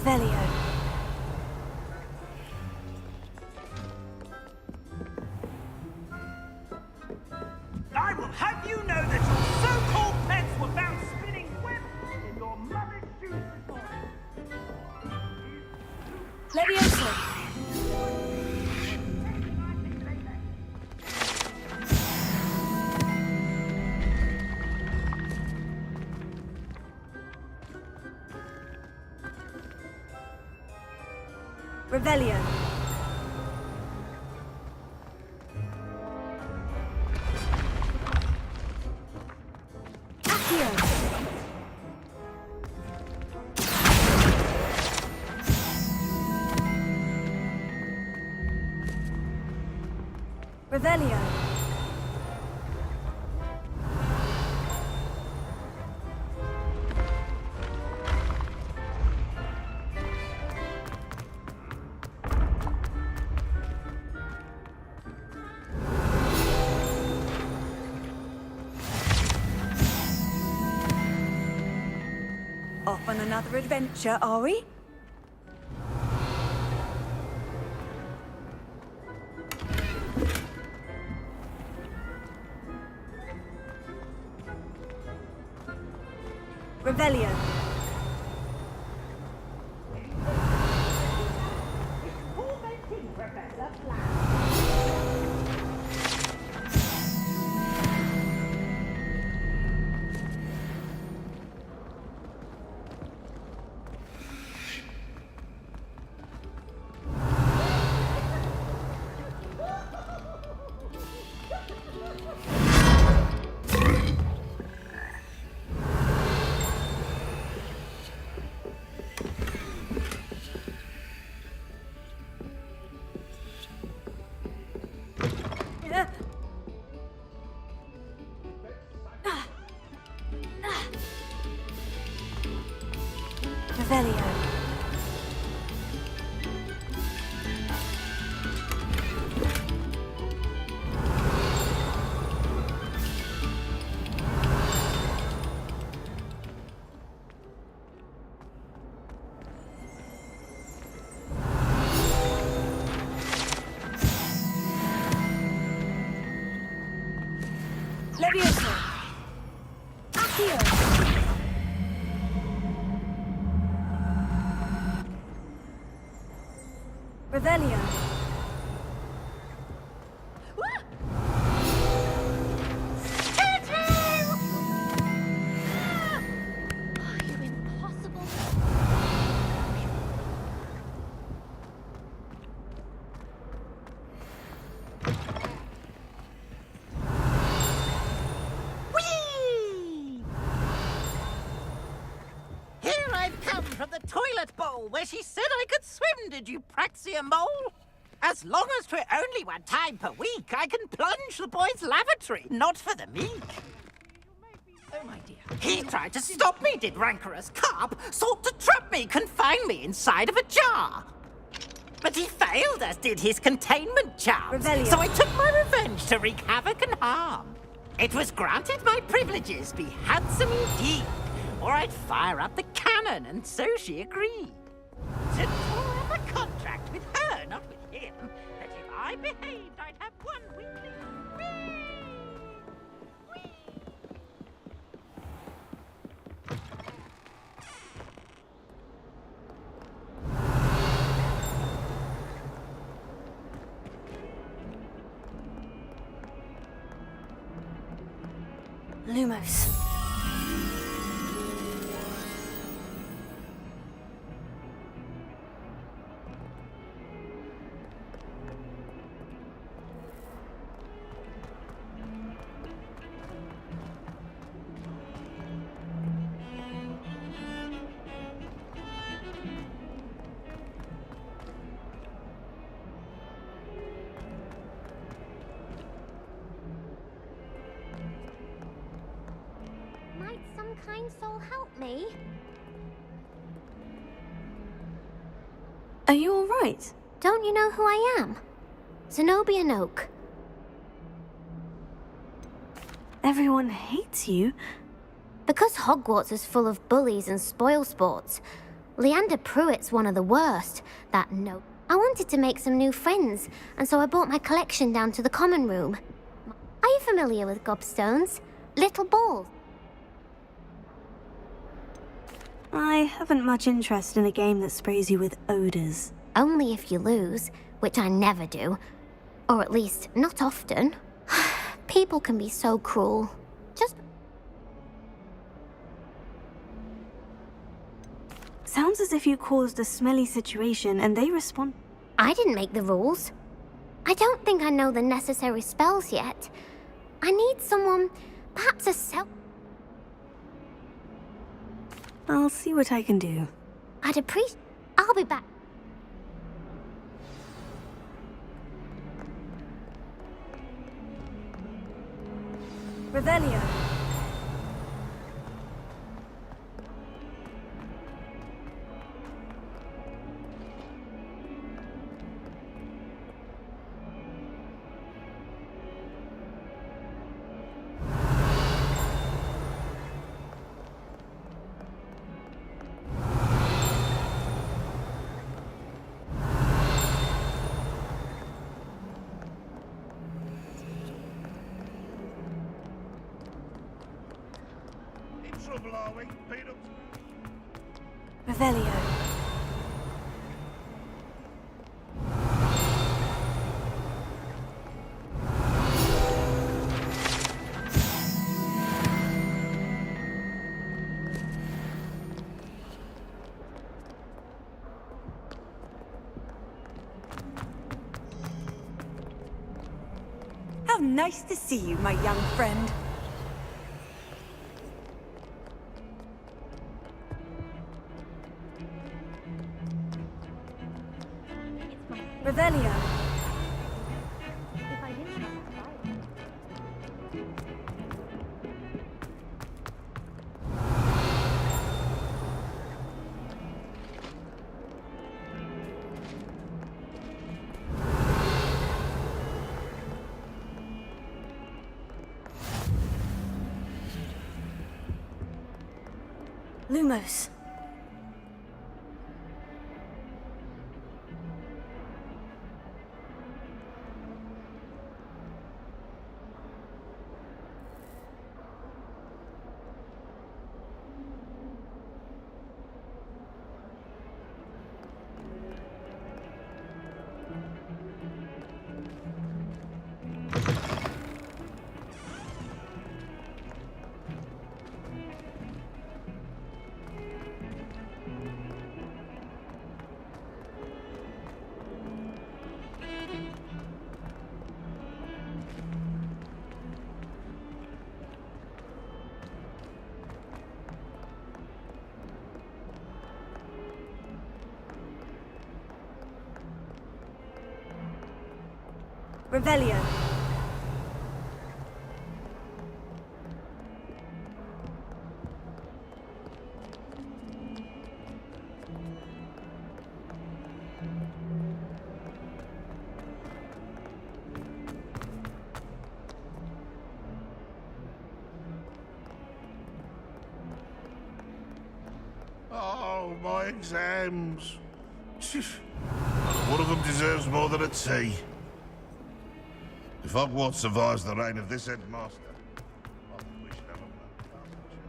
Revelio. I will have you know that your so-called pets were found spinning webs in your mother's shoes this morning. Levioso. Revelio. Accio. Revelio. Off on another adventure, are we? Revelio. Revelio. Levioso. Accio. Revelio. You impossible. Whee! Here I've come from the toilet bowl where she said I could swim, did you Praxia mole? As long as 'twere only one time per week, I can plunge the boy's lavatory, not for the meek. Oh, my dear. He tried to stop me, did rancorous carp, sought to trap me, confine me inside of a jar. But he failed, as did his containment charms. Revelio. So I took my revenge to wreak havoc and harm. It was granted my privileges be handsome indeed, or I'd fire up the cannon, and so she agreed. To draw up a contract with her, not with him, that if I behaved, I'd have one weekly. Whee! Whee! Lumos. Might some kind soul help me? Are you all right? Don't you know who I am? Zenobia Noak. Everyone hates you. Because Hogwarts is full of bullies and spoil sports, Leander Pruitt's one of the worst. That no. I wanted to make some new friends, and so I brought my collection down to the common room. Are you familiar with gobstones? Little balls. I haven't much interest in a game that sprays you with odors. Only if you lose, which I never do. Or at least, not often. People can be so cruel. Just... Sounds as if you caused a smelly situation and they respond. I didn't make the rules. I don't think I know the necessary spells yet. I need someone, perhaps a self... I'll see what I can do. I'd appreciate... I'll be back. Revelio. Trouble, are we? Beat up. Revelio. How nice to see you, my young friend. Revelio. Lumos. Revelio. Oh, my exams. One of them deserves more than a tea. If Hogwarts survives the reign of this headmaster, I think we should have a castle church.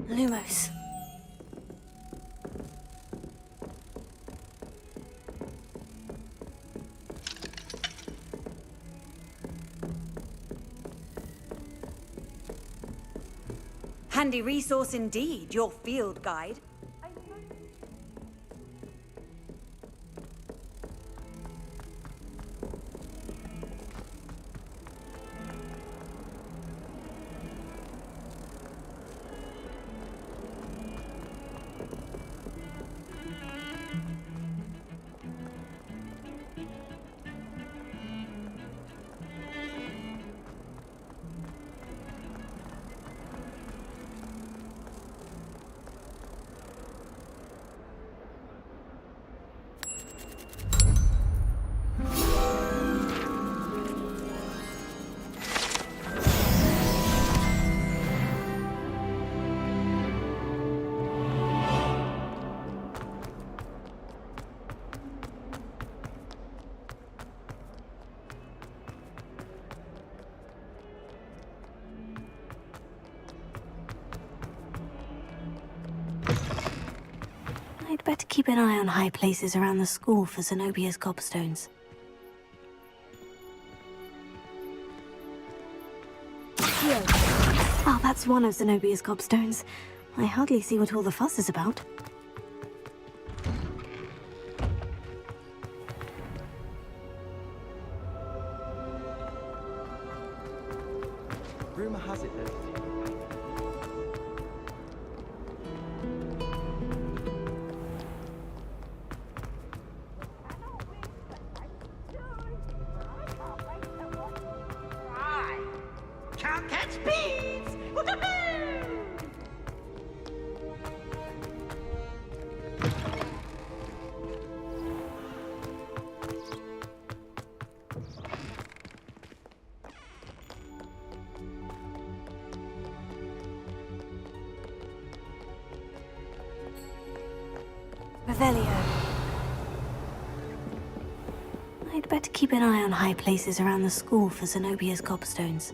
Lumos. Handy resource indeed, your field guide. I'd better keep an eye on high places around the school for Zenobia's gobstones. Here. Oh, that's one of Zenobia's gobstones. I hardly see what all the fuss is about. Rumor has it that Can't catch bees! Woohoo! Revelio. I'd better keep an eye on high places around the school for Zenobia's gobstones.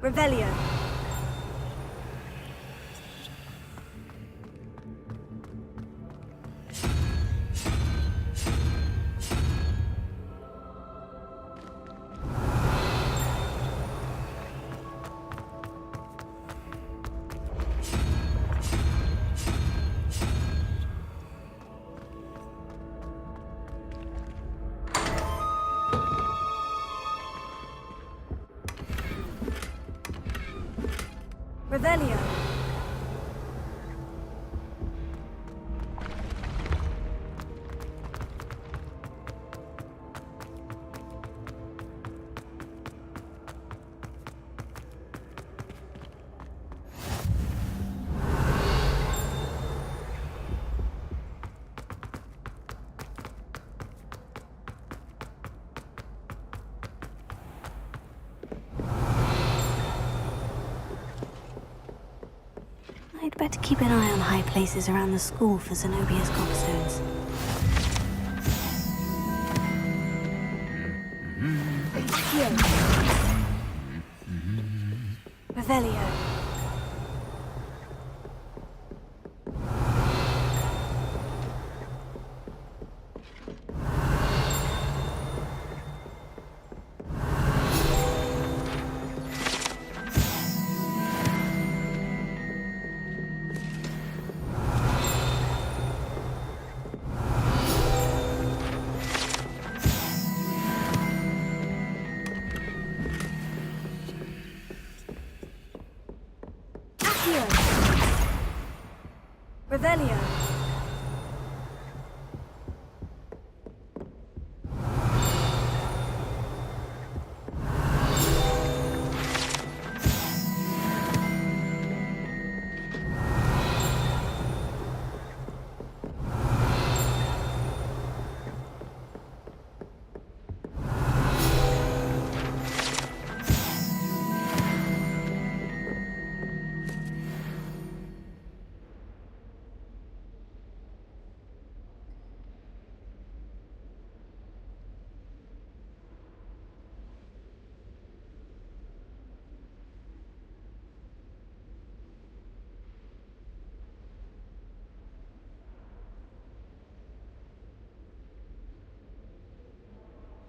Revelio. I'd better keep an eye on high places around the school for Zenobia's gobstones. Accio. Revelio. Revelio.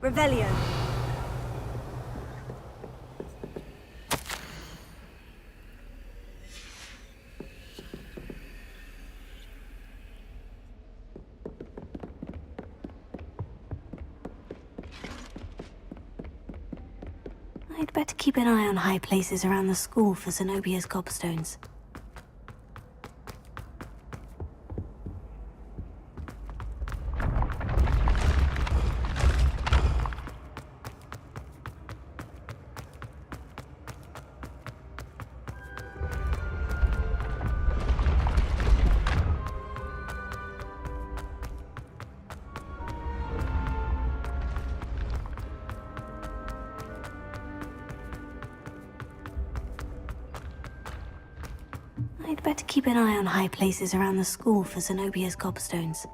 Revelio. I'd better keep an eye on high places around the school for Zenobia's gobstones. I'd better keep an eye on high places around the school for Zenobia's gobstones.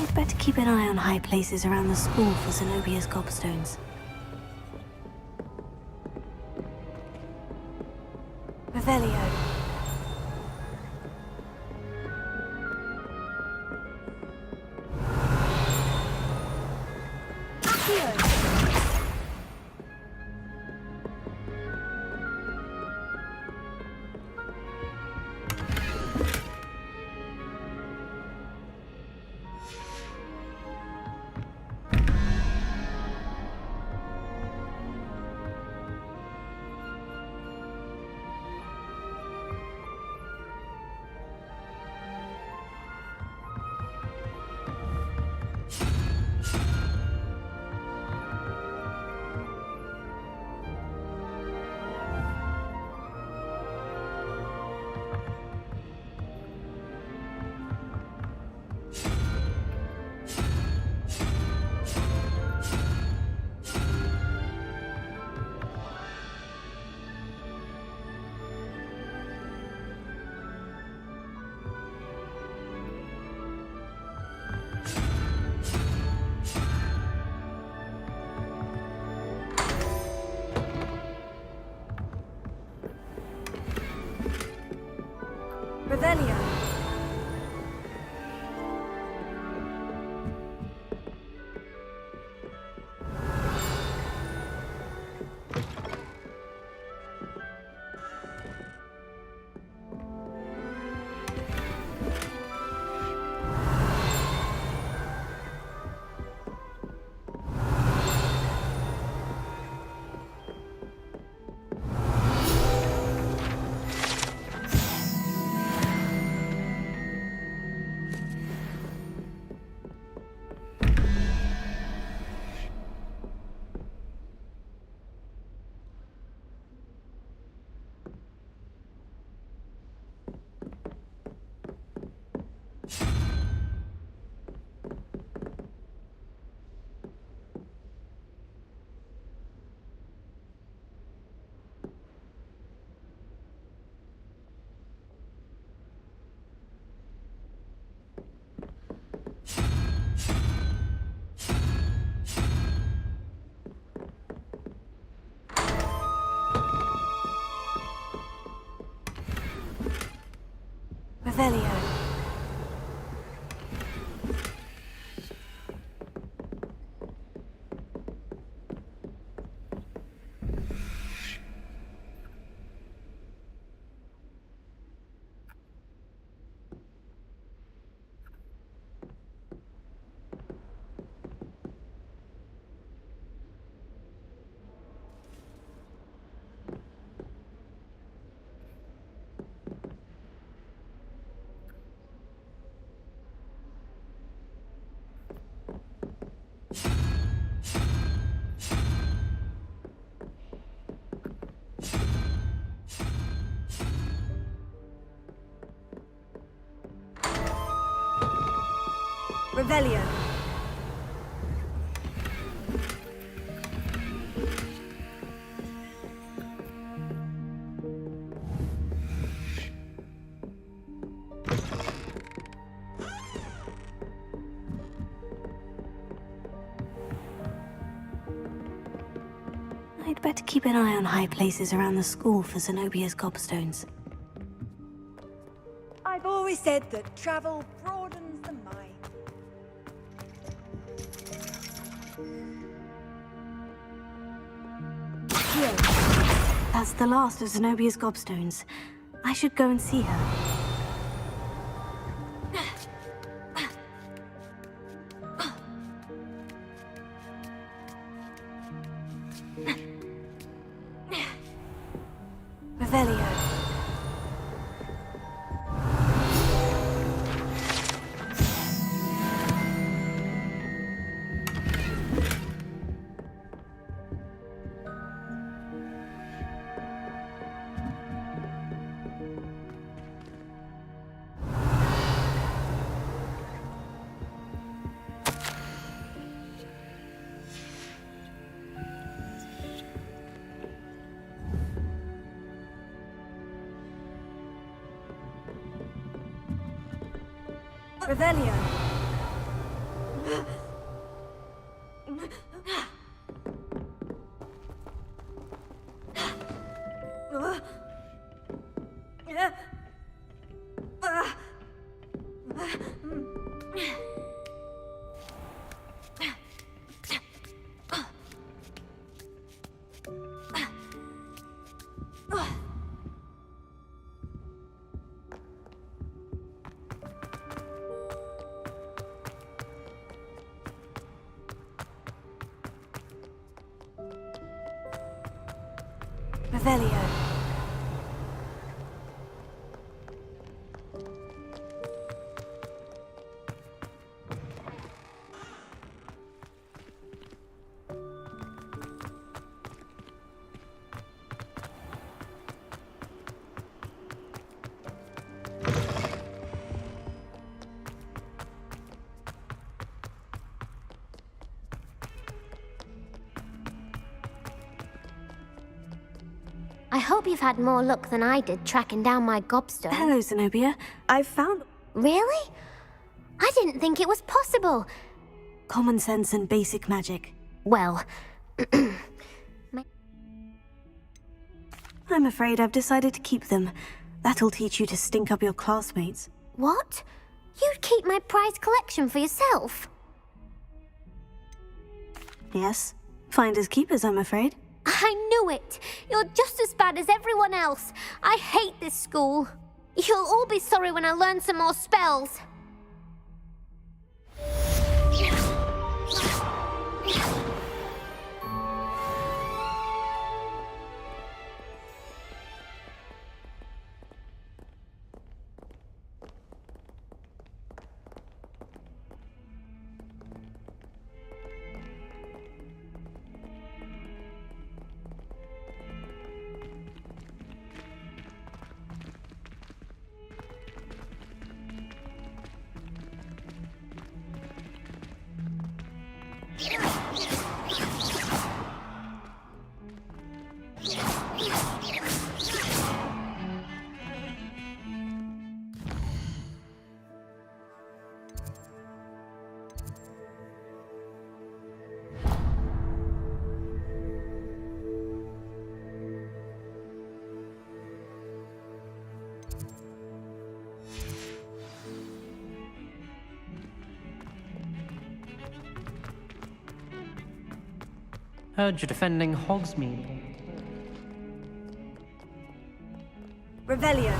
I'd better keep an eye on high places around the school for Zenobia's gobstones. Revelio. Accio. Revelio. Revelio. Revelio. I'd better keep an eye on high places around the school for Zenobia's gobstones. I've always said that travel broadens the mind. Here. That's the last of Zenobia's gobstones. I should go and see her. Revelio. Revelio. Revelio. I hope you've had more luck than I did tracking down my gobstone. Hello, Zenobia. I've found Really? I didn't think it was possible. common sense and basic magic. Well, I'm afraid I've decided to keep them. That'll teach you to stink up your classmates. what? You'd keep my prized collection for yourself? Yes. Finders keepers, I'm afraid. I knew it! You're just as bad as everyone else. I hate this school. You'll all be sorry when I learn some more spells. Heard you're defending Hogsmeade. Revelio.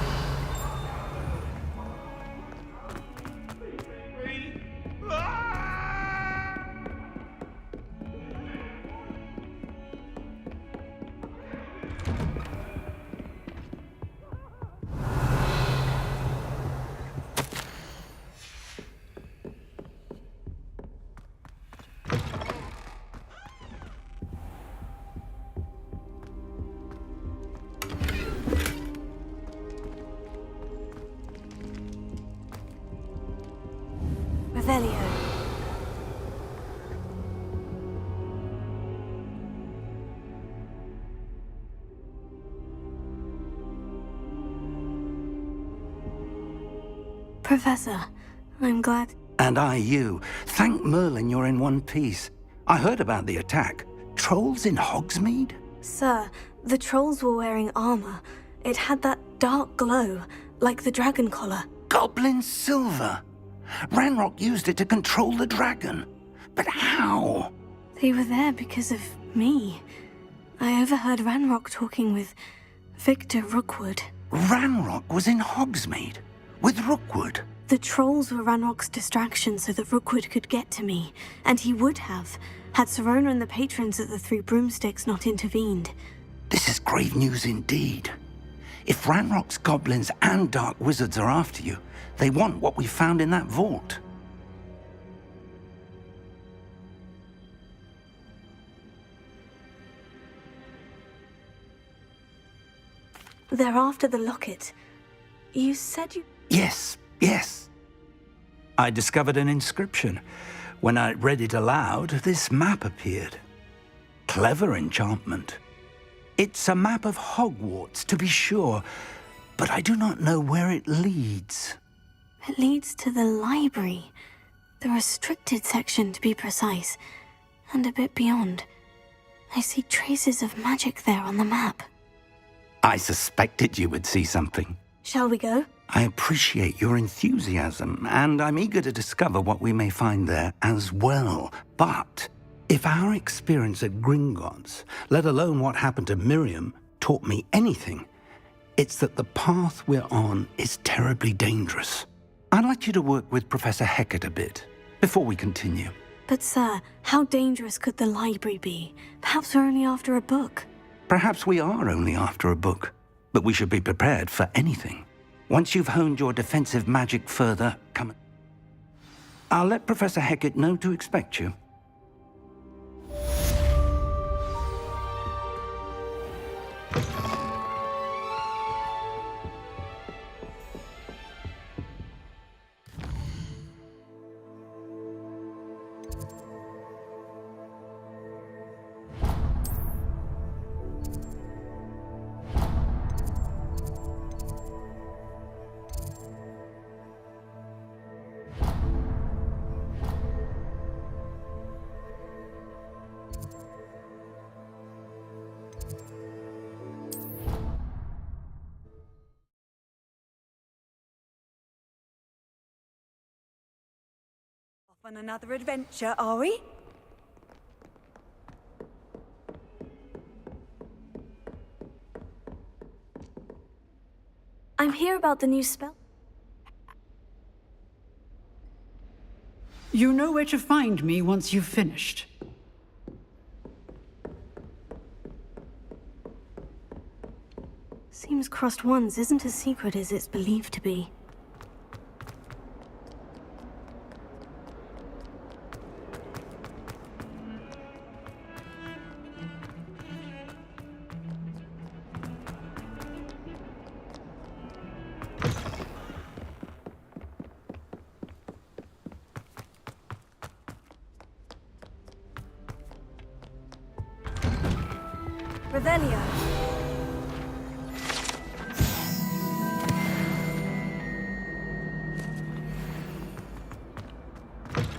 Revelio. Professor, I'm glad. And I you. Thank Merlin you're in one piece. I heard about the attack. Trolls in Hogsmeade? Sir, the trolls were wearing armor. It had that dark glow, like the dragon collar. Goblin silver. Ranrock used it to control the dragon. But how? They were there because of me. I overheard Ranrock talking with Victor Rookwood. Ranrock was in Hogsmeade with Rookwood. The trolls were Ranrock's distraction so that Rookwood could get to me, and he would have, had Serona and the patrons at the Three Broomsticks not intervened. This is grave news indeed. If Ranrock's goblins and dark wizards are after you, they want what we found in that vault. They're after the locket. You said you... Yes. I discovered an inscription. When I read it aloud, this map appeared. Clever enchantment. It's a map of Hogwarts, to be sure, but I do not know where it leads. It leads to the library. The restricted section, to be precise. And a bit beyond. I see traces of magic there on the map. I suspected you would see something. Shall we go? I appreciate your enthusiasm, and I'm eager to discover what we may find there as well. But if our experience at Gringotts, let alone what happened to Miriam, taught me anything, it's that the path we're on is terribly dangerous. I'd like you to work with Professor Hecat a bit, before we continue. But sir, how dangerous could the library be? Perhaps we're only after a book. Perhaps we are only after a book, but we should be prepared for anything. Once you've honed your defensive magic further, come... I'll let Professor Hecat know to expect you. On another adventure, are we? I'm here about the new spell. You know where to find me once you've finished. Seems crossed ones isn't as secret as it's believed to be. Revelio.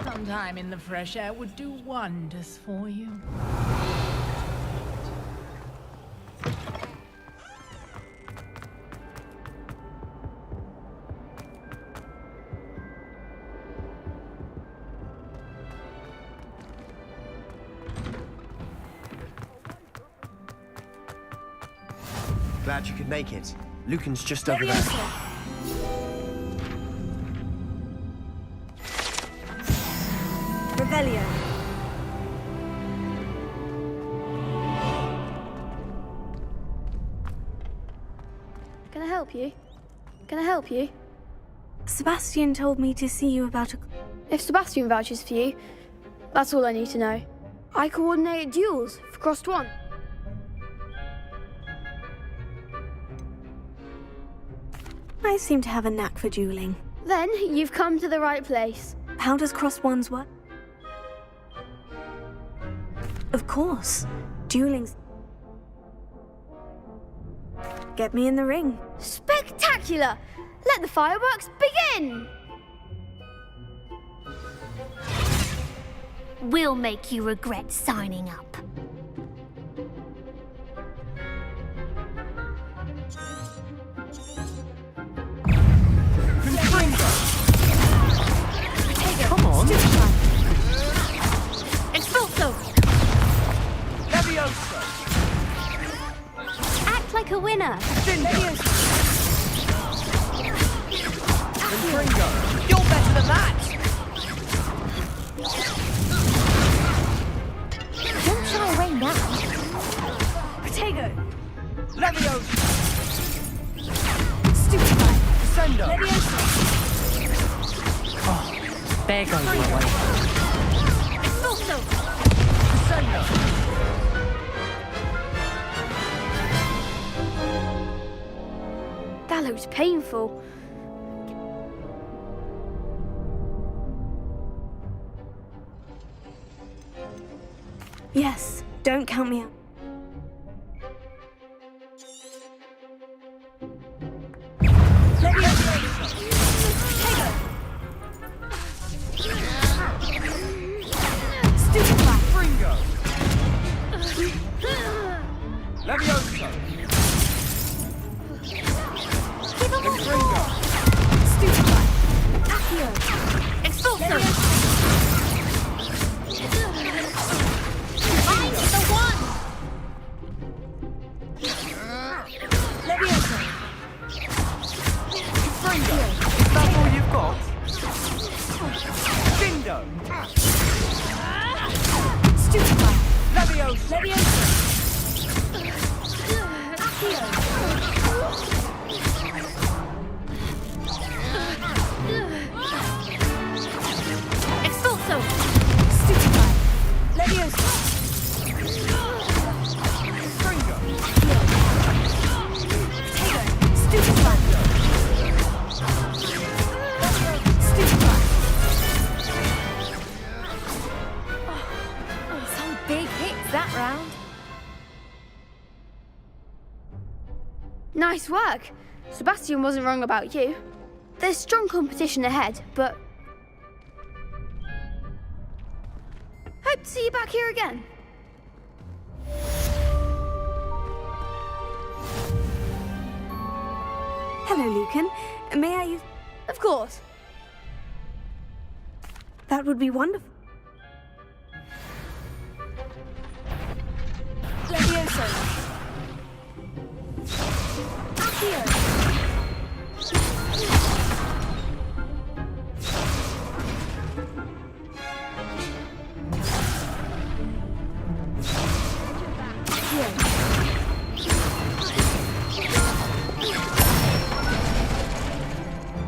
Some time in the fresh air would do wonders for you. glad you could make it. Lucan's just over there. Revelio. Can I help you? Can I help you? Sebastian told me to see you about a... If Sebastian vouches for you, that's all I need to know. I coordinate duels for Crossed One. I seem to have a knack for dueling. Then you've come to the right place. How does Crossed Ones work? Of course. Dueling's... Get me in the ring. Spectacular! Let the fireworks begin! We'll make you regret signing up. Come on! Expulso! Levioso! Act like a winner! Ringo! You're better than that! Don't shy away now. Protego. Levioso! Stupefy. Sendo! Levioso. There goes my way. Expulso. Sendo! That looks painful. Yes, don't count me out. Levioso. Stupefy. Ringo! Levioso! Ringo! Stupefy. Accio. Expulso! Levioso. Ringo! Is that all you've got? Dindo! Stupefy. Levioso! Levioso. Accio. Expulso! Stupefy. Levioso. Ringo! Stupefy. Stupefy. Oh, some big hits that round. Nice work. Sebastian wasn't wrong about you. There's strong competition ahead, but... Hope to see you back here again. Hello, Lucan. May I use... Of course. That would be wonderful. Levioso. Accio.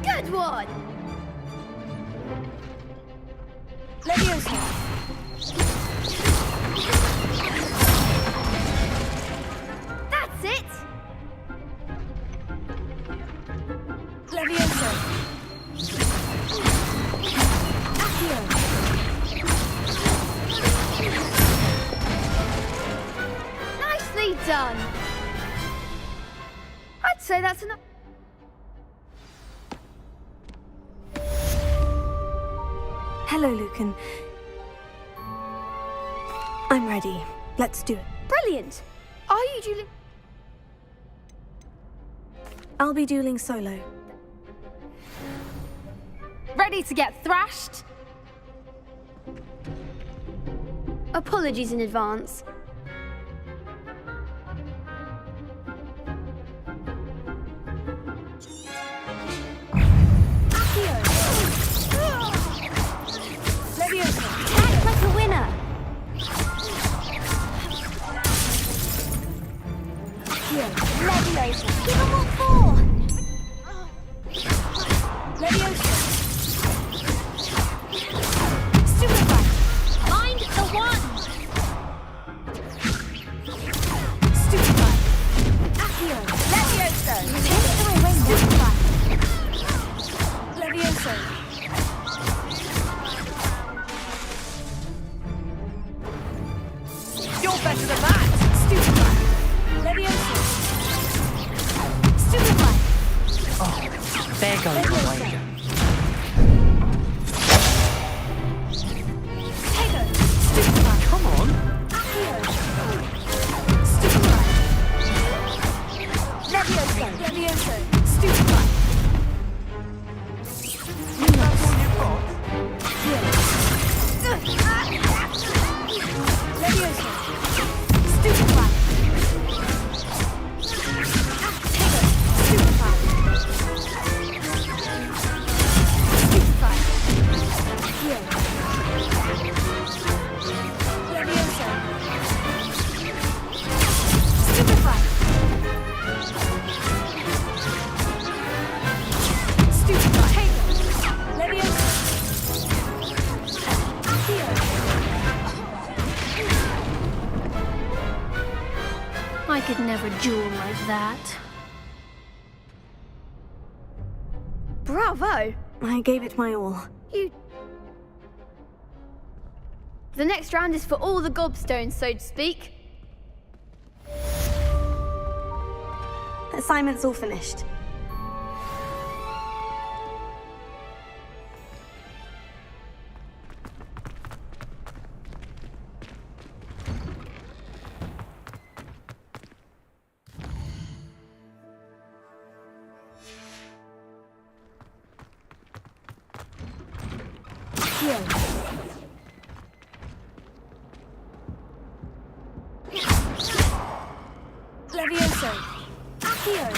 Good one! Levioso. That's it! Levioso. Accio. Nicely done! I'd say that's enough. Hello, Lucan. I'm ready. Let's do it. Brilliant! Are you dueling? I'll be dueling solo. Ready to get thrashed? Apologies in advance. go your way, Jack. Come on. Levioso. Stupefy. That's all you've got? Levioso. Stupefy. Stupefy. Stupefy. Heal. Levioso. Stupefy. Stupefy. Levioso. Heal. I could never duel like that. Bravo! I gave it my all. The next round is for all the gobstones, so to speak. Assignment's all finished. Heal. Levioso. Heal.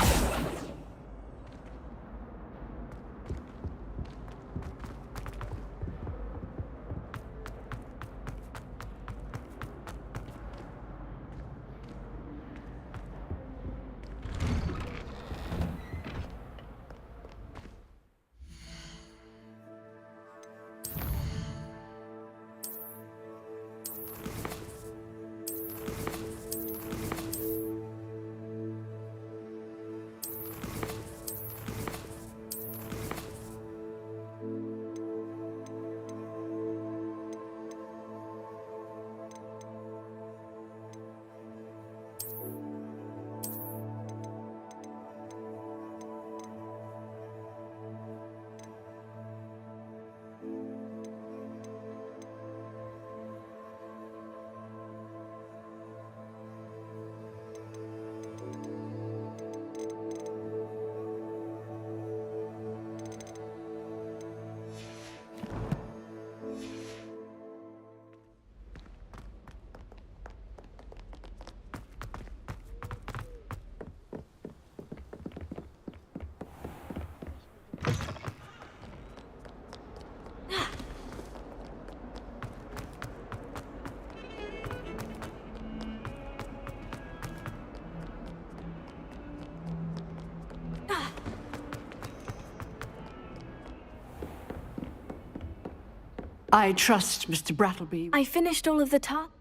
I trust Mr. Brattleby. I finished all of the tasks.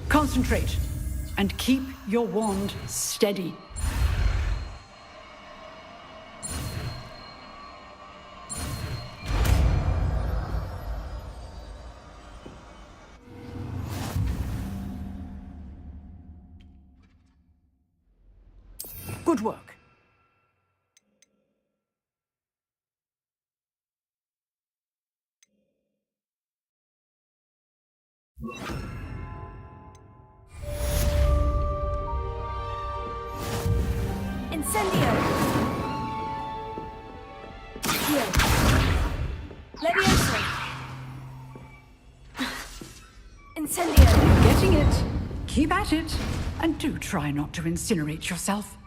Concentrate and keep your wand steady. Good work. Incendio. Heal. Levioso. Incendio. Getting it. Keep at it. And do try not to incinerate yourself.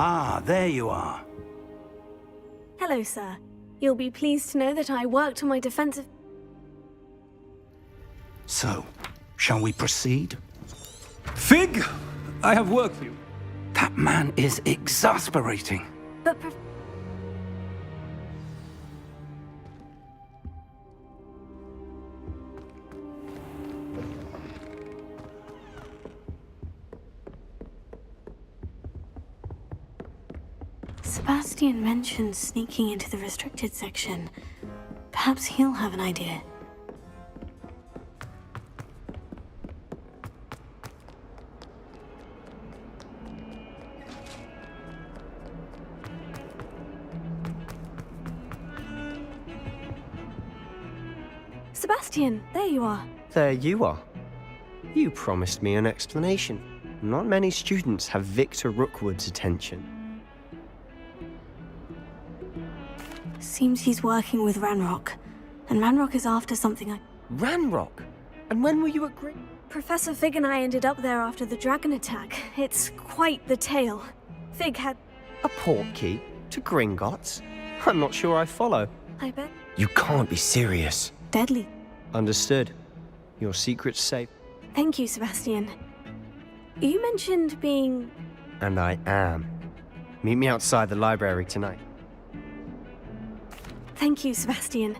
Ah, there you are. Hello, sir. You'll be pleased to know that I worked on my defensive... So, shall we proceed? Fig! I have work for you. That man is exasperating. But Sebastian mentioned sneaking into the restricted section. Perhaps he'll have an idea. Sebastian, there you are. There you are. You promised me an explanation. Not many students have Victor Rookwood's attention. Seems he's working with Ranrock. And Ranrock is after something I... Ranrock? And when were you at Professor Fig and I ended up there after the dragon attack. It's quite the tale. Fig had... A portkey to Gringotts? I'm not sure I follow. I bet... You can't be serious. Deadly. Understood. Your secret's safe. Thank you, Sebastian. You mentioned being... And I am. Meet me outside the library tonight. Thank you, Sebastian.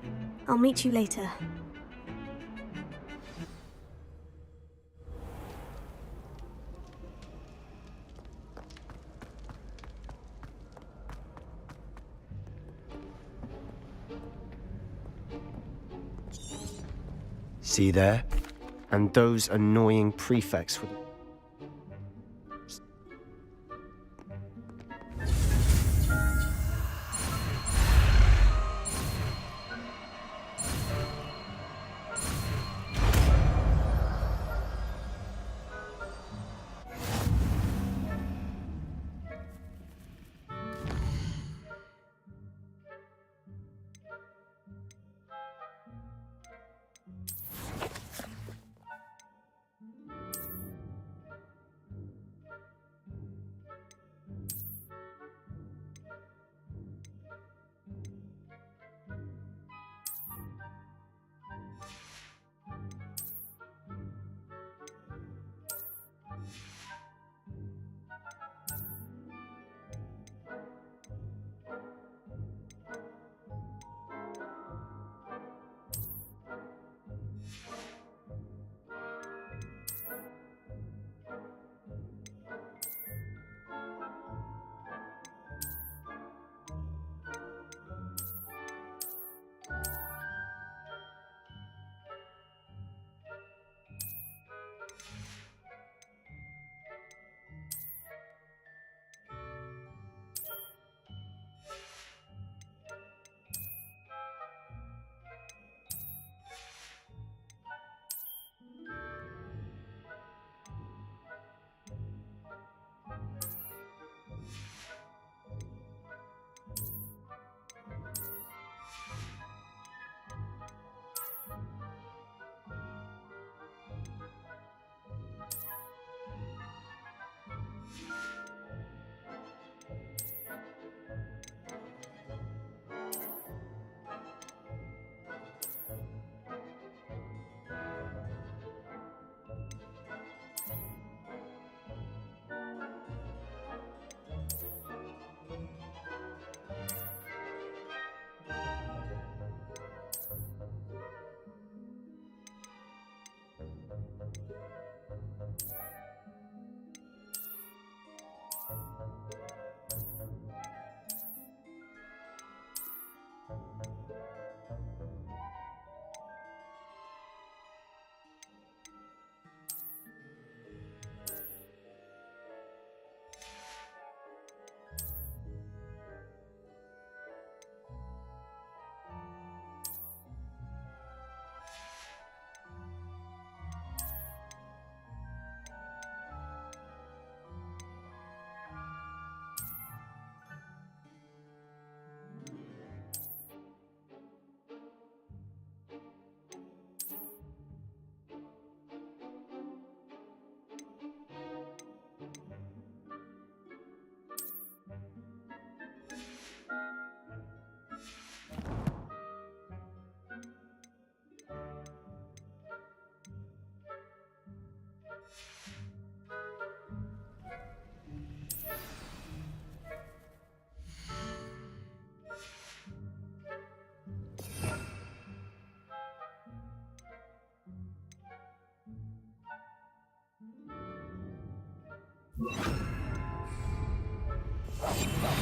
I'll meet you later. See there? And those annoying prefects with...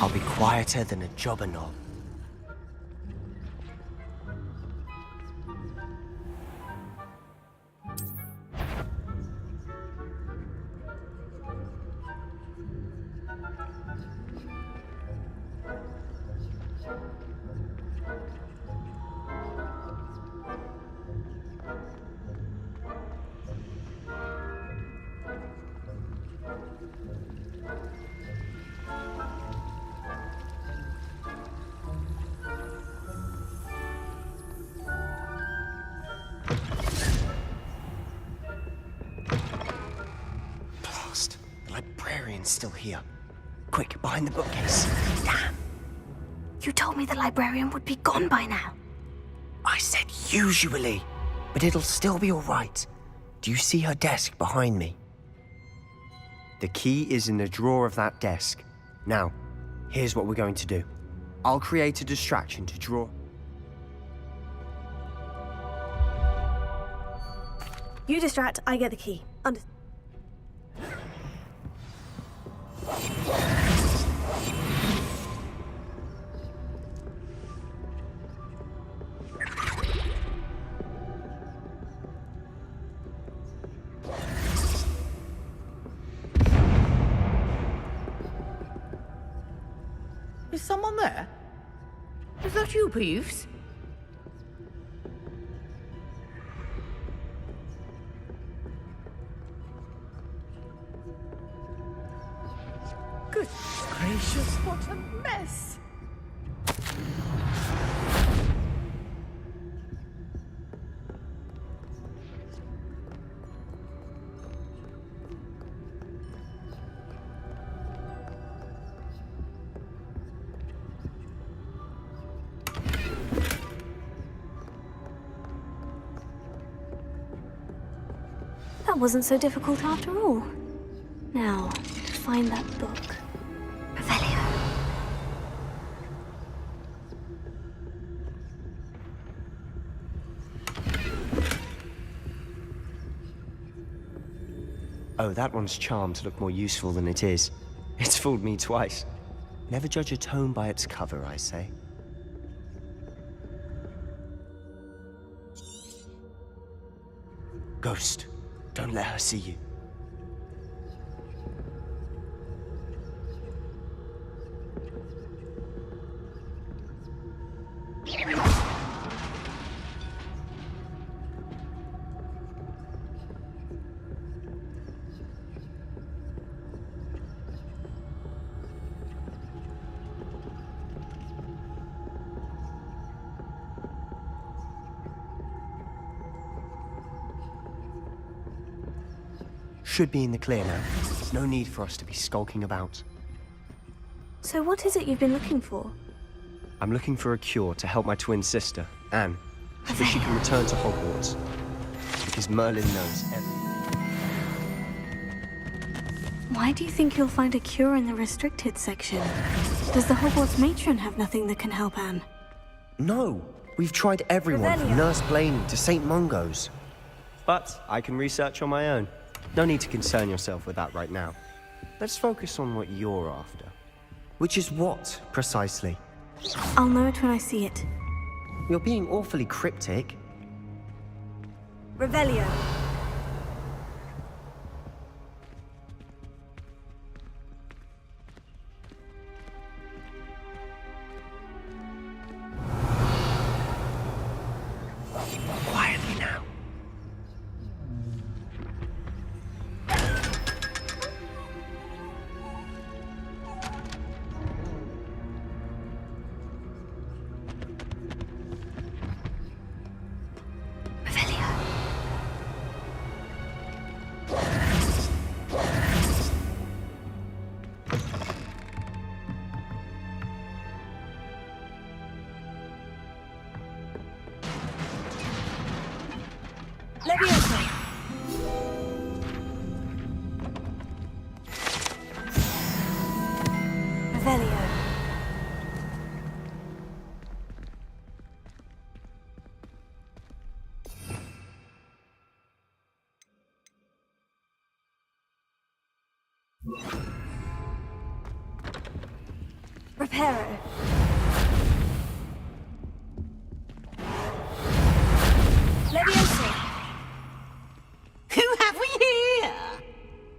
I'll be quieter than a jobberknoll. Blast! The librarian's still here. Quick, behind the bookcase. Damn! You told me the librarian would be gone by now. I said usually, but it'll still be all right. Do you see her desk behind me? The key is in the drawer of that desk. Now, here's what we're going to do. I'll create a distraction to draw. You distract, I get the key. Is someone there? Is that you, Peeves? Good gracious, what a mess! That wasn't so difficult after all. Now, to find that book. Revelio. Oh, that one's charmed to look more useful than it is. It's fooled me twice. Never judge a tome by its cover, I say. Ghost, don't let her see you. Should be in the clear now. No need for us to be skulking about. So what is it you've been looking for? I'm looking for a cure to help my twin sister, Anne, so that she can return to Hogwarts. Because Merlin knows everything. Why do you think you'll find a cure in the restricted section? Does the Hogwarts matron have nothing that can help Anne? No! We've tried everyone from Nurse Blaney to St. Mungo's. But I can research on my own. No need to concern yourself with that right now. Let's focus on what you're after. Which is what, precisely? I'll know it when I see it. You're being awfully cryptic. Revelio. Quietly now. Reparo. Leviosa. Who have we here?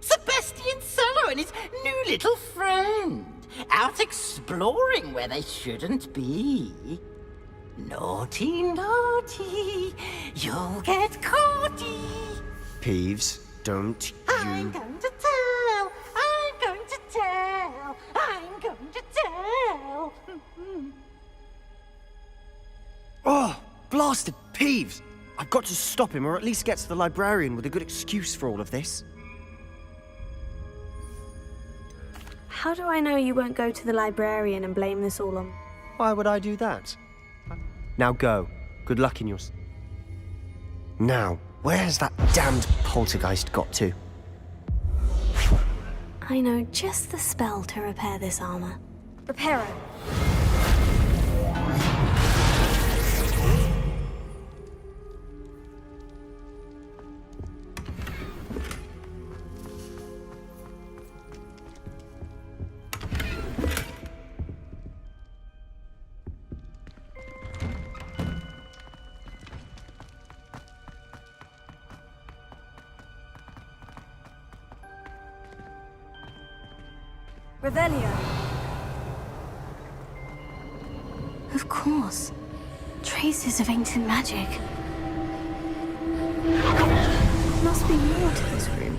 Sebastian Sallow and his new little friend. Out exploring where they shouldn't be. Naughty, naughty. You'll get caughty. Peeves, don't I'm you... going to tell. I'm going to tell. I'm going to tell. Oh, blasted Peeves! I've got to stop him, or at least get to the librarian with a good excuse for all of this. How do I know you won't go to the librarian and blame this all on... Why would I do that? Now go. Good luck in yours. Now, where has that damned poltergeist got to? I know just the spell to repair this armor. Reparo. Revelio. Of course. Traces of ancient magic. Must be more to this room.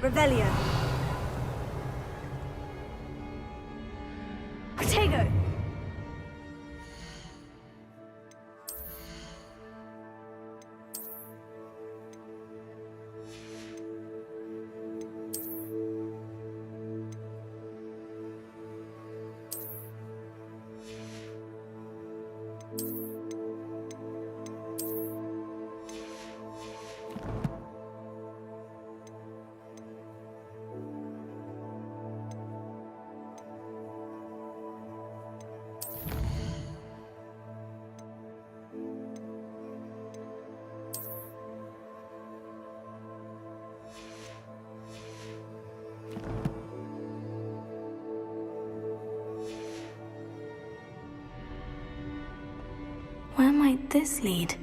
Revelio. Protego. Where might this lead?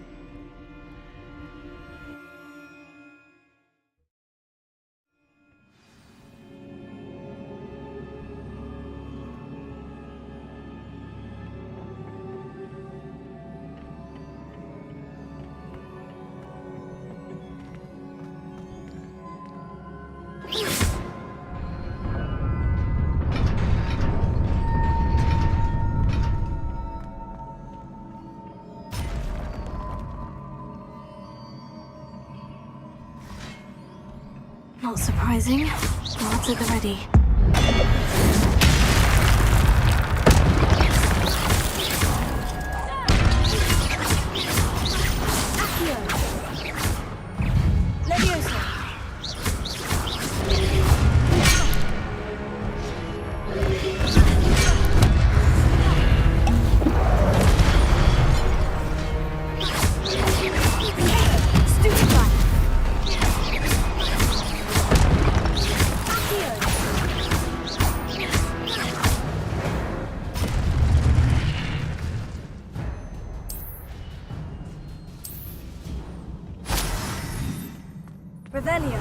Not surprising. Guards at the ready. Leviosa. Stupefy. Revelio.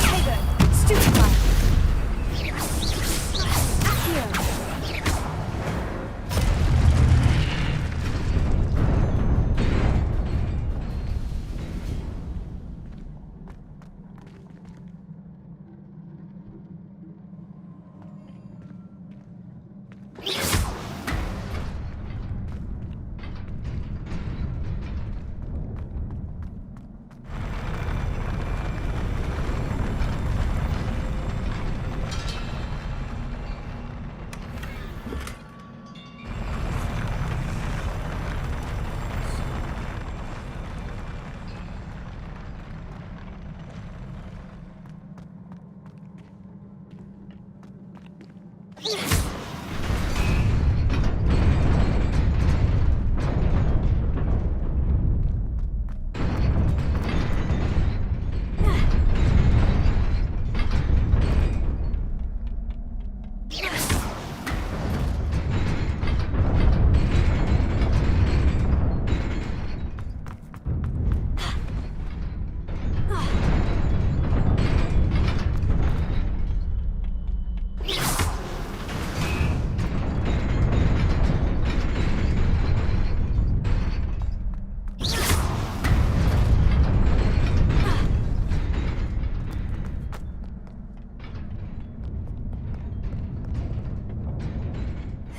Protego. Stupefy. Accio.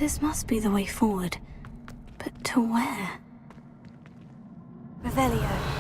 This must be the way forward. But to where? Revelio.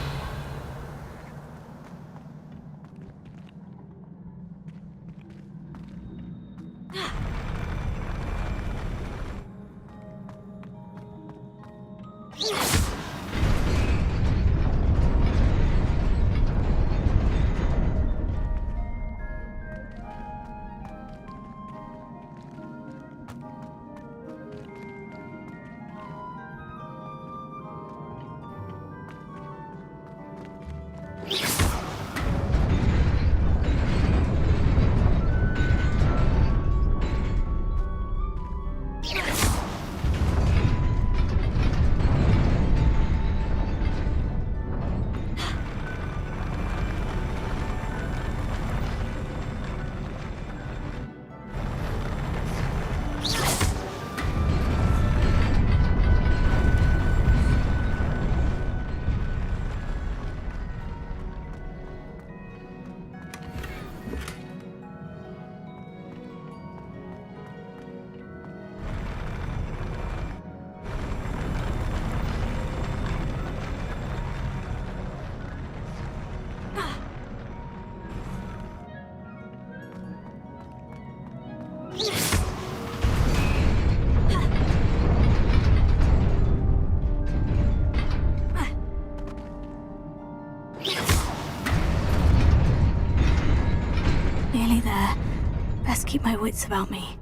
Nearly there. Best keep my wits about me.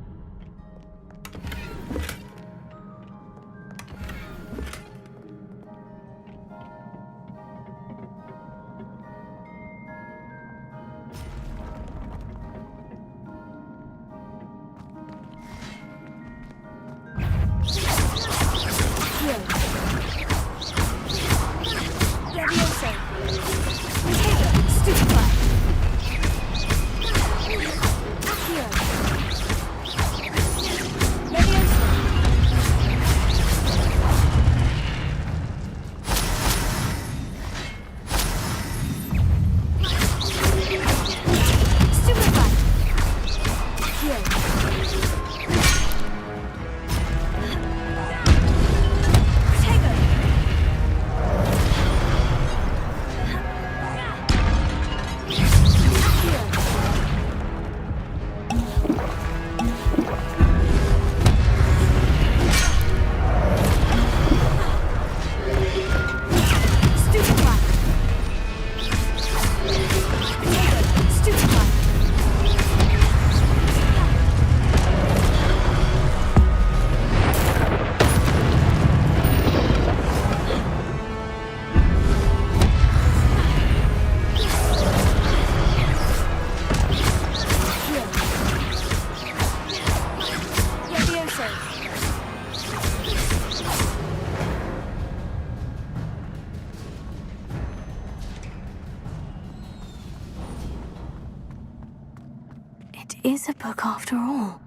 It is a book after all.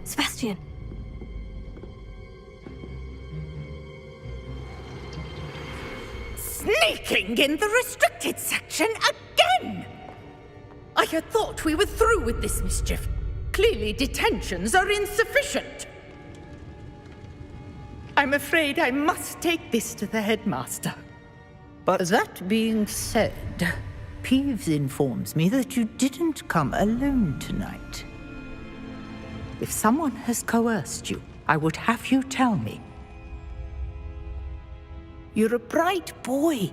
Sebastian. Sneaking in the restricted section again! I had thought we were through with this mischief. Clearly detentions are insufficient. I'm afraid I must take this to the headmaster. But that being said, Peeves informs me that you didn't come alone tonight. If someone has coerced you, I would have you tell me. You're a bright boy.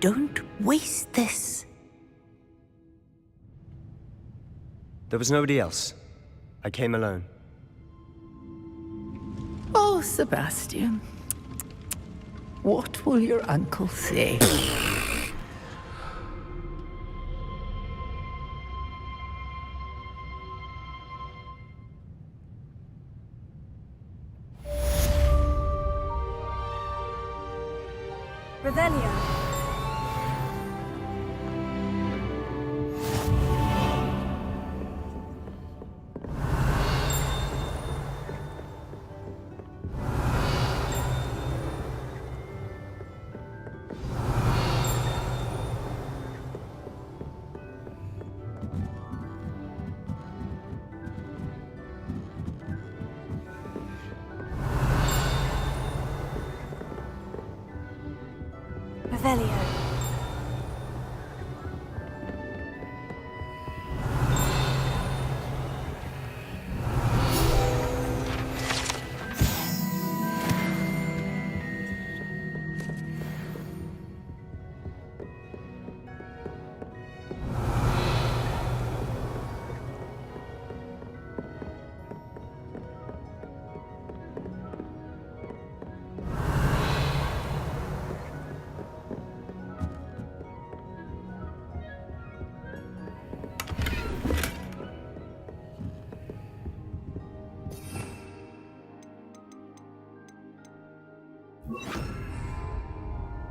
Don't waste this. There was nobody else. I came alone. Oh, Sebastian. What will your uncle say? Revelio.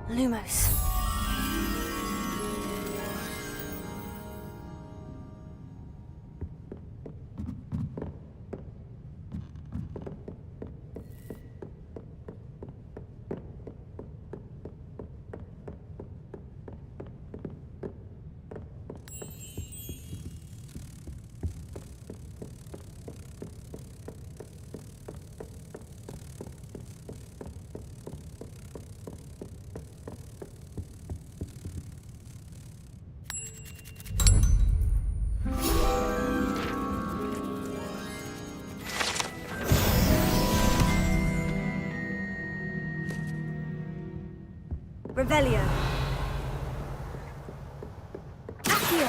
Lumos. Revelio. Accio.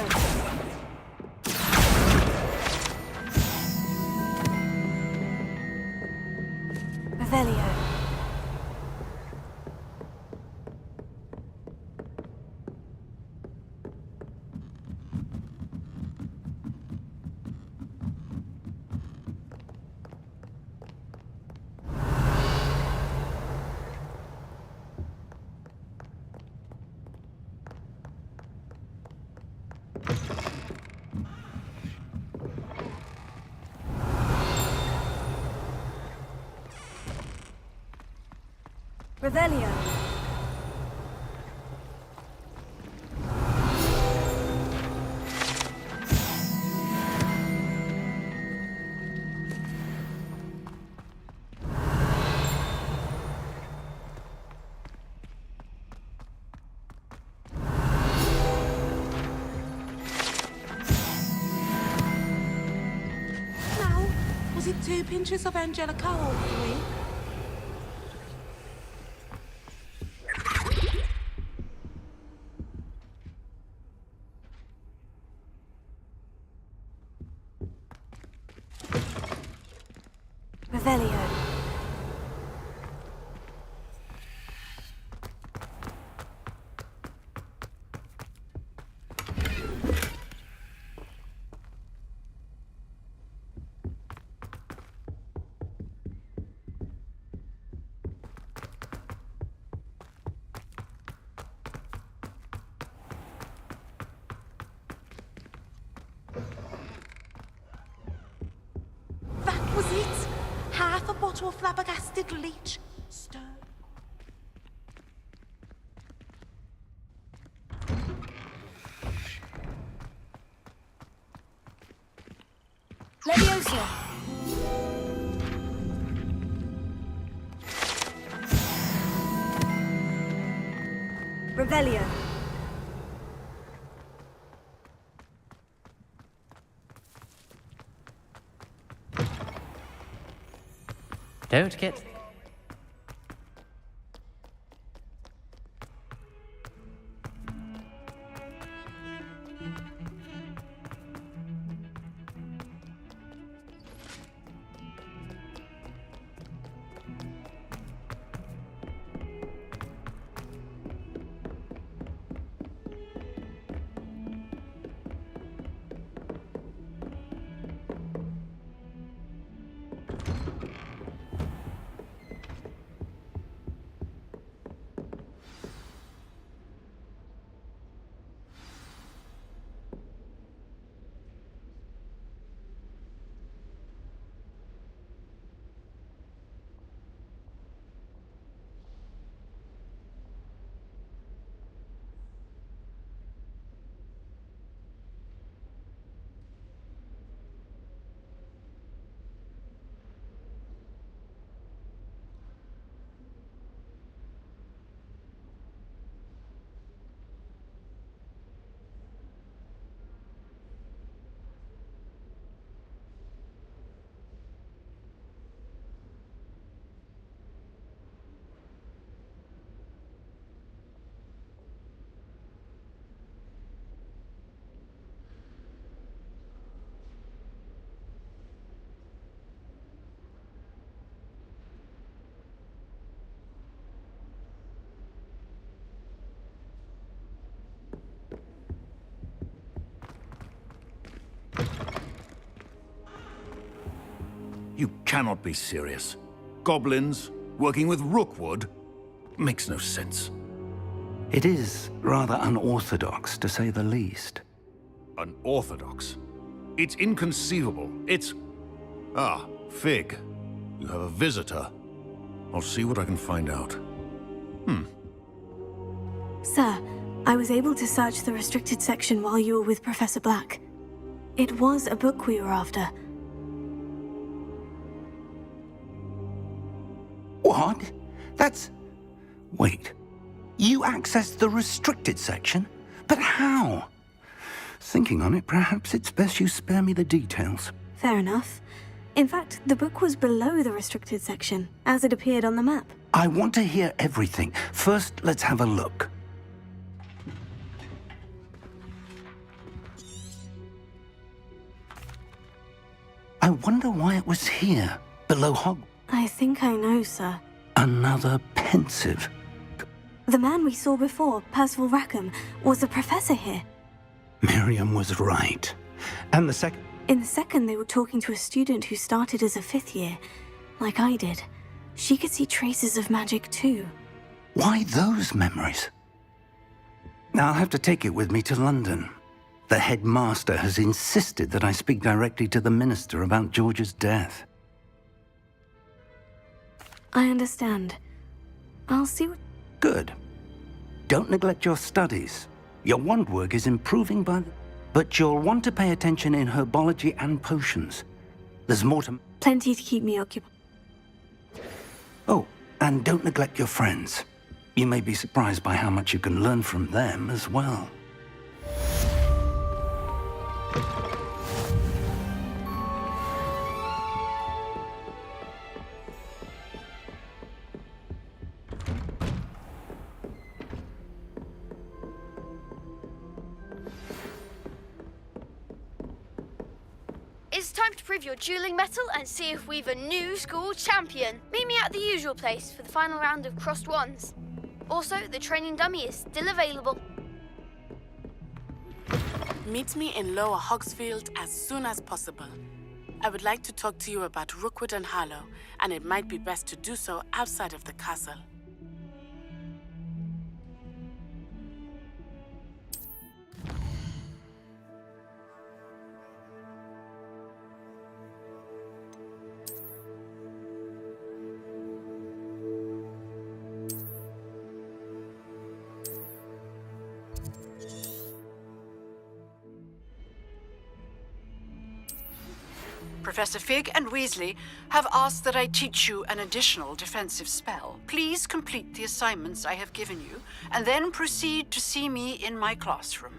Revelio. Revelio. Now, was it 2 pinches of Angelica or 3? Revelio. That was it. Half a bottle of flabbergasted leech. Stir. Leviosa. Revelio. Don't get... cannot be serious. Goblins working with Rookwood makes no sense. It is rather unorthodox, to say the least. Unorthodox? It's inconceivable. It's... Ah, Fig. You have a visitor. I'll see what I can find out. Sir, I was able to search the restricted section while you were with Professor Black. It was a book we were after. What? That's... Wait. You accessed the restricted section? But how? Thinking on it, perhaps it's best you spare me the details. Fair enough. In fact, the book was below the restricted section, as it appeared on the map. I want to hear everything. First, let's have a look. I wonder why it was here, below Hogwarts. I think I know, sir. Another pensive. The man we saw before, Percival Rackham, was a professor here. Miriam was right. And the second... In the second, they were talking to a student who started as a 5th year, like I did. She could see traces of magic too. Why those memories? Now I'll have to take it with me to London. The headmaster has insisted that I speak directly to the minister about George's death. I understand. I'll see what... Good. Don't neglect your studies. Your wand work is improving but you'll want to pay attention in herbology and potions. There's more to... Plenty to keep me occupied. Oh, and don't neglect your friends. You may be surprised by how much you can learn from them as well. It's time to prove your dueling mettle and see if we've a new school champion. Meet me at the usual place for the final round of crossed wands. Also, the training dummy is still available. Meet me in Lower Hogsfield as soon as possible. I would like to talk to you about Rookwood and Harlow, and it might be best to do so outside of the castle. Professor Fig and Weasley have asked that I teach you an additional defensive spell. Please complete the assignments I have given you, and then proceed to see me in my classroom.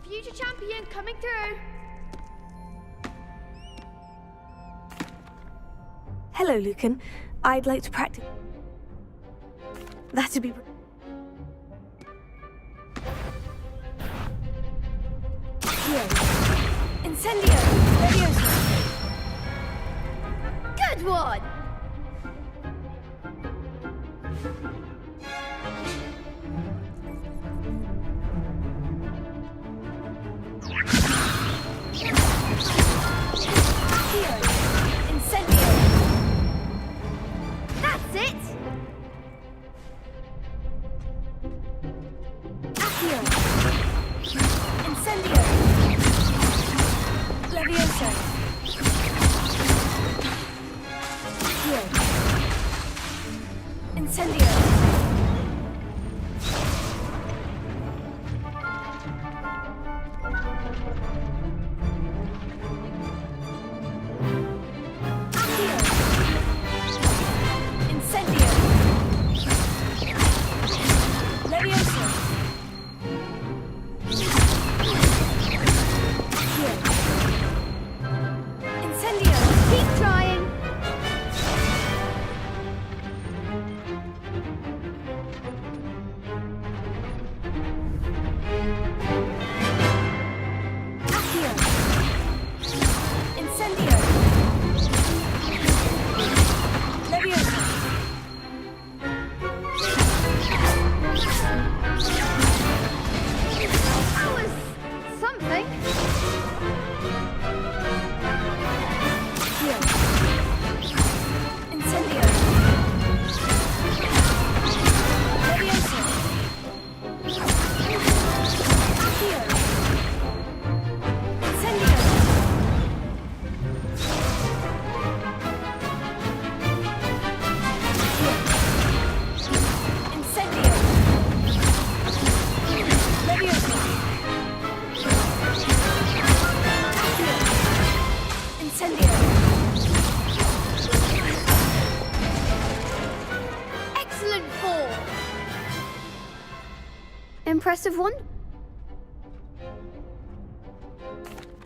Future champion coming through. Hello, Lucan. I'd like to practice. That'd be... Here. Incendio! Leviosa! Good one! Incendio! Impressive one?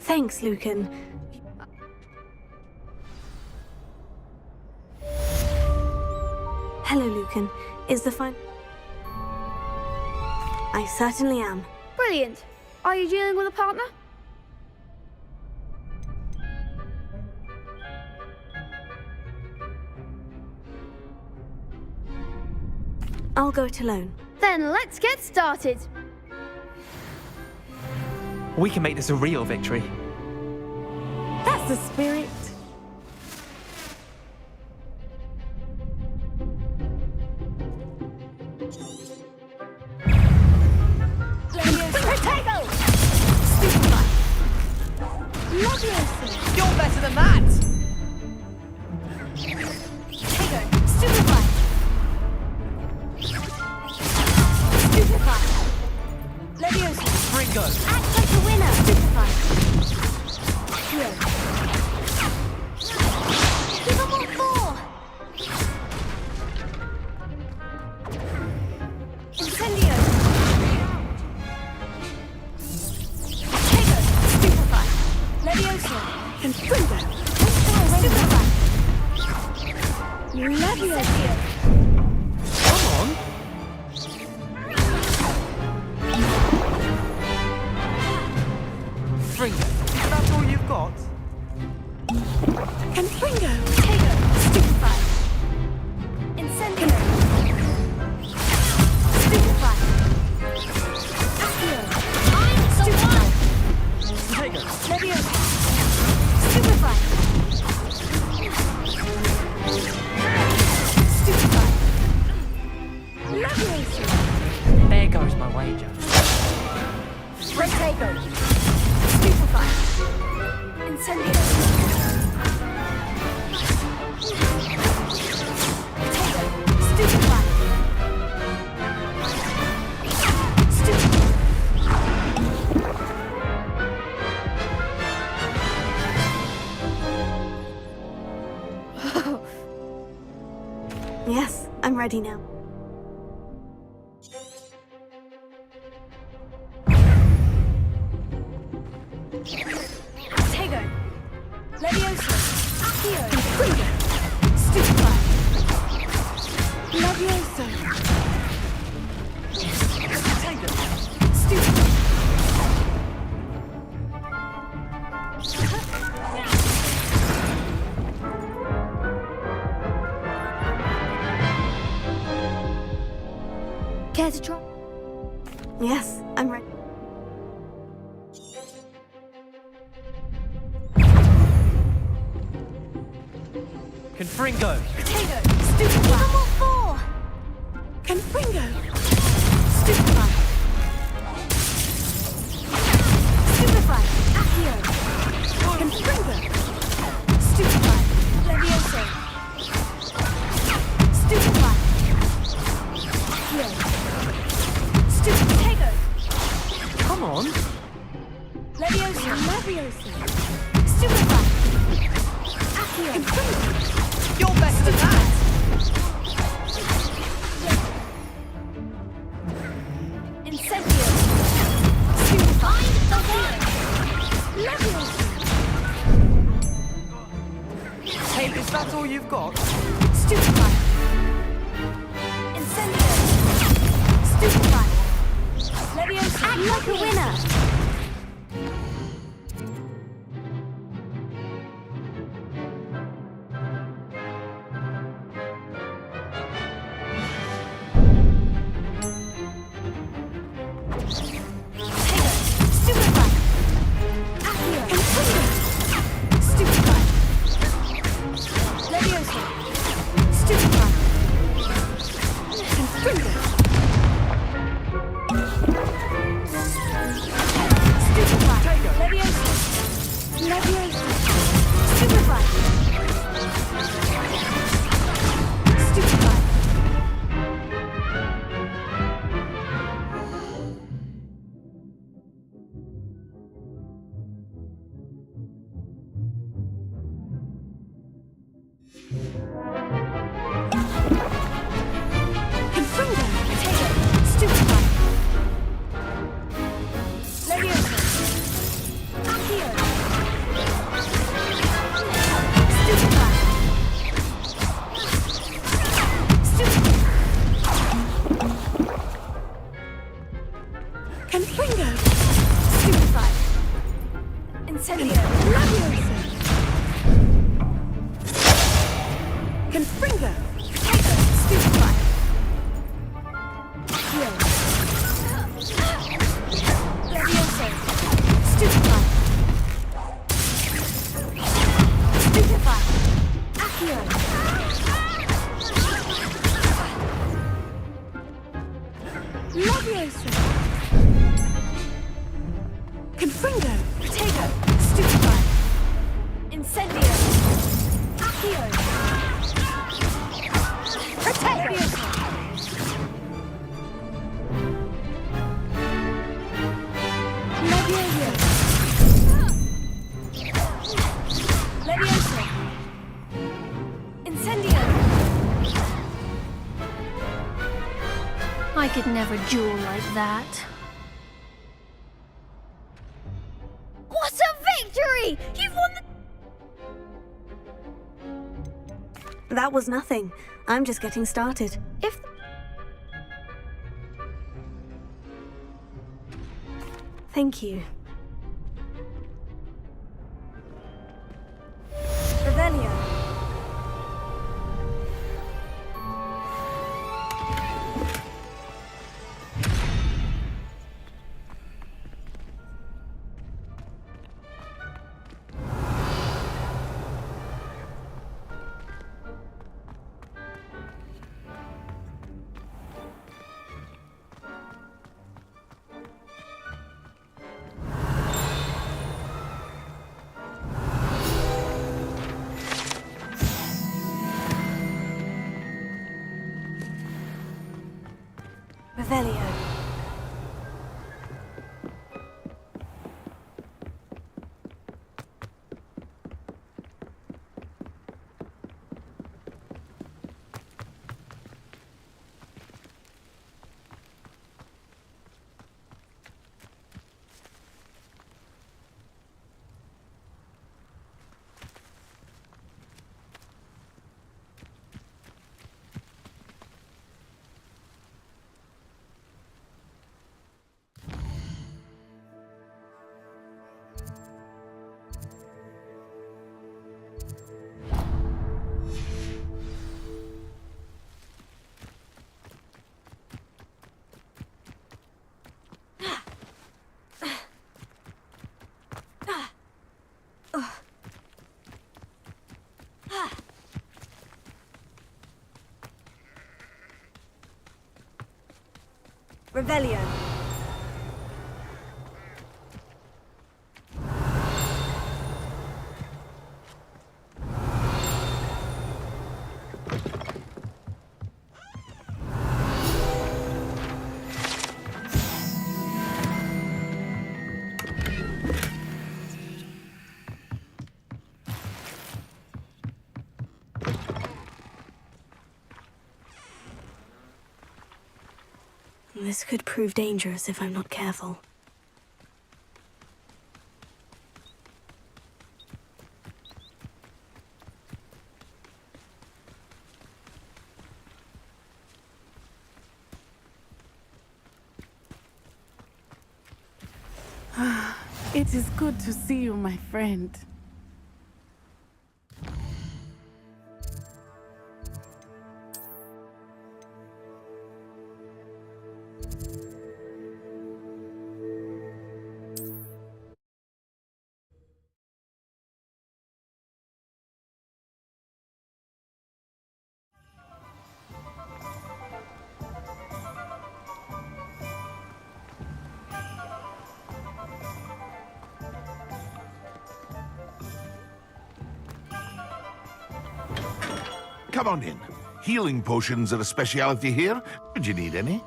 Thanks, Lucan. Hello, Lucan. Is the fine? I certainly am. Brilliant. Are you dealing with a partner? I'll go it alone. Then let's get started. We can make this a real victory. That's the spirit. You're better than that! Ringo! Act like a winner! Stupefy! Give them all four! Incendio! Tego! Stupefy! Leviosa! Confringo! Stupefy! Leviosa! Come on! Fringo, that's all you've got? Confringo! Tego! Stupefy! Incendio! Stupefy! Accio! Stupefy! Tego! Leviosa! Stupefy! Stupefy! Leviosa! There goes my wager. Protego! Stupefy! Incendio! Potato! Stupefy! Yes, I'm ready now. Tego! Leviosa! Accio! Confringo! Stupefy! Leviosa! Tego! Stupefy! Care to try? Yes, I'm ready. Confringo! Potato! Stupefy! Give them all four! Confringo! Stupefy! Stupefy! Accio! Confringo! Stupefy! Leviosa! Stupefy! That's all you've got? Stupefy. Incendio. Stupefy. Leviosa. Act like a winner! I could never duel like that. What a victory! You've won the... That was nothing. I'm just getting started. If... Thank you. Revelio. Revelio. Revelio. This could prove dangerous if I'm not careful. It is good to see you, my friend. Come on in. Healing potions are a speciality here. Would you need any?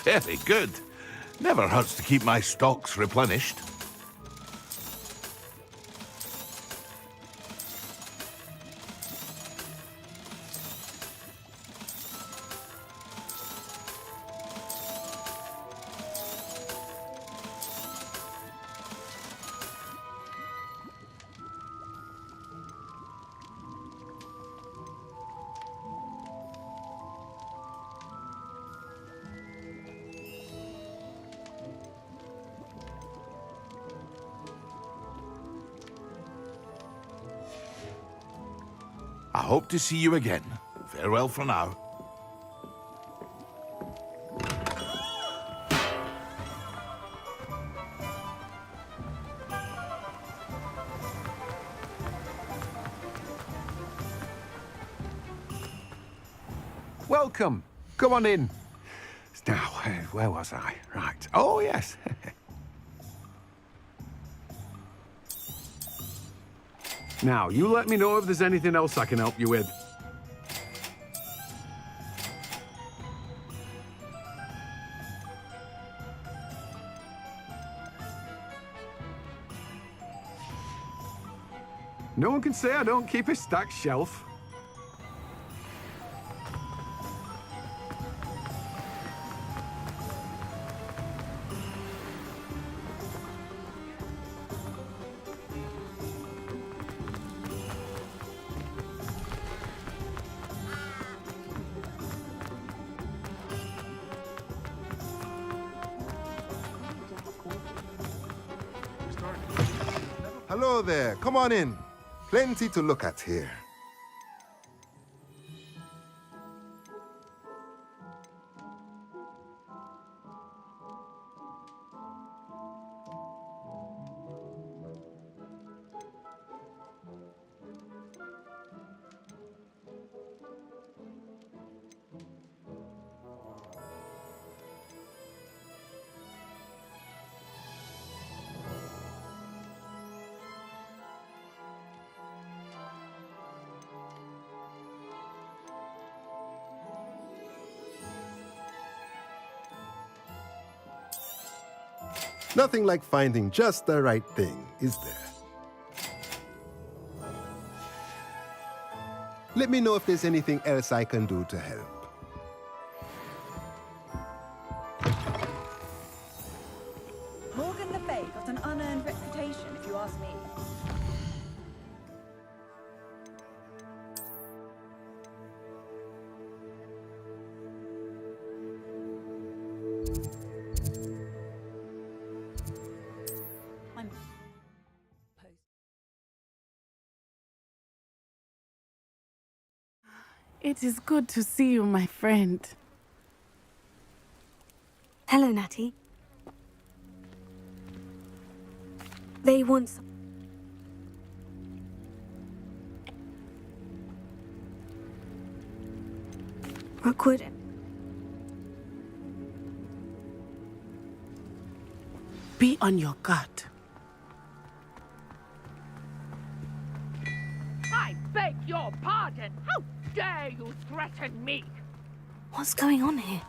Very good. Never hurts to keep my stocks replenished. I hope to see you again. Farewell for now. Welcome. Come on in. Now, where was I? Right. Oh, yes. Now, you let me know if there's anything else I can help you with. No one can say I don't keep a stacked shelf. Hello there. Come on in. Plenty to look at here. Nothing like finding just the right thing, is there? Let me know if there's anything else I can do to help. Morgan Le Fay got an unearned reputation, if you ask me. It is good to see you, my friend. Hello, Natty. They want some... Rookwood. Be on your guard. I beg your pardon. How dare you threaten me? What's going on here?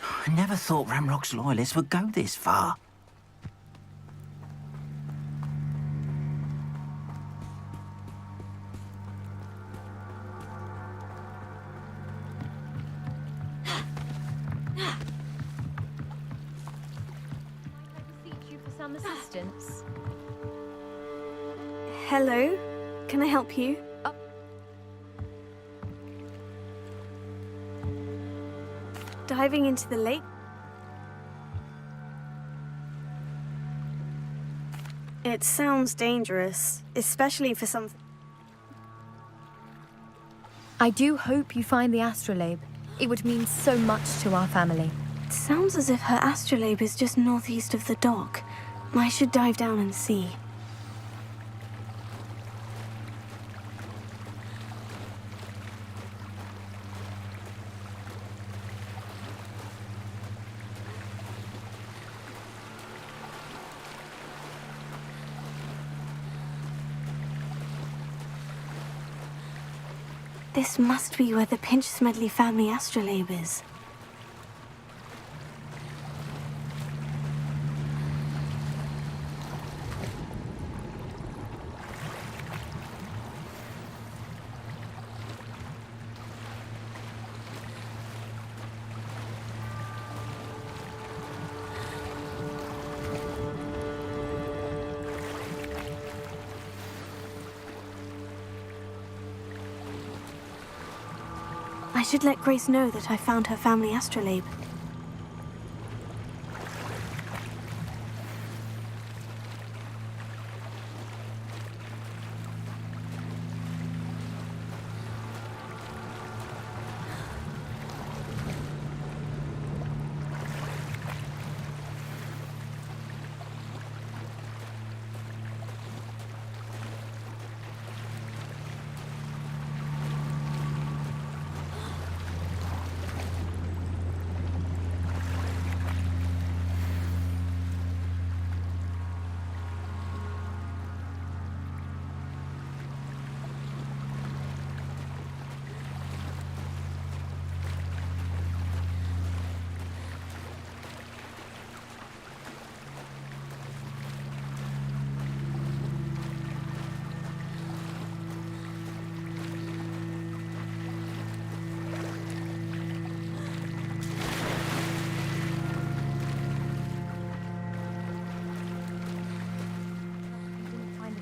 I never thought Ramrock's loyalists would go this far. some assistance? Hello? Can I help you? Diving into the lake? It sounds dangerous, especially for some... I do hope you find the astrolabe. It would mean so much to our family. It sounds as if her astrolabe is just northeast of the dock. I should dive down and see. This must be where the Pinch-Smedley family astrolabe is. I should let Grace know that I found her family astrolabe.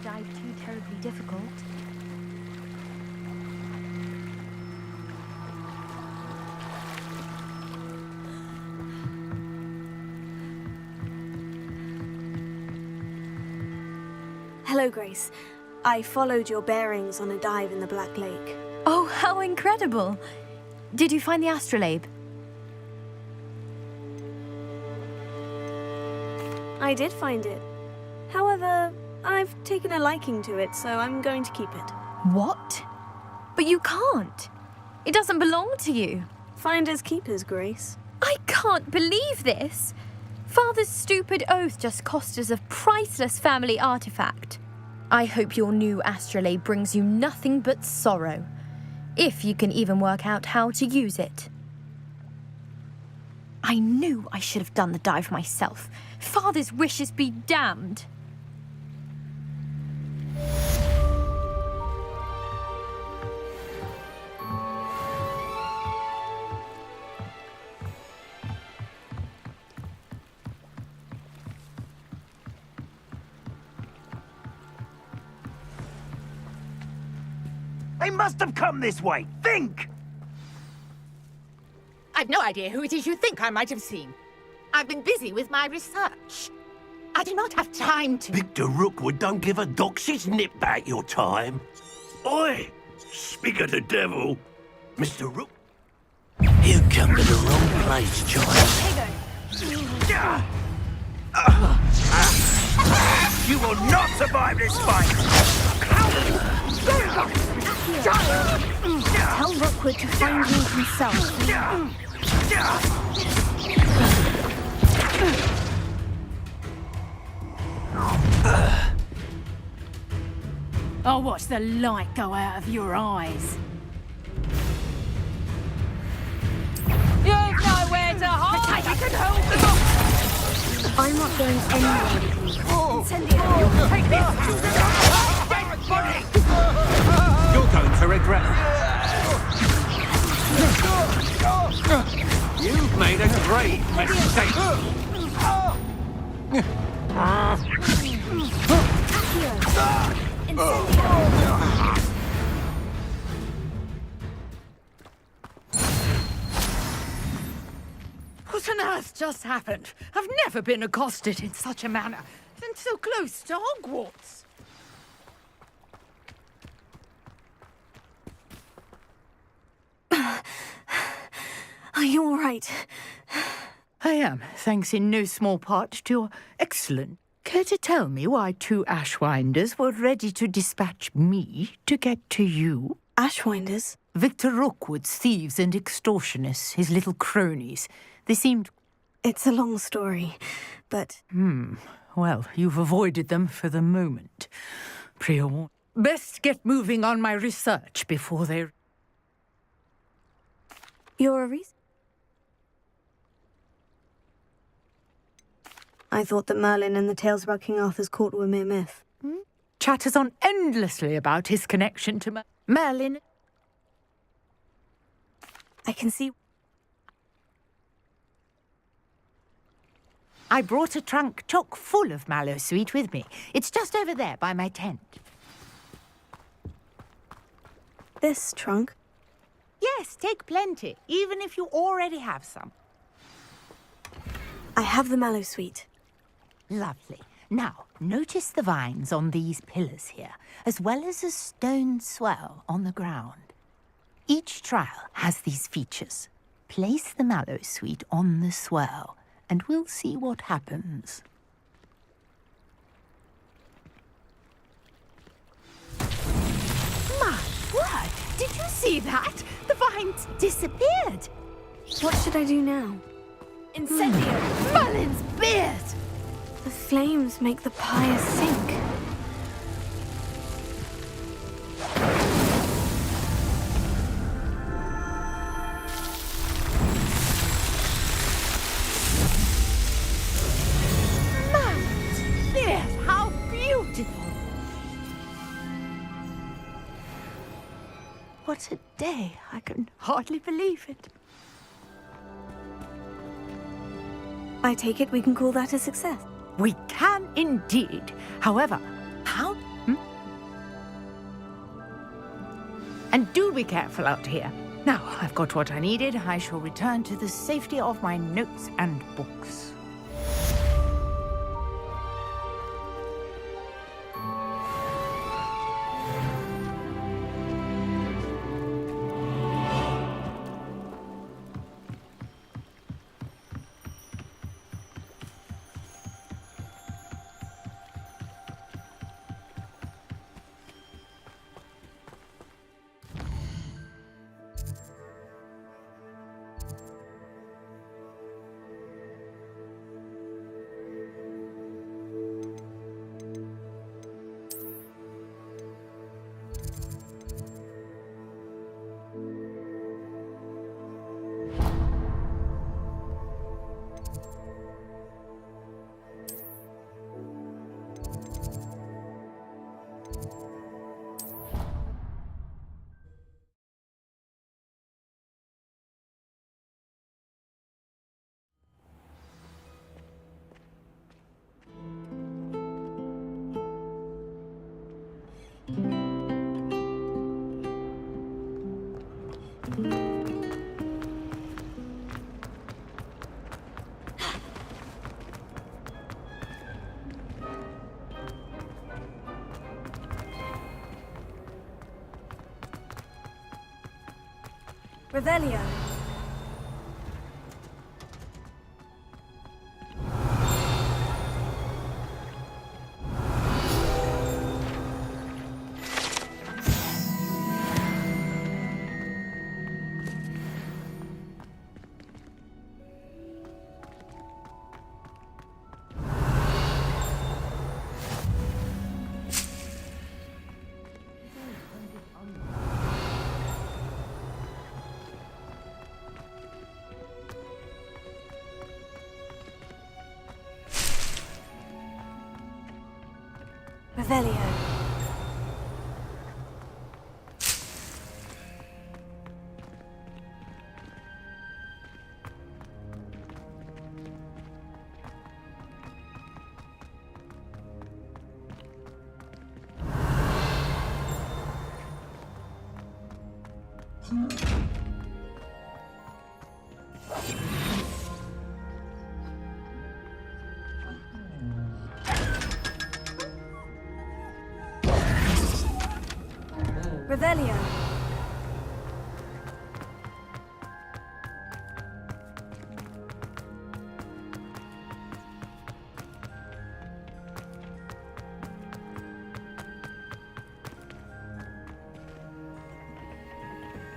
Dive too terribly difficult. Hello, Grace. I followed your bearings on a dive in the Black Lake. Oh, how incredible! Did you find the astrolabe? I did find it. However, I've taken a liking to it, so I'm going to keep it. What? But you can't. It doesn't belong to you. Finders keepers, Grace. I can't believe this. Father's stupid oath just cost us a priceless family artifact. I hope your new astrolabe brings you nothing but sorrow, if you can even work out how to use it. I knew I should have done the dive myself. Father's wishes be damned. They must have come this way. Think! I've no idea who it is you think I might have seen. I've been busy with my research. I do not have time to... Victor Rookwood don't give a doxy's nip back your time. Oi! Speak of the devil, Mr. Rook. You come to the wrong place, child. You will not survive this fight! Tell Rookwood to find me himself. I'll watch the light go out of your eyes. You've nowhere to hide! I can hold the box! I'm not going anywhere with you. Take this! You're going to regret it. You've made a great mistake. What on earth just happened? I've never been accosted in such a manner, and so close to Hogwarts. Are you all right? I am, thanks in no small part to your excellent. Care to tell me why 2 Ashwinders were ready to dispatch me to get to you? Ashwinders? Victor Rookwood's thieves and extortionists, his little cronies. They seemed... It's a long story, but... Well, you've avoided them for the moment. Pre-warned. Best get moving on my research before they... You're a reason? I thought that Merlin and the tales about King Arthur's court were mere myth. Chatters on endlessly about his connection to Merlin. I can see... I brought a trunk chock full of mallow sweet with me. It's just over there by my tent. This trunk? Yes, take plenty, even if you already have some. I have the mallow sweet. Lovely. Now, notice the vines on these pillars here, as well as a stone swell on the ground. Each trial has these features. Place the mallow sweet on the swell, and we'll see what happens. My word! Did you see that? The vines disappeared! What should I do now? Incendio! Merlin's beard! The flames make the pyre sink. Merlin's beard! How beautiful! What a day! I can hardly believe it. I take it we can call that a success. We can indeed. However, how... And do be careful out here. Now, I've got what I needed. I shall return to the safety of my notes and books. Revelio. Revelio. Revelio.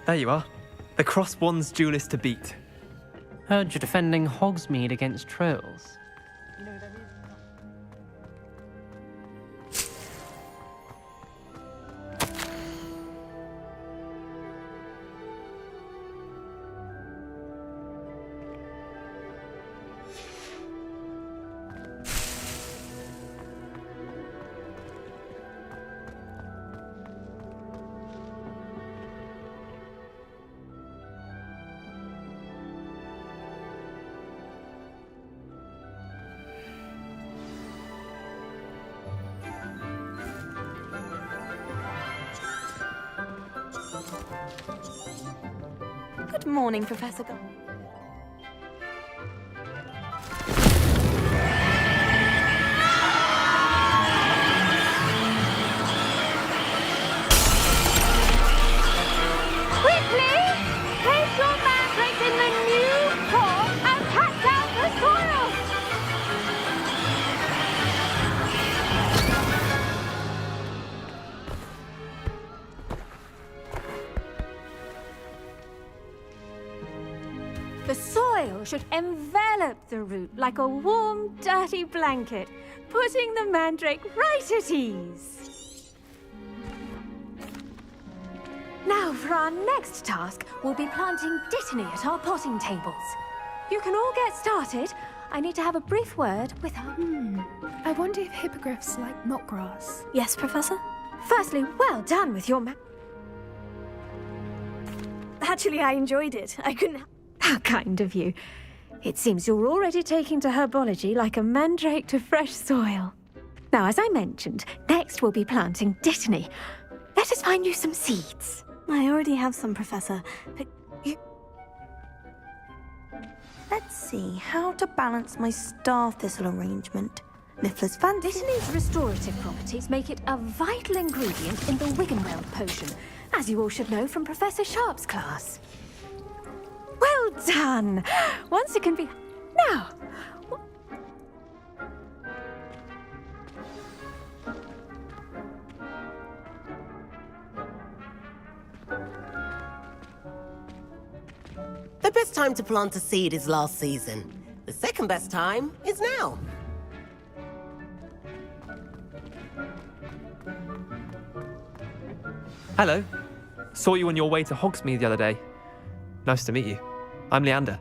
There you are. The Cross Wands duelist to beat. Heard you're defending Hogsmeade against trolls. Good morning, Professor Gum. Quickly! Place your mandrakes in the new pot and pack down the soil! The soil should envelop the root like a warm, dirty blanket, putting the mandrake right at ease. Now, for our next task, we'll be planting dittany at our potting tables. You can all get started. I need to have a brief word with our... I wonder if hippogriffs like knotgrass. Yes, Professor? Firstly, well done with your Actually, I enjoyed it. I couldn't... How kind of you. It seems you're already taking to herbology like a mandrake to fresh soil. Now, as I mentioned, next we'll be planting dittany. Let us find you some seeds. I already have some, Professor, but let's see how to balance my star thistle arrangement. Niffler's fancy. Dittany's restorative properties make it a vital ingredient in the Wiggenweld potion, as you all should know from Professor Sharp's class. Well done! Once it can be... Now! The best time to plant a seed is last season. The second best time is now. Hello. Saw you on your way to Hogsmeade the other day. Nice to meet you. I'm Leander.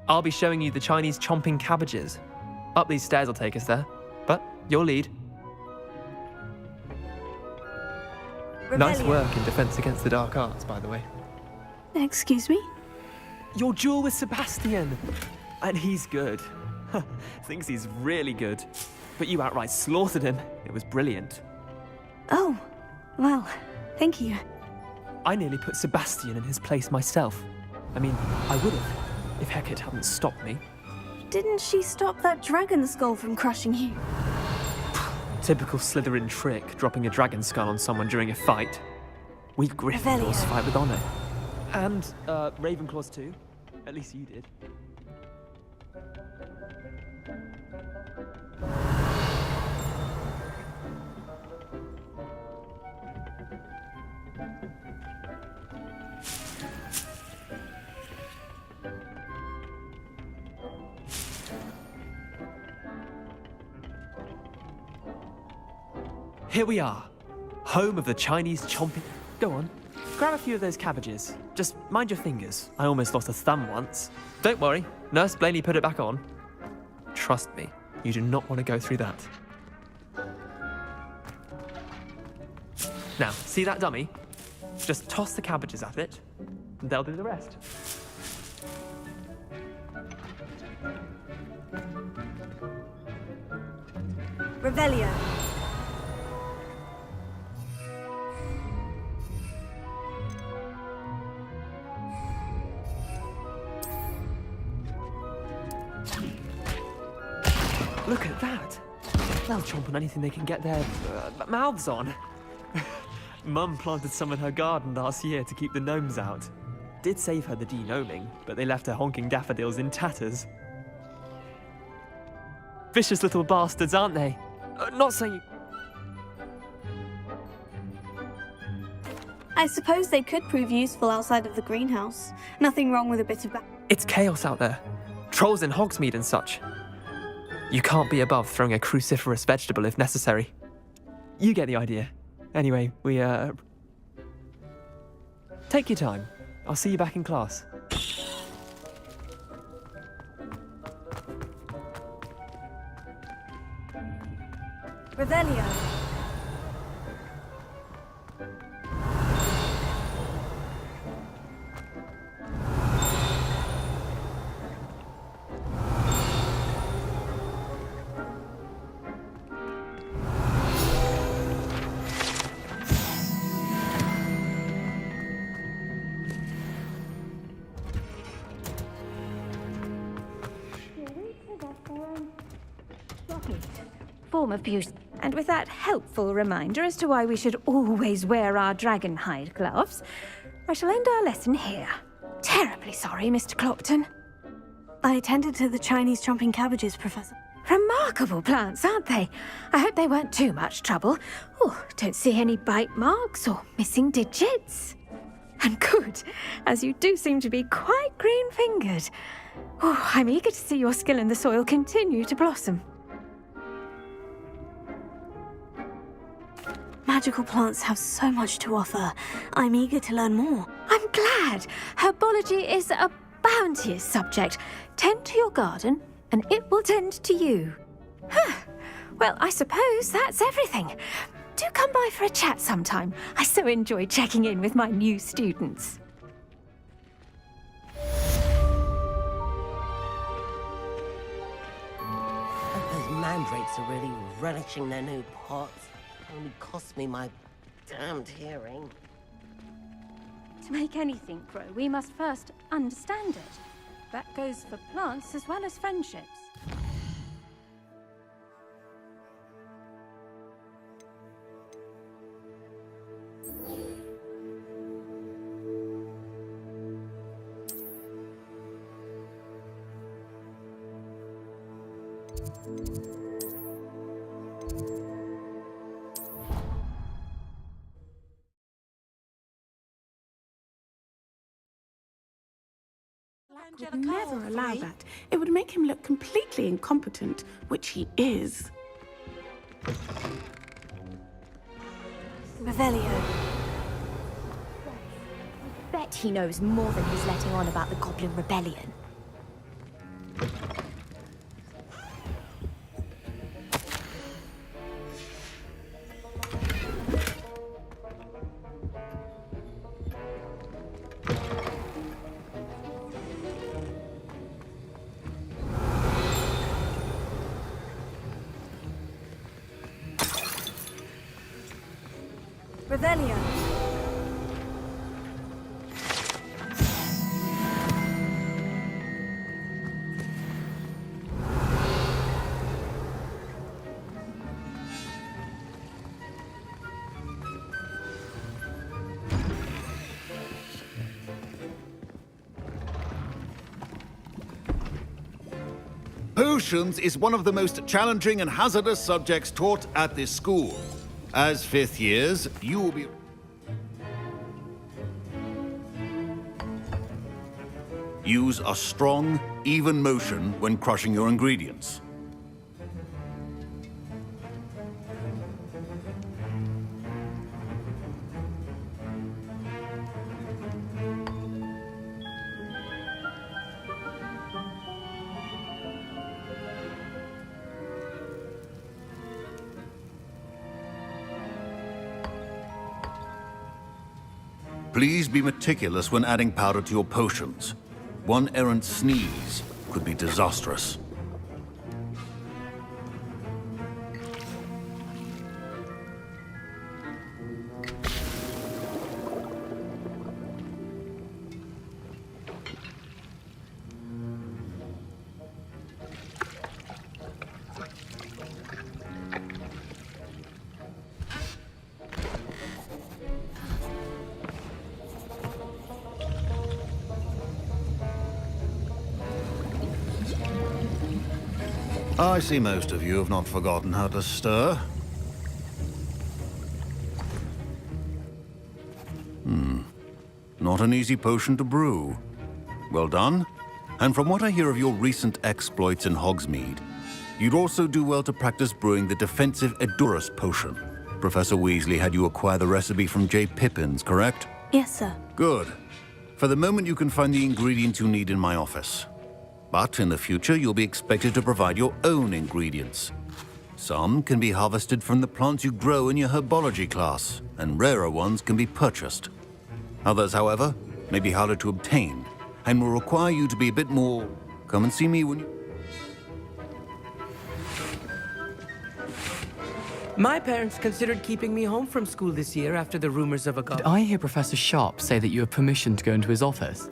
I'll be showing you the Chinese chomping cabbages. Up these stairs will take us there, but your lead. Nice work in defense against the dark arts, by the way. Excuse me? Your duel with Sebastian. And he's good. Thinks he's really good. But you outright slaughtered him. It was brilliant. Oh, well, thank you. I nearly put Sebastian in his place myself. I mean, I would have, if Hecate hadn't stopped me. Didn't she stop that dragon skull from crushing you? Typical Slytherin trick, dropping a dragon skull on someone during a fight. We Gryffindors fight with honor. And, Ravenclaws too. At least you did. Here we are, home of the Chinese chomping... Go on, grab a few of those cabbages. Just mind your fingers. I almost lost a thumb once. Don't worry, Nurse Blaney put it back on. Trust me, you do not want to go through that. Now, see that dummy? Just toss the cabbages at it, and they'll do the rest. Revelio. Look at that. They'll chomp on anything they can get their mouths on. Mum planted some in her garden last year to keep the gnomes out. Did save her the de-gnoming, but they left her honking daffodils in tatters. Vicious little bastards, aren't they? Not saying... I suppose they could prove useful outside of the greenhouse. Nothing wrong with a bit of It's chaos out there. Trolls in Hogsmeade and such. You can't be above throwing a cruciferous vegetable if necessary. You get the idea. Anyway, we, take your time. I'll see you back in class. Revelio. Form of beauty. And with that helpful reminder as to why we should always wear our dragon hide gloves, I shall end our lesson here. Terribly sorry, Mr. Clopton. I tended to the Chinese chomping cabbages, Professor. Remarkable plants, aren't they? I hope they weren't too much trouble. Oh, don't see any bite marks or missing digits. And good, as you do seem to be quite green-fingered. Oh, I'm eager to see your skill in the soil continue to blossom. Magical plants have so much to offer. I'm eager to learn more. I'm glad. Herbology is a bounteous subject. Tend to your garden, and it will tend to you. Well, I suppose that's everything. Do come by for a chat sometime. I so enjoy checking in with my new students. Those mandrakes are really relishing their new pots. Only cost me my damned hearing. To make anything grow, we must first understand it. That goes for plants as well as friendships. Would never allow that. It would make him look completely incompetent, which he is. Revelio. Bet he knows more than he's letting on about the Goblin Rebellion. Revelio. Potions is one of the most challenging and hazardous subjects taught at this school. As fifth years, you will be... Use a strong, even motion when crushing your ingredients. Please be meticulous when adding powder to your potions. One errant sneeze could be disastrous. I see most of you have not forgotten how to stir. Not an easy potion to brew. Well done. And from what I hear of your recent exploits in Hogsmeade, you'd also do well to practice brewing the defensive Edurus potion. Professor Weasley had you acquire the recipe from J. Pippins, correct? Yes, sir. Good. For the moment, you can find the ingredients you need in my office. But in the future, you'll be expected to provide your own ingredients. Some can be harvested from the plants you grow in your herbology class, and rarer ones can be purchased. Others, however, may be harder to obtain, and will require you to be a bit more... Come and see me when you... My parents considered keeping me home from school this year after the rumors of a Did I hear Professor Sharp say that you have permission to go into his office?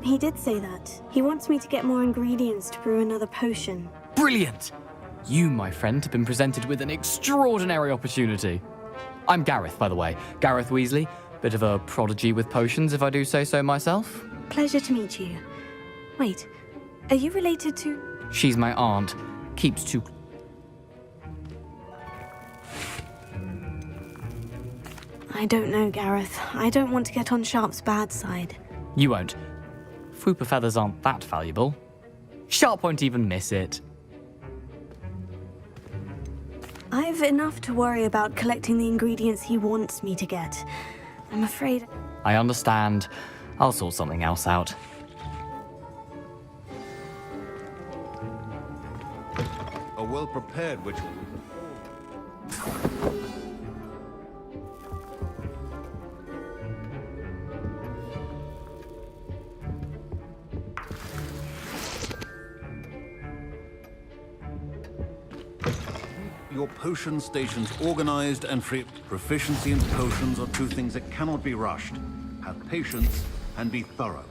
He did say that. He wants me to get more ingredients to brew another potion. Brilliant! You, my friend, have been presented with an extraordinary opportunity. I'm Gareth, by the way. Gareth Weasley. Bit of a prodigy with potions, if I do say so myself. Pleasure to meet you. Wait, are you related to... She's my aunt. Keeps to... I don't know, Gareth. I don't want to get on Sharp's bad side. You won't. Fwooper feathers aren't that valuable. Sharp won't even miss it. I've enough to worry about collecting the ingredients he wants me to get. I'm afraid... I understand. I'll sort something else out. A well-prepared witch... Your potion stations organized and free. Proficiency in potions are two things that cannot be rushed. Have patience and be thorough.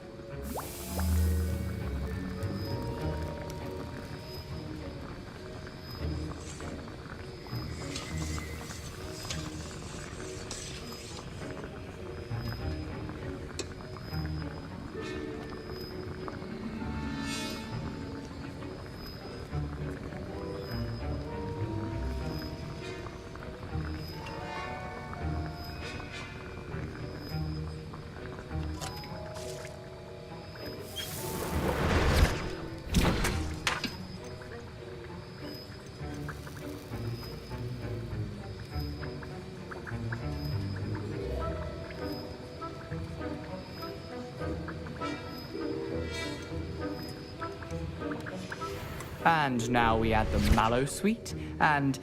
And now we add the mallow sweet, and...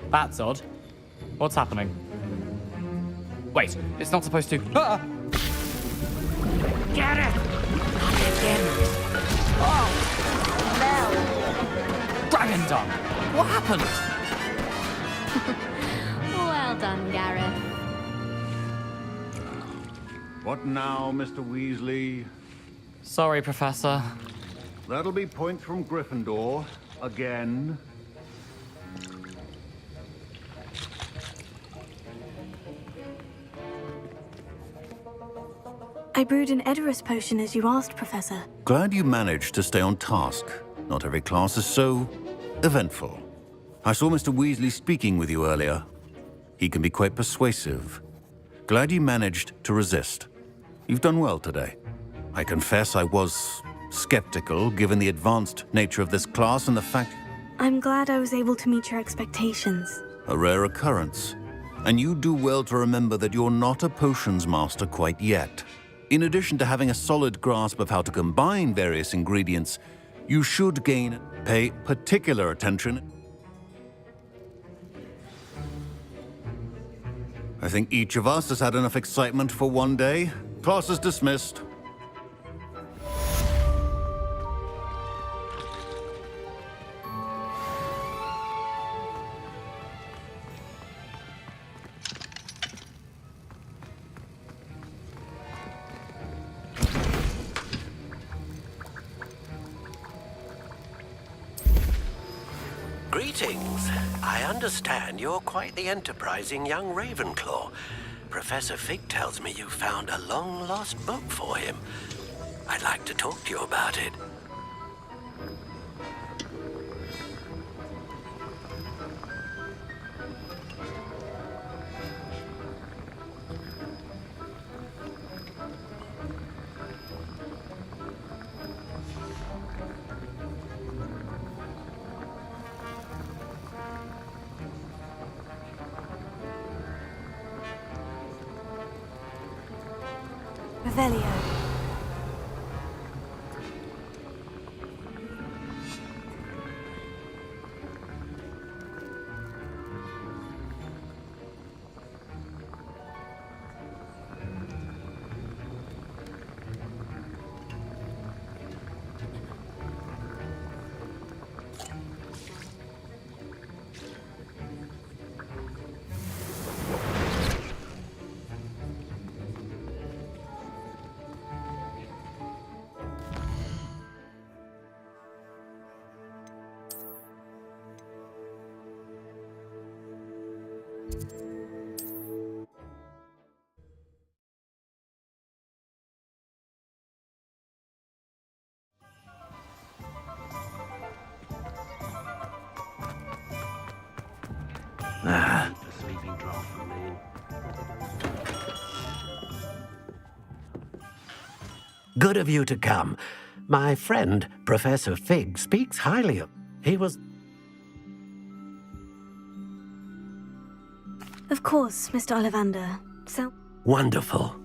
That's odd. What's happening? Wait, it's not supposed to... Ah! Get it! Oh! Dragon Dung! What happened? Well done, Gareth. What now, Mr. Weasley? Sorry, Professor. That'll be points from Gryffindor. Again. I brewed an Edurus potion as you asked, Professor. Glad you managed to stay on task. Not every class is so... eventful. I saw Mr. Weasley speaking with you earlier. He can be quite persuasive. Glad you managed to resist. You've done well today. I confess I was skeptical, given the advanced nature of this class and the fact... I'm glad I was able to meet your expectations. A rare occurrence. And you do well to remember that you're not a potions master quite yet. In addition to having a solid grasp of how to combine various ingredients, you should pay particular attention. I think each of us has had enough excitement for one day. Class is dismissed. Greetings. I understand you're quite the enterprising young Ravenclaw. Professor Fig tells me you found a long-lost book for him. I'd like to talk to you about it. Revelio. A sleeping draft for me. Good of you to come. My friend, Professor Fig, speaks highly of... He was... Of course, Mr. Ollivander. So... Wonderful.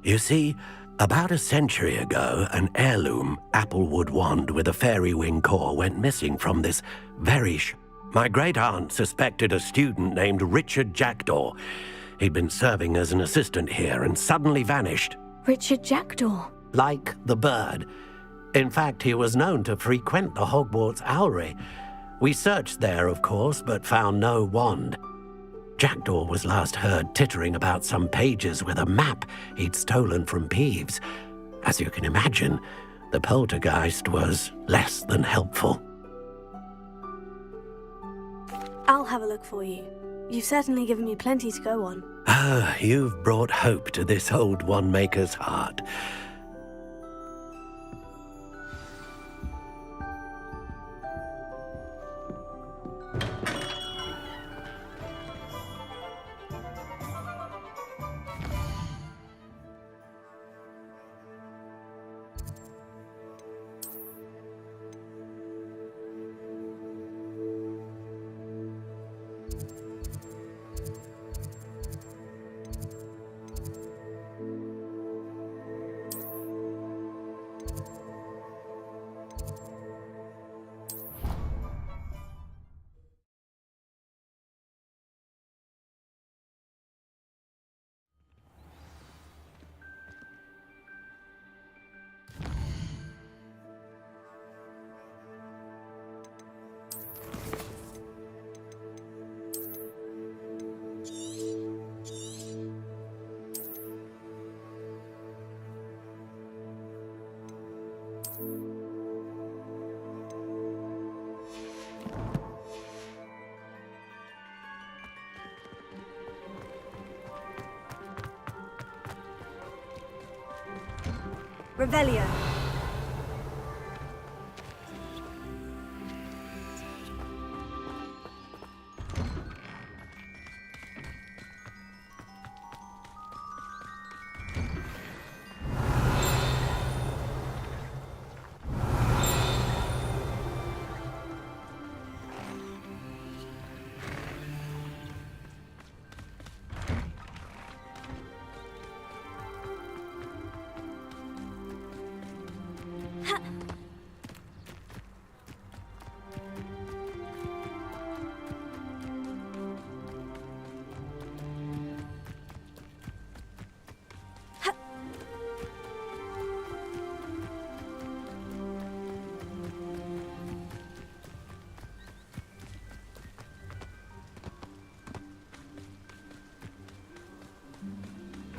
You see, about a century ago, an heirloom applewood wand with a fairy wing core went missing from this very My great-aunt suspected a student named Richard Jackdaw. He'd been serving as an assistant here and suddenly vanished. Richard Jackdaw? Like the bird. In fact, he was known to frequent the Hogwarts Owlery. We searched there, of course, but found no wand. Jackdaw was last heard tittering about some pages with a map he'd stolen from Peeves. As you can imagine, the poltergeist was less than helpful. I'll have a look for you. You've certainly given me plenty to go on. Ah, you've brought hope to this old one-maker's heart. Revelio.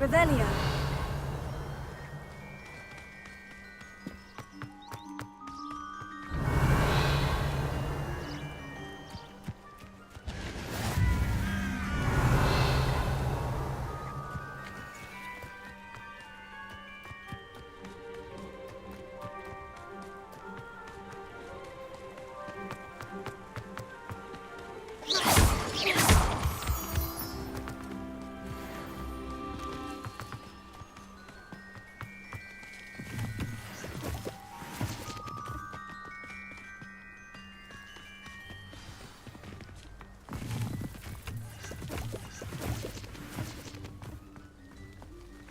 Revelio.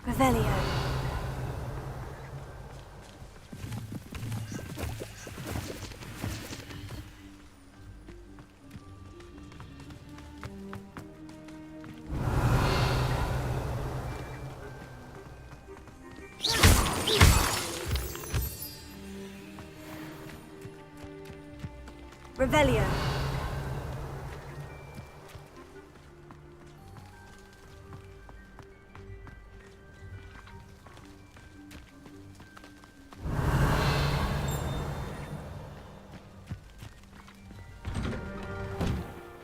Revelio. Revelio.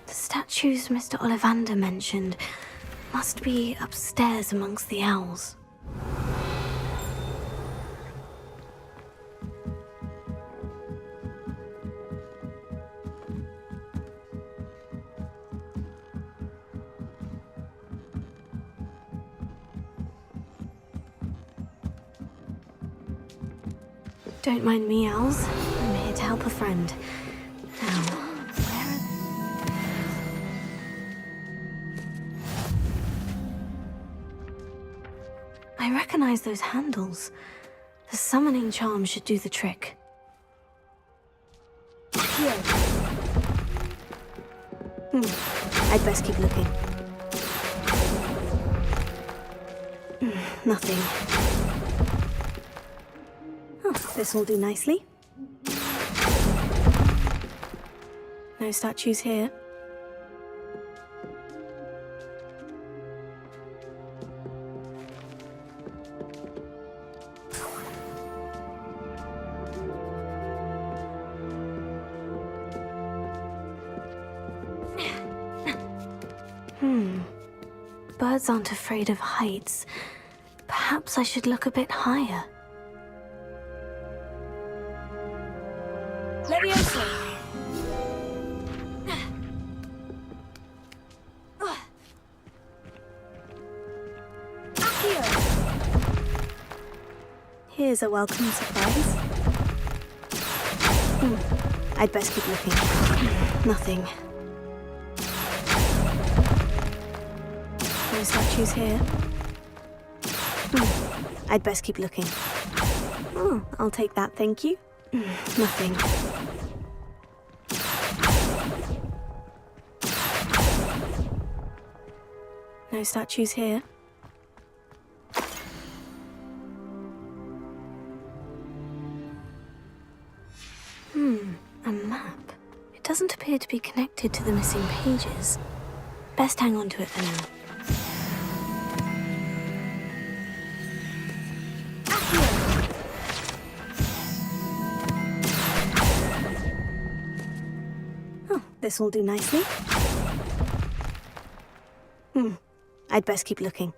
The statues Mr. Ollivander mentioned must be upstairs amongst the owls. Don't mind me, owls. I'm here to help a friend. Now, I recognize those handles. The summoning charm should do the trick. Here. I'd best keep looking. Nothing. Oh, this will do nicely. No statues here. Birds aren't afraid of heights. Perhaps I should look a bit higher. Leviosa. Here's a welcome surprise. I'd best keep looking. Nothing. No statues here. I'd best keep looking. Oh, I'll take that, thank you. Nothing. No statues here. A map. It doesn't appear to be connected to the missing pages. Best hang on to it for now. Oh, this will do nicely. I'd best keep looking.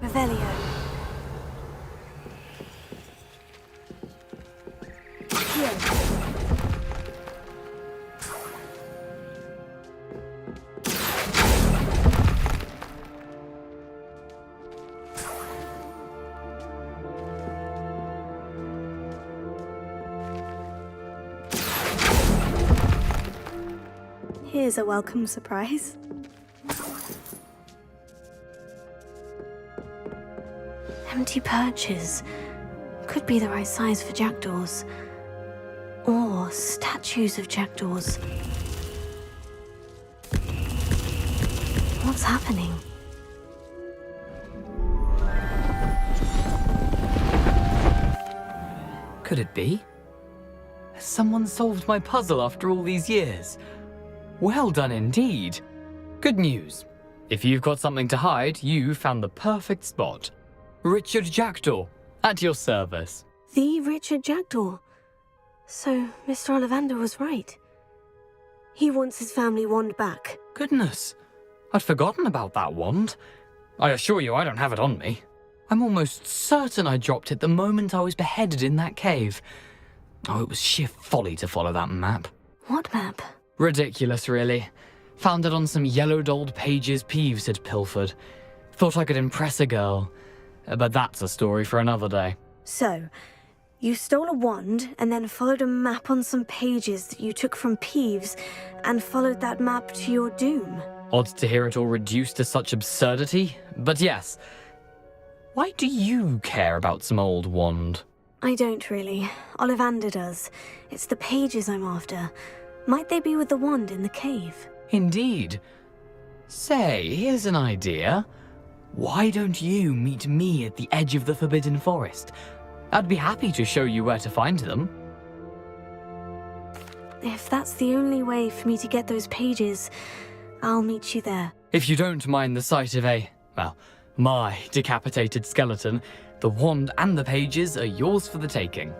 Revelio. Here's a welcome surprise. Empty perches. Could be the right size for jackdaws. Or statues of jackdaws. What's happening? Could it be? Has someone solved my puzzle after all these years? Well done indeed. Good news. If you've got something to hide, you found the perfect spot. Richard Jackdaw, at your service. The Richard Jackdaw. So, Mr. Ollivander was right. He wants his family wand back. Goodness, I'd forgotten about that wand. I assure you I don't have it on me. I'm almost certain I dropped it the moment I was beheaded in that cave. Oh, it was sheer folly to follow that map. What map? Ridiculous, really. Found it on some yellowed old pages Peeves had pilfered. Thought I could impress a girl. But that's a story for another day. So, you stole a wand and then followed a map on some pages that you took from Peeves and followed that map to your doom. Odd to hear it all reduced to such absurdity, but yes. Why do you care about some old wand? I don't really. Ollivander does. It's the pages I'm after. Might they be with the wand in the cave? Indeed. Say, here's an idea. Why don't you meet me at the edge of the Forbidden Forest? I'd be happy to show you where to find them. If that's the only way for me to get those pages, I'll meet you there. If you don't mind the sight of my decapitated skeleton, the wand and the pages are yours for the taking.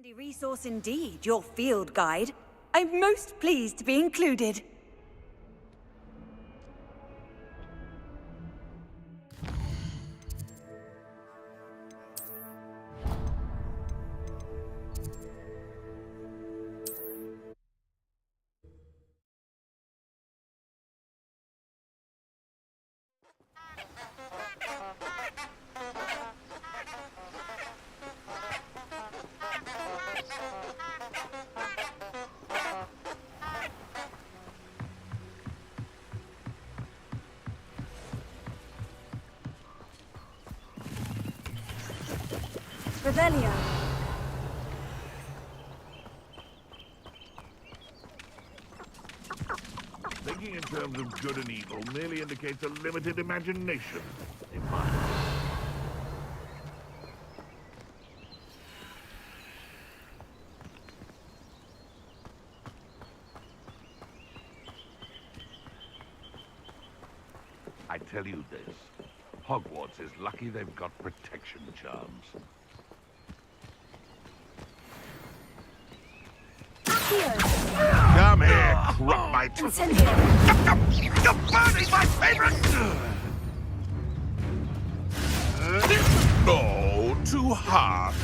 Handy resource indeed, your field guide. I'm most pleased to be included. Revelio. Thinking in terms of good and evil merely indicates a limited imagination, in my opinion. I tell you this, Hogwarts is lucky they've got protection charms. Come here, Crumite! You're burning my favorite! No, too hard.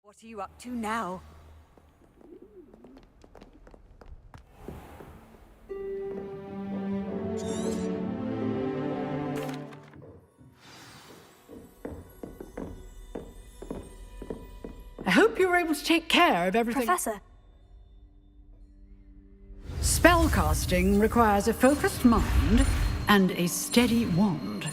What are you up to now? I hope you were able to take care of everything. Professor. Spellcasting requires a focused mind and a steady wand.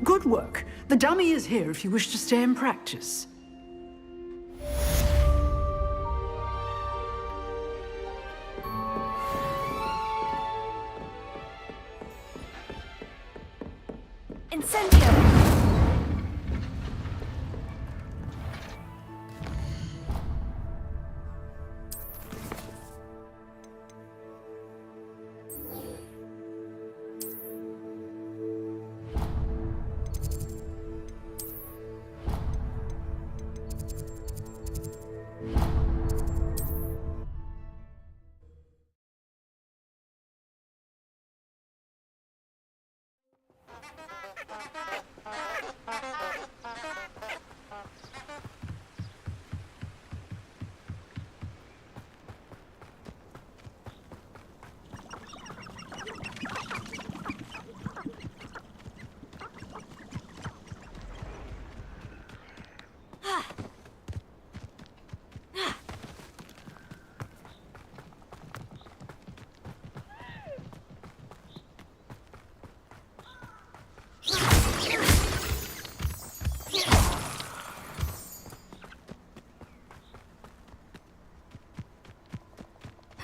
Good work. The dummy is here if you wish to stay and practice. Incendio!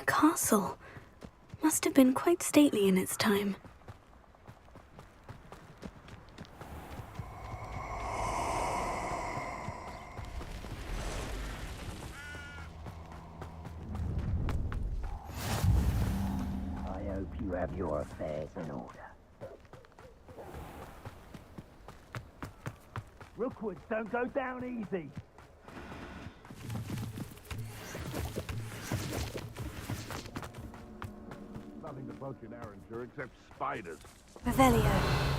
Castle must have been quite stately in its time. I hope you have your affairs in order. Rookwoods don't go down easy. Nothing to poach in Arranger except spiders. Revelio.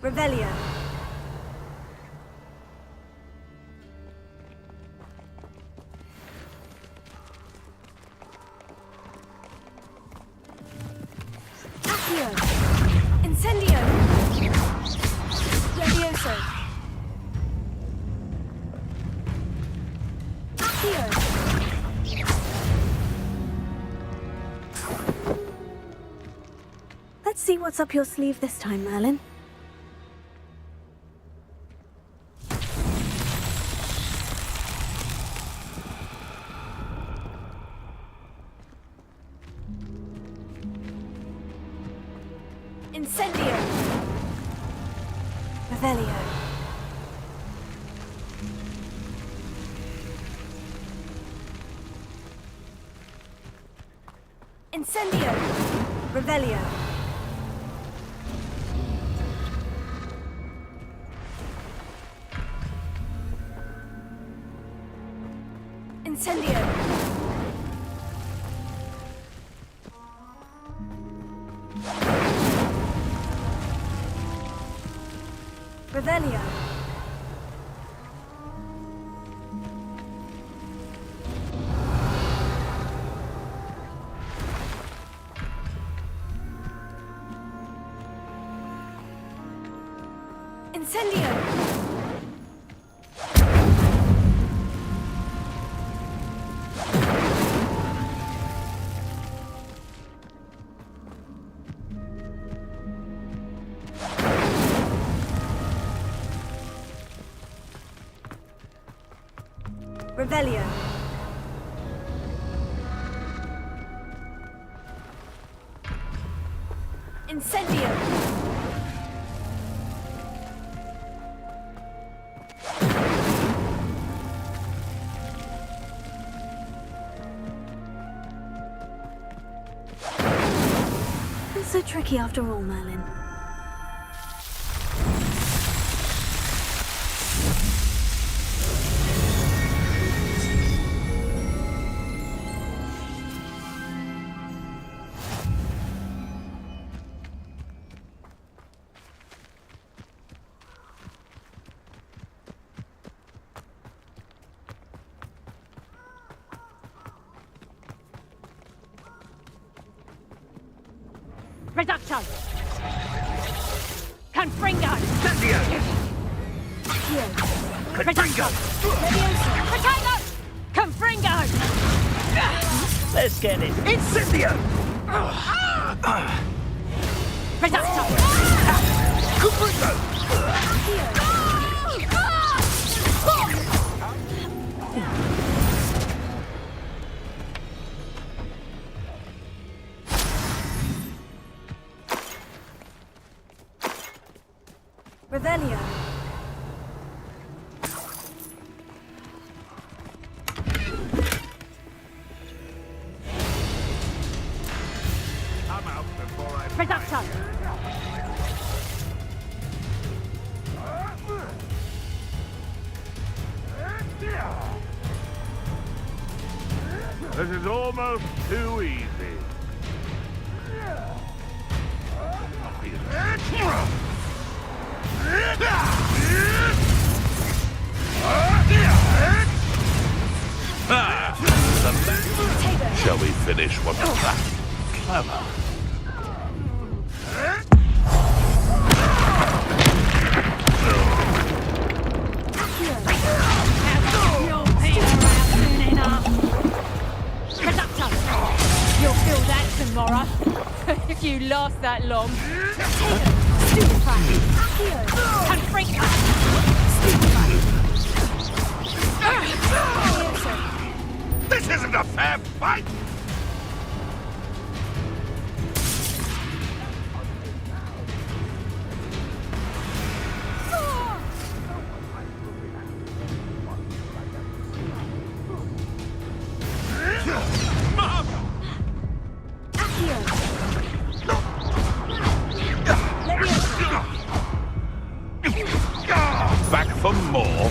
Revelio. Accio. Incendio. Levioso. Accio. Let's see what's up your sleeve this time, Merlin. Incendio! Revelio. Incendio! Revelio. Incendio! Revelio! Incendio! Revelio. Incendio. Not so tricky after all, Merlin. Reducto! Confringo! Incendio! Reducto! Potato! Confringo! Let's get it. Incendio! Reducto! Revelio. I'm out before I... Reducto! This is almost too easy. Shall we finish what was that? Clever. You'll feel that tomorrow, if you last that long. Stupefy! Confringo! This isn't a fair fight! Back for more?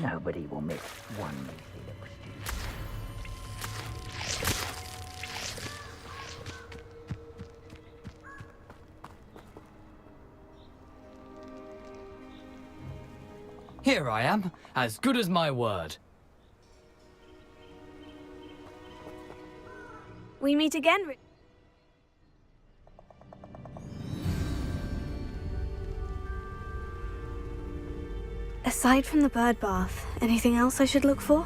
Nobody will miss one measly little student. Here I am, as good as my word. We meet again. Aside from the bird bath, anything else I should look for?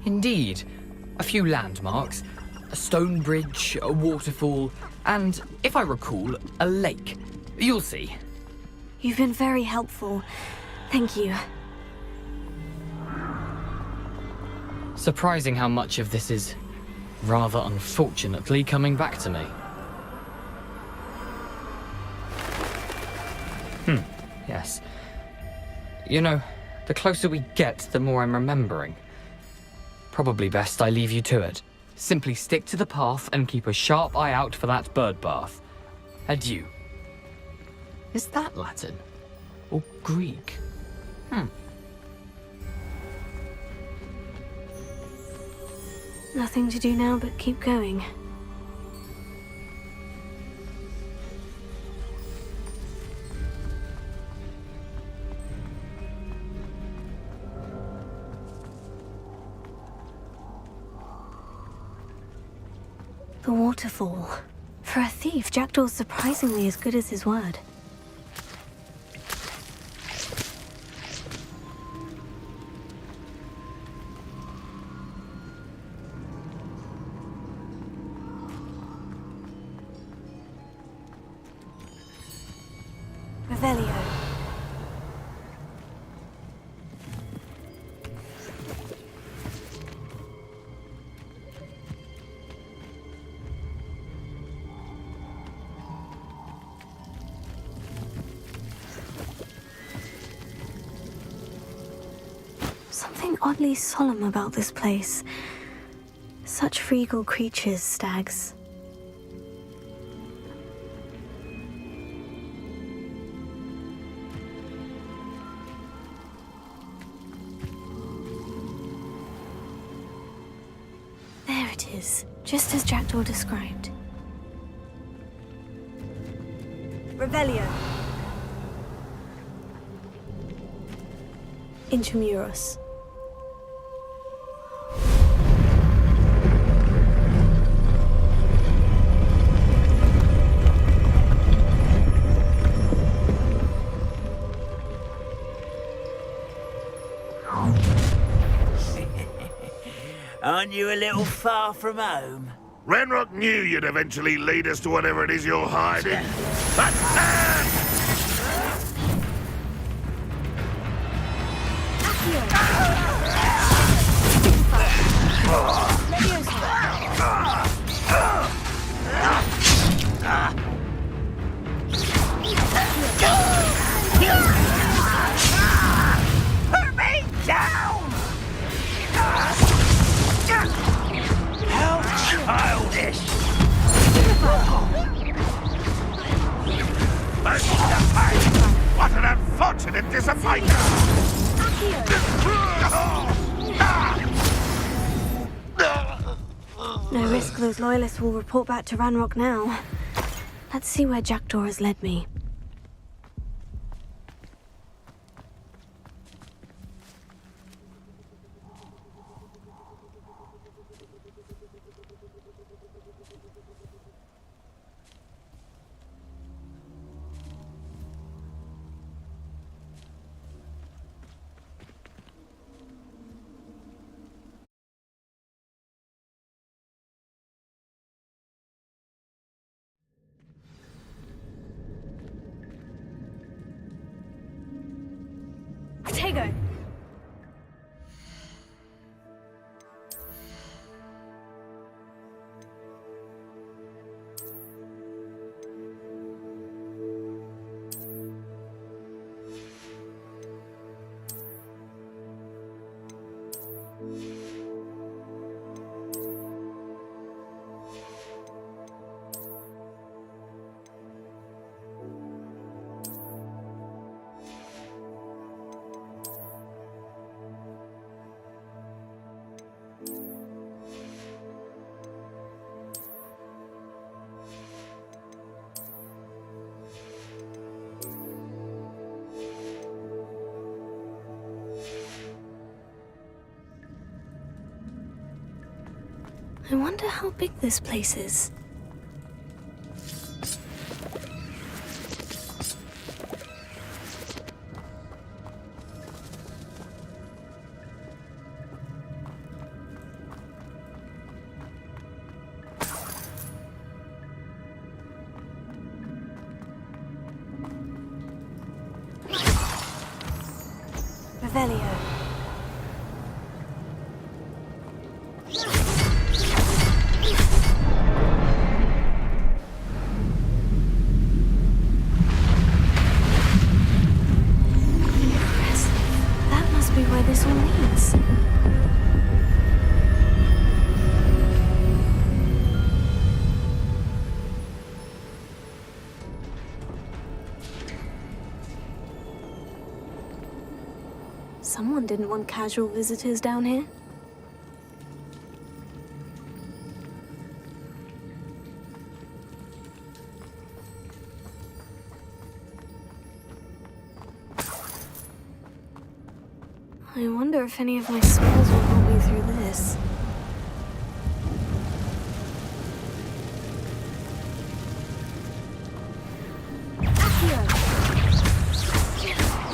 Indeed. A few landmarks, a stone bridge, a waterfall, and, if I recall, a lake. You'll see. You've been very helpful. Thank you. Surprising how much of this is, rather unfortunately, coming back to me. Yes. You know, the closer we get, the more I'm remembering. Probably best I leave you to it. Simply stick to the path and keep a sharp eye out for that bird bath. Adieu. Is that Latin? Or Greek? Nothing to do now but keep going. The waterfall. For a thief, Jackdaw's surprisingly as good as his word. Revelio. Something oddly solemn about this place. Such regal creatures, stags. There it is, just as Jackdaw described. Revelio. Intramuros. Aren't you a little far from home? Ranrock knew you'd eventually lead us to whatever it is you're hiding. Put me down! How childish! What an unfortunate disappointment! No risk those loyalists will report back to Ranrock now. Let's see where Jackdaw has led me. Tego! I wonder how big this place is. Revelio. That must be where this all leads. Someone didn't want casual visitors down here. I wonder if any of my spells will help me through this. Accio!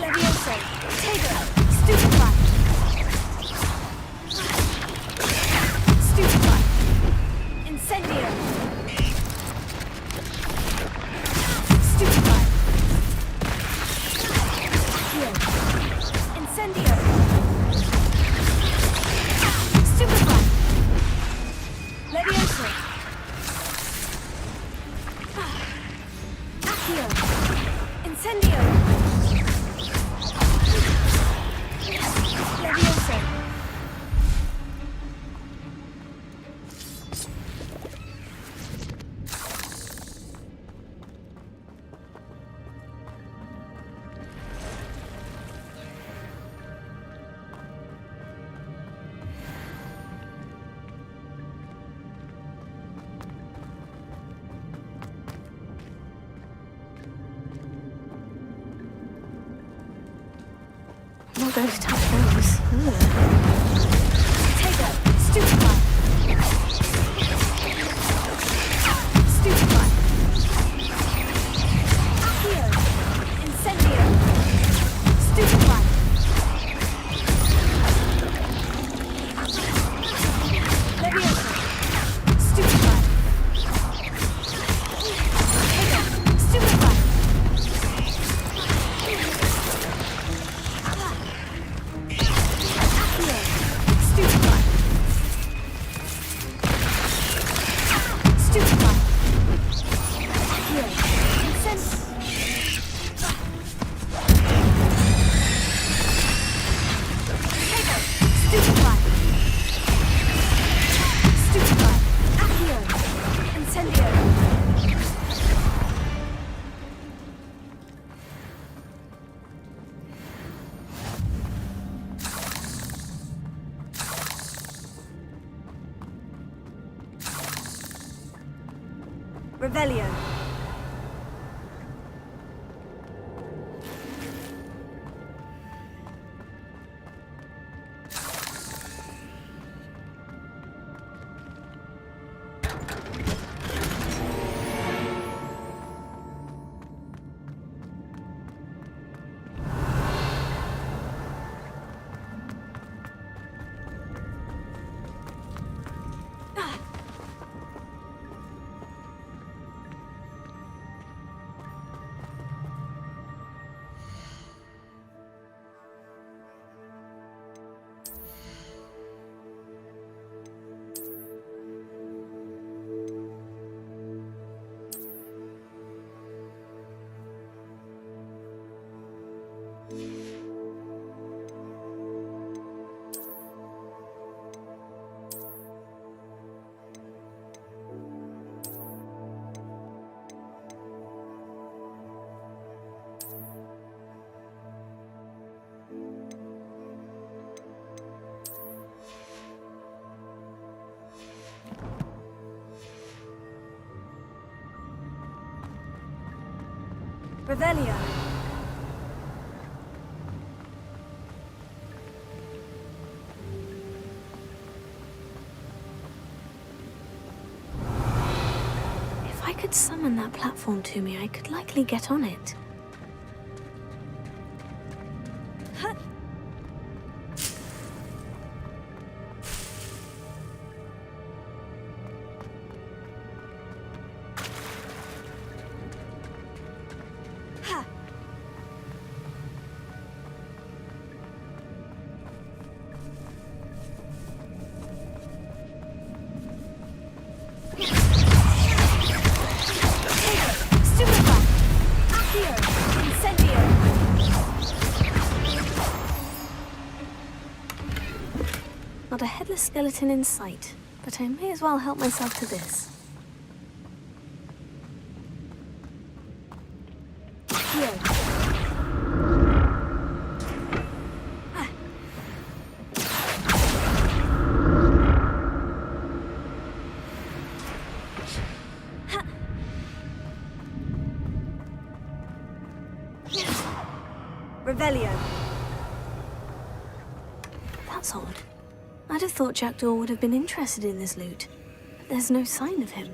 Levioso! Tego! Stupefy! Stupefy! Incendio! Stupefy! Accio! Incendio! Stupefy! Levioso! Accio! Incendio! Levioso! I'm not going to touch those. Take it! Stupefy! Stupefy! Accio! Incendio! Stupefy! Levioso! Stupefy! Take it! Stupefy! Revelio. Revelio. could summon that platform to me, I could likely get on it. Not a headless skeleton in sight, but I may as well help myself to this. Here. Revelio. That's odd. I'd have thought Jackdaw would have been interested in this loot, but there's no sign of him.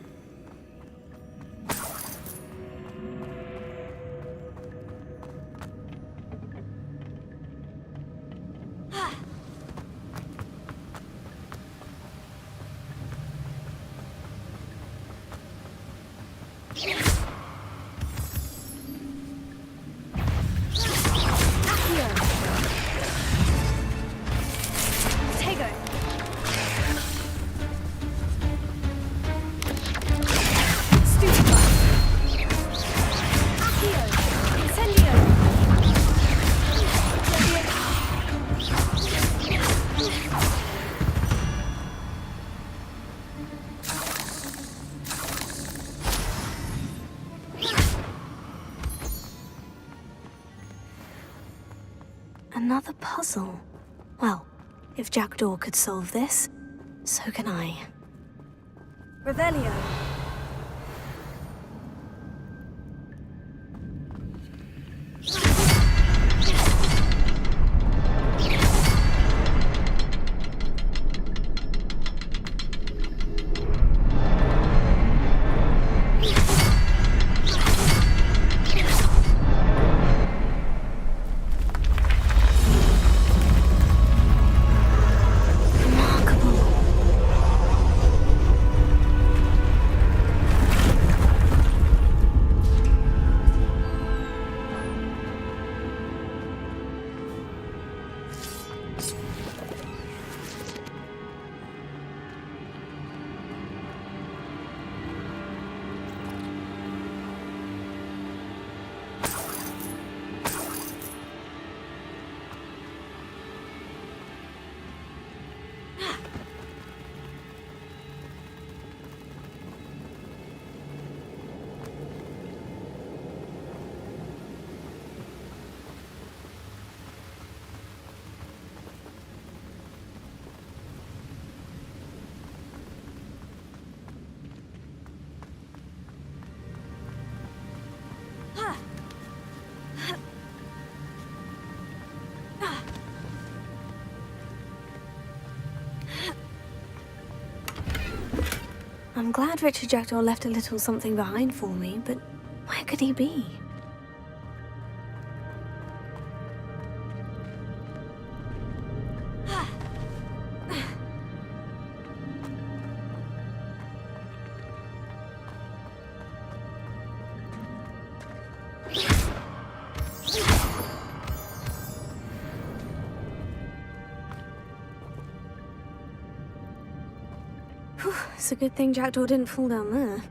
Another puzzle. Well, if Jackdaw could solve this, so can I. Revelio. I'm glad Richard Jackdaw left a little something behind for me, but where could he be? It's a good thing Jackdaw didn't fall down there.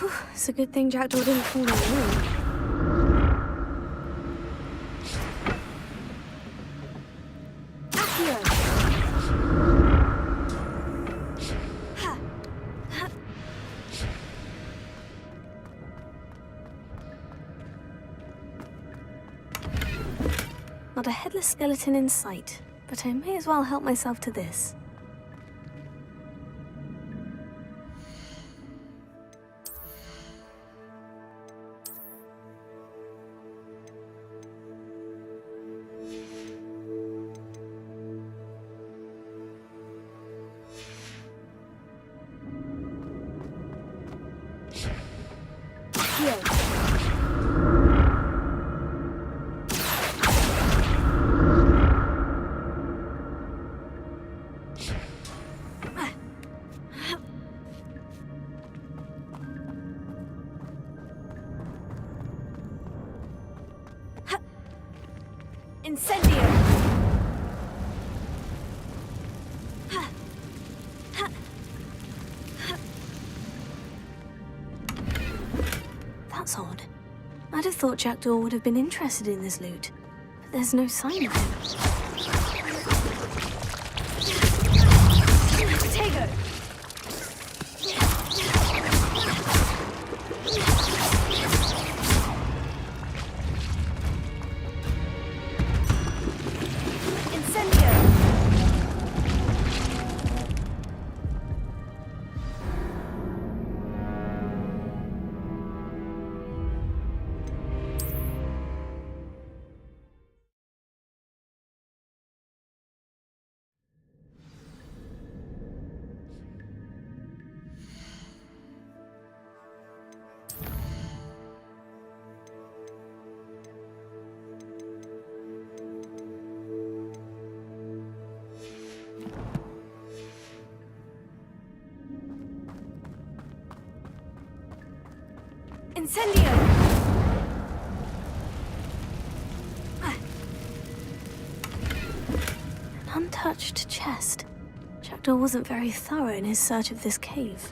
Whew, it's a good thing Jackdaw didn't fall down there. Not a headless skeleton in sight, but I may as well help myself to this. Incendio! That's odd. I'd have thought Jackdaw would have been interested in this loot, but there's no sign of him. Potato! Incendio! An untouched chest. Jackdaw wasn't very thorough in his search of this cave.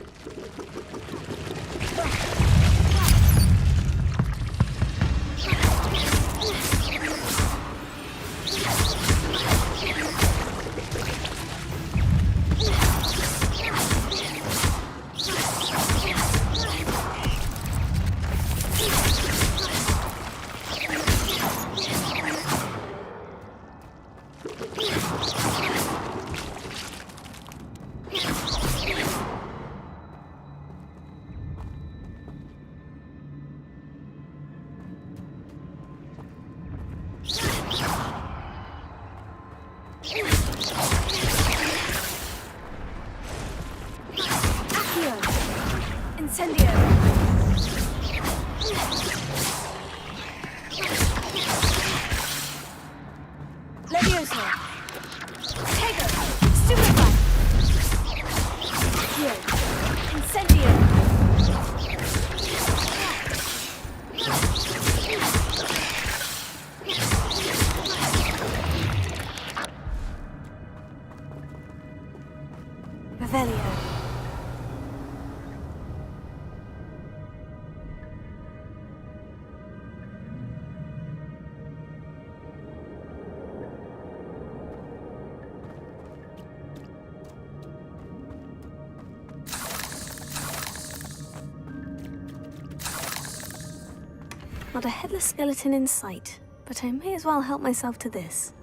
Not a headless skeleton in sight, but I may as well help myself to this.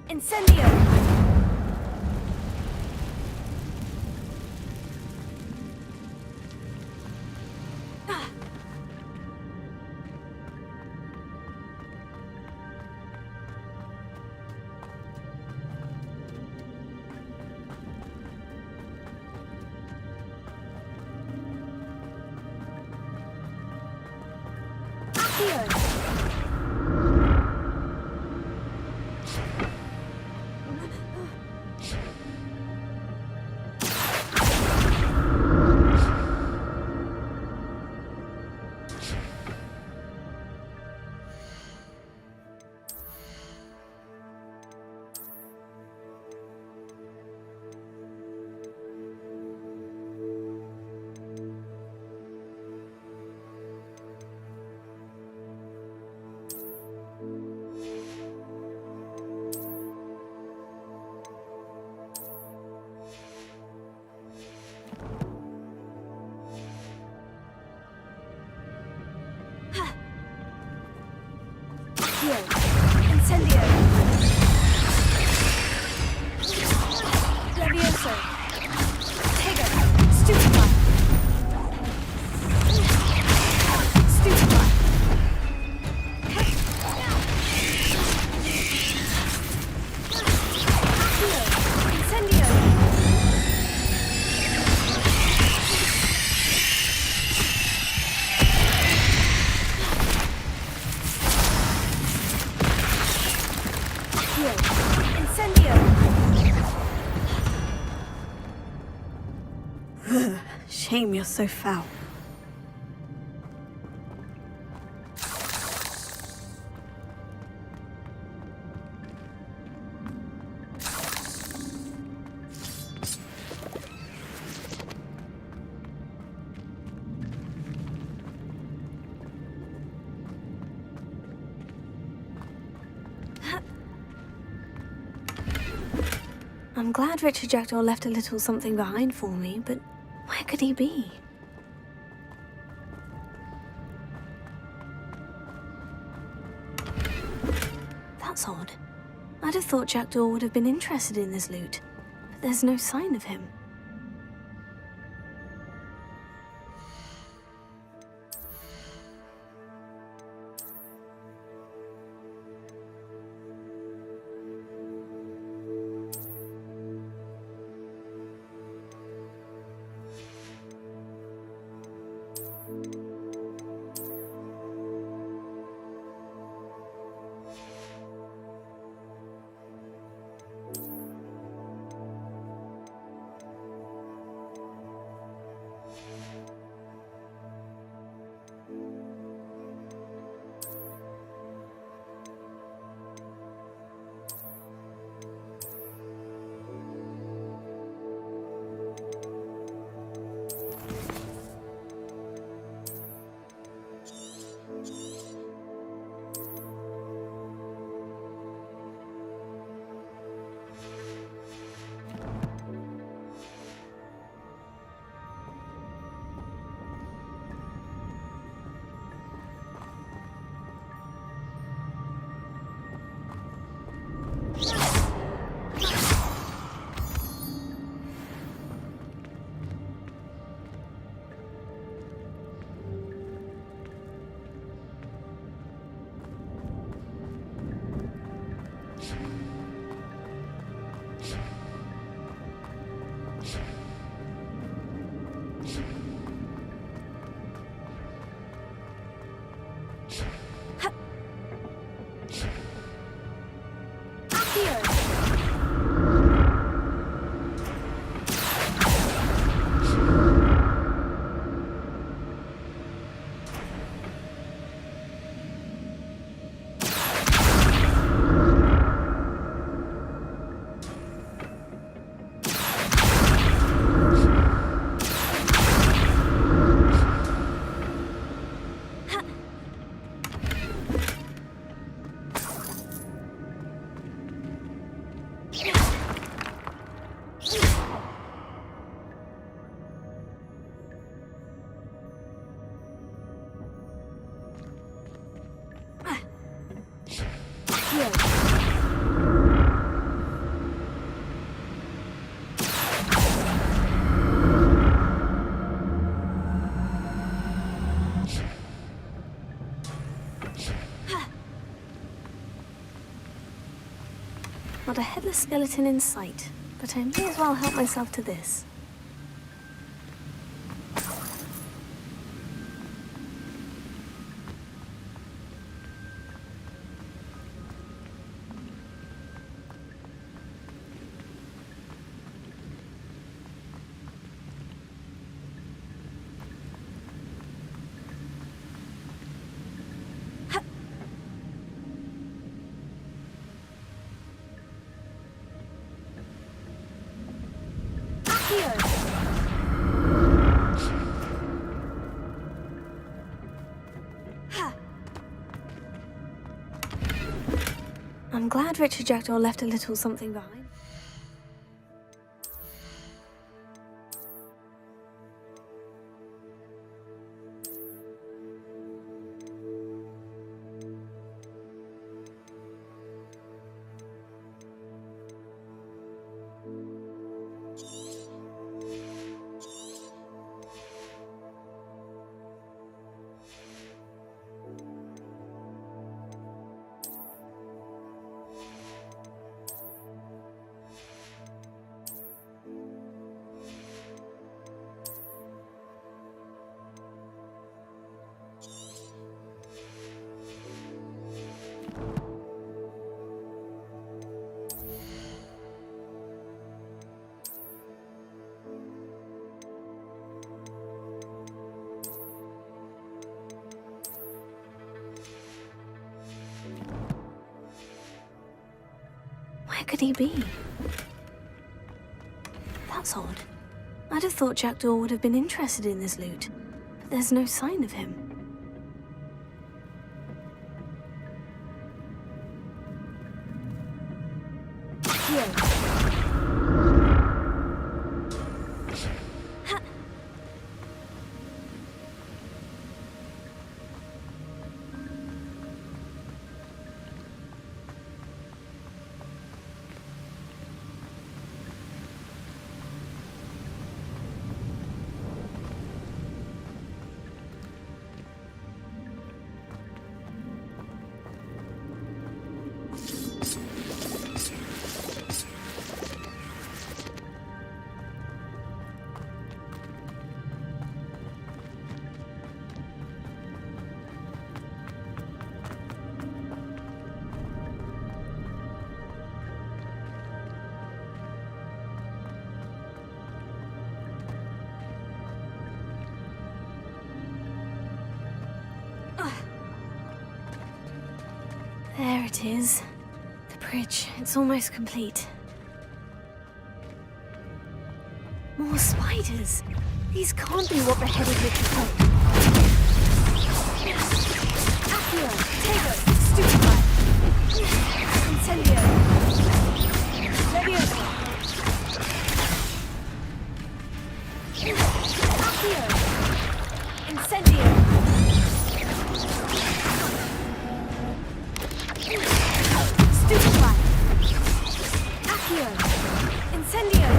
Incendio! shame you're so foul. I'm glad Richard Jackdaw left a little something behind for me, but where could he be? That's odd. I'd have thought Jackdaw would have been interested in this loot, but there's no sign of him. Not a headless skeleton in sight, but I may as well help myself to this. I'm glad Richard Jackdaw left a little something behind. could he be? That's odd. I'd have thought Jackdaw would have been interested in this loot, but there's no sign of him. Here. There it is. The bridge. It's almost complete. More spiders. These can't be what the headed witch is like. Accio, Tego, Stupefy, Incendio, Leviosa. Accio, Incendio. Stupefy! Accio! Incendio!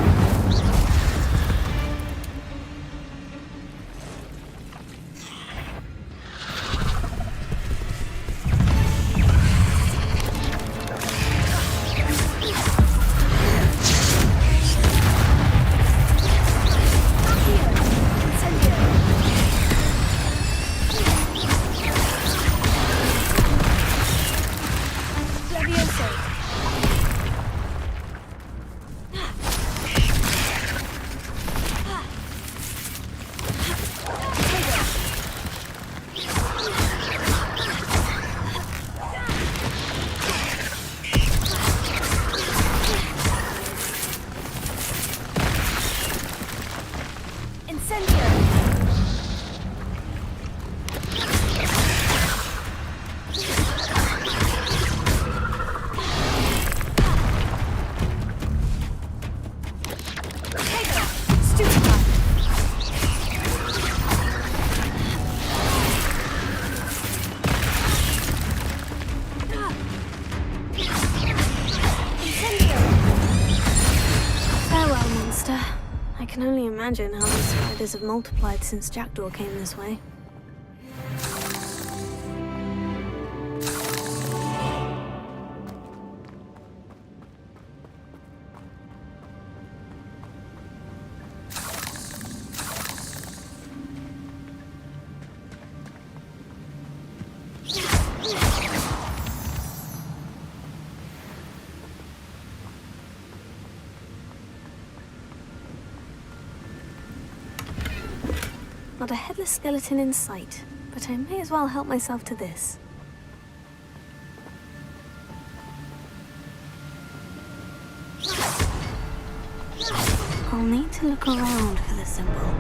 I can only imagine how these spiders have multiplied since Jackdaw came this way. Not a headless skeleton in sight, but I may as well help myself to this. I'll need to look around for the symbol.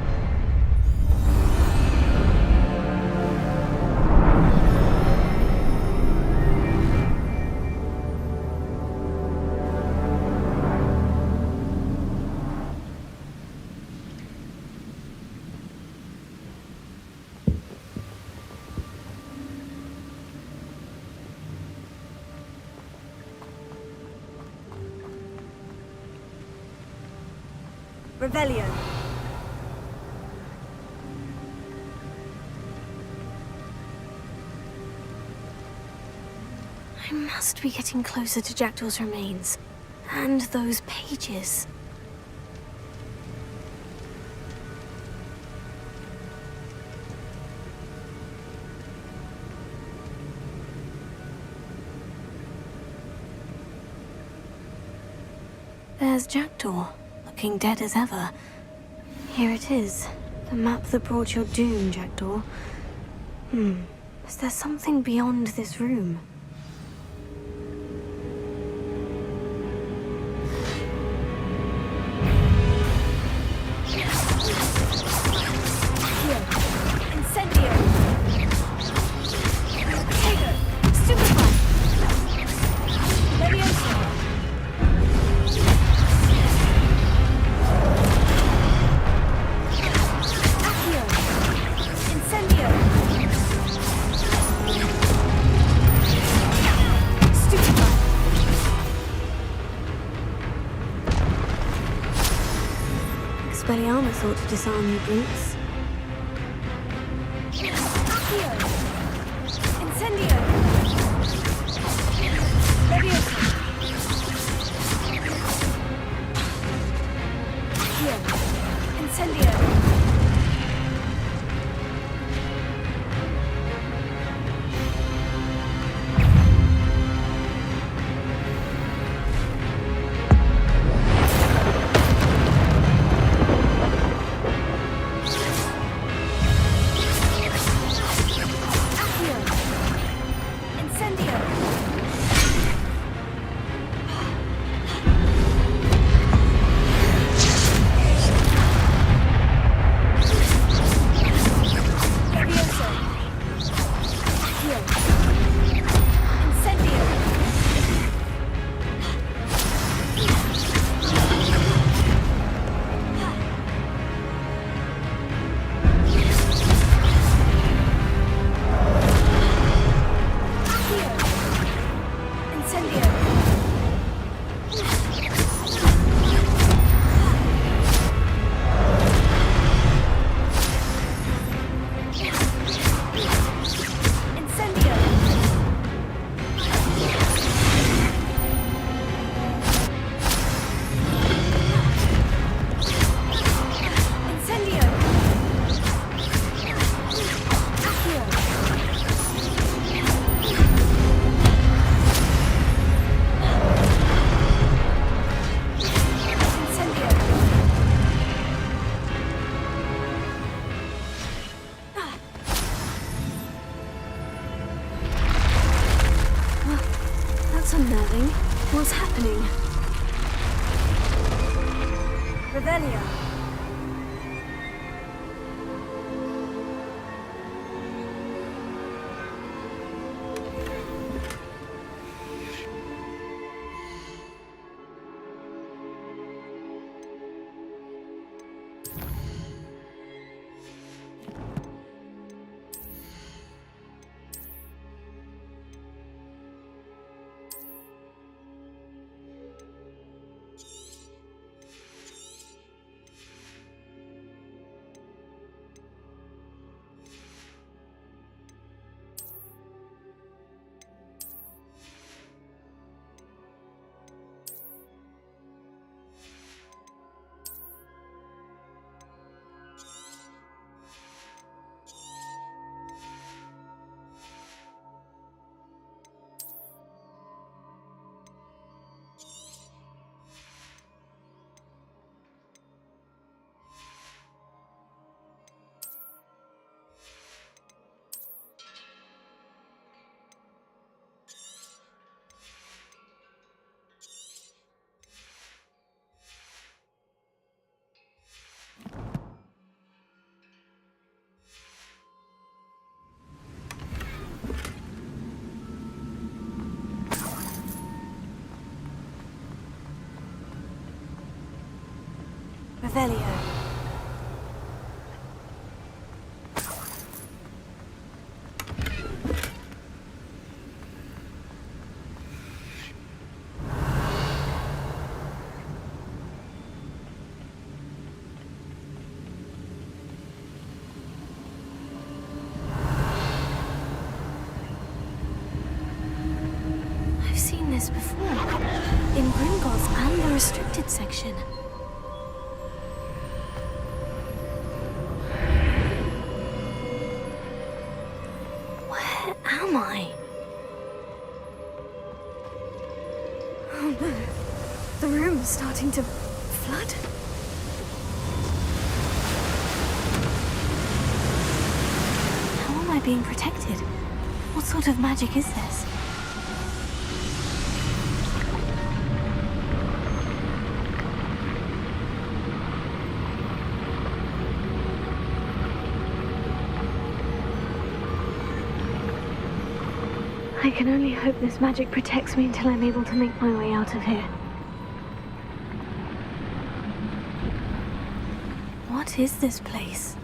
Rebellion. I must be getting closer to Jackdaw's remains. And those pages. There's Jackdaw. Looking dead as ever. Here it is. The map that brought your doom, Jackdaw. Is there something beyond this room? Expelliarmus thought to disarm you brutes. Accio! Incendio! Leviosa! Accio! Incendio! unnerving. What's happening? Revelio. Revelio. I've seen this before. In Gringotts and the restricted section. Where am I? Oh no. The room's starting to flood. How am I being protected? What sort of magic is this? I can only hope this magic protects me until I'm able to make my way out of here. What is this place?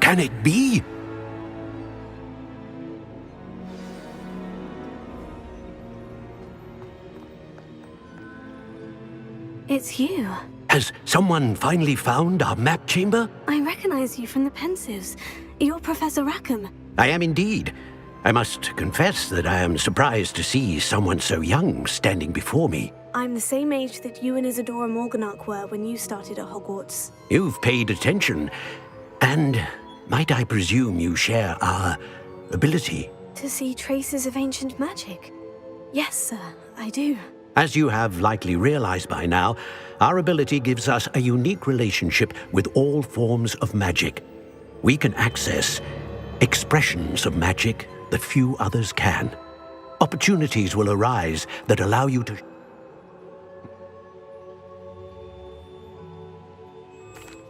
Can it be? It's you. Has someone finally found our map chamber? I recognize you from the Pensives. You're Professor Rackham. I am indeed. I must confess that I am surprised to see someone so young standing before me. I'm the same age that you and Isadora Morganach were when you started at Hogwarts. You've paid attention, and might I presume you share our ability? To see traces of ancient magic? Yes, sir, I do. As you have likely realized by now, our ability gives us a unique relationship with all forms of magic. We can access expressions of magic that few others can. Opportunities will arise that allow you to...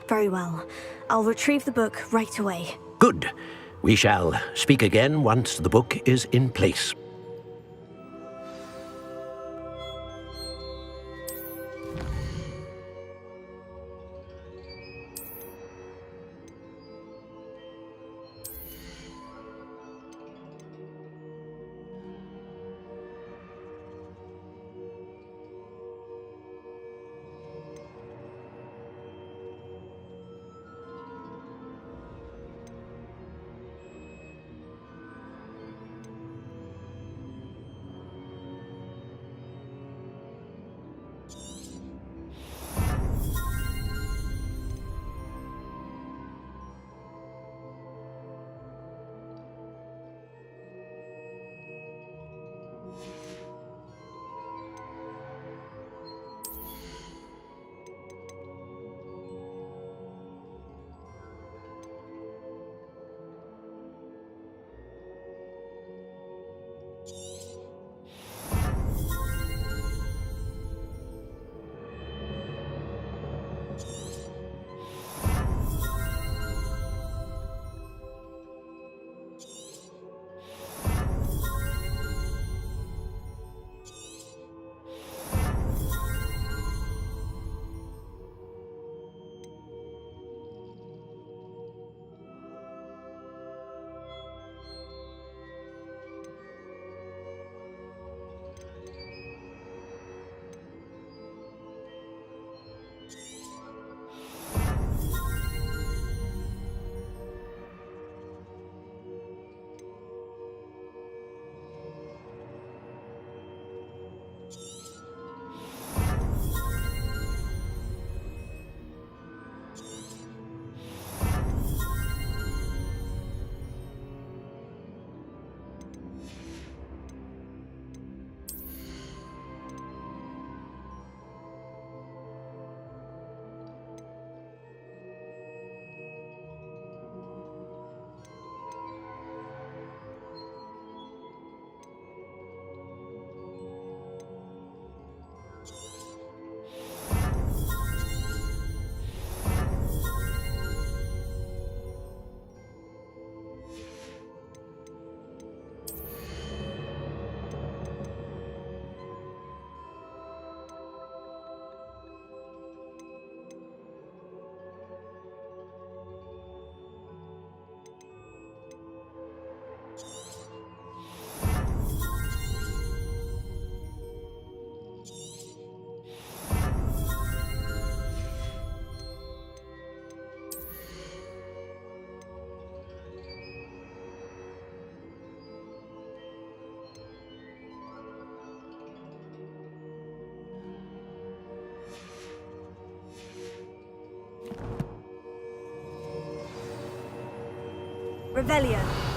Very well. I'll retrieve the book right away. Good. We shall speak again once the book is in place. Revelio.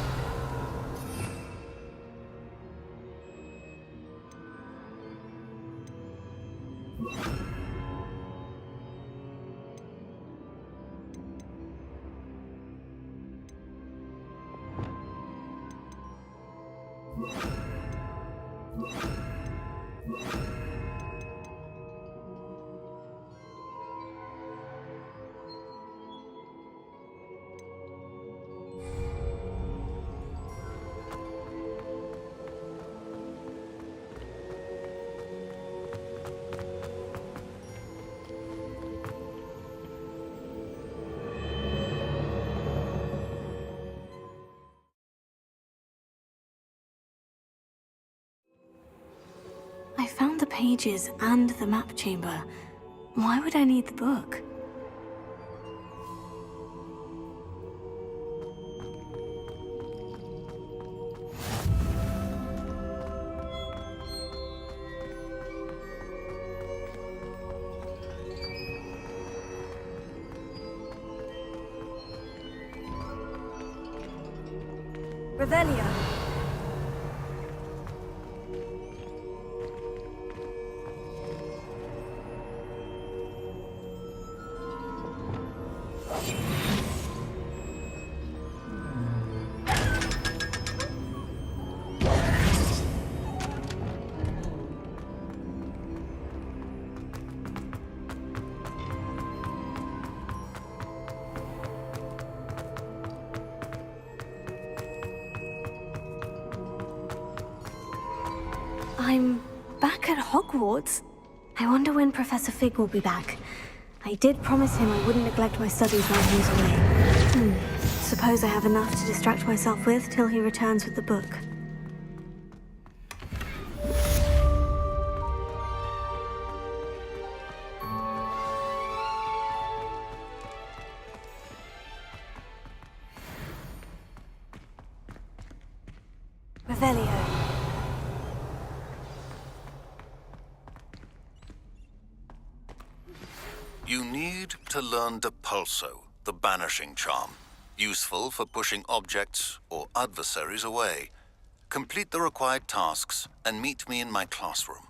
pages and the map chamber. Why would I need the book? Revelio. I'm back at Hogwarts. I wonder when Professor Fig will be back. I did promise him I wouldn't neglect my studies while he was away. Suppose I have enough to distract myself with till he returns with the book. Revelio. You need to learn Depulso, the banishing charm. Useful for pushing objects or adversaries away. Complete the required tasks and meet me in my classroom.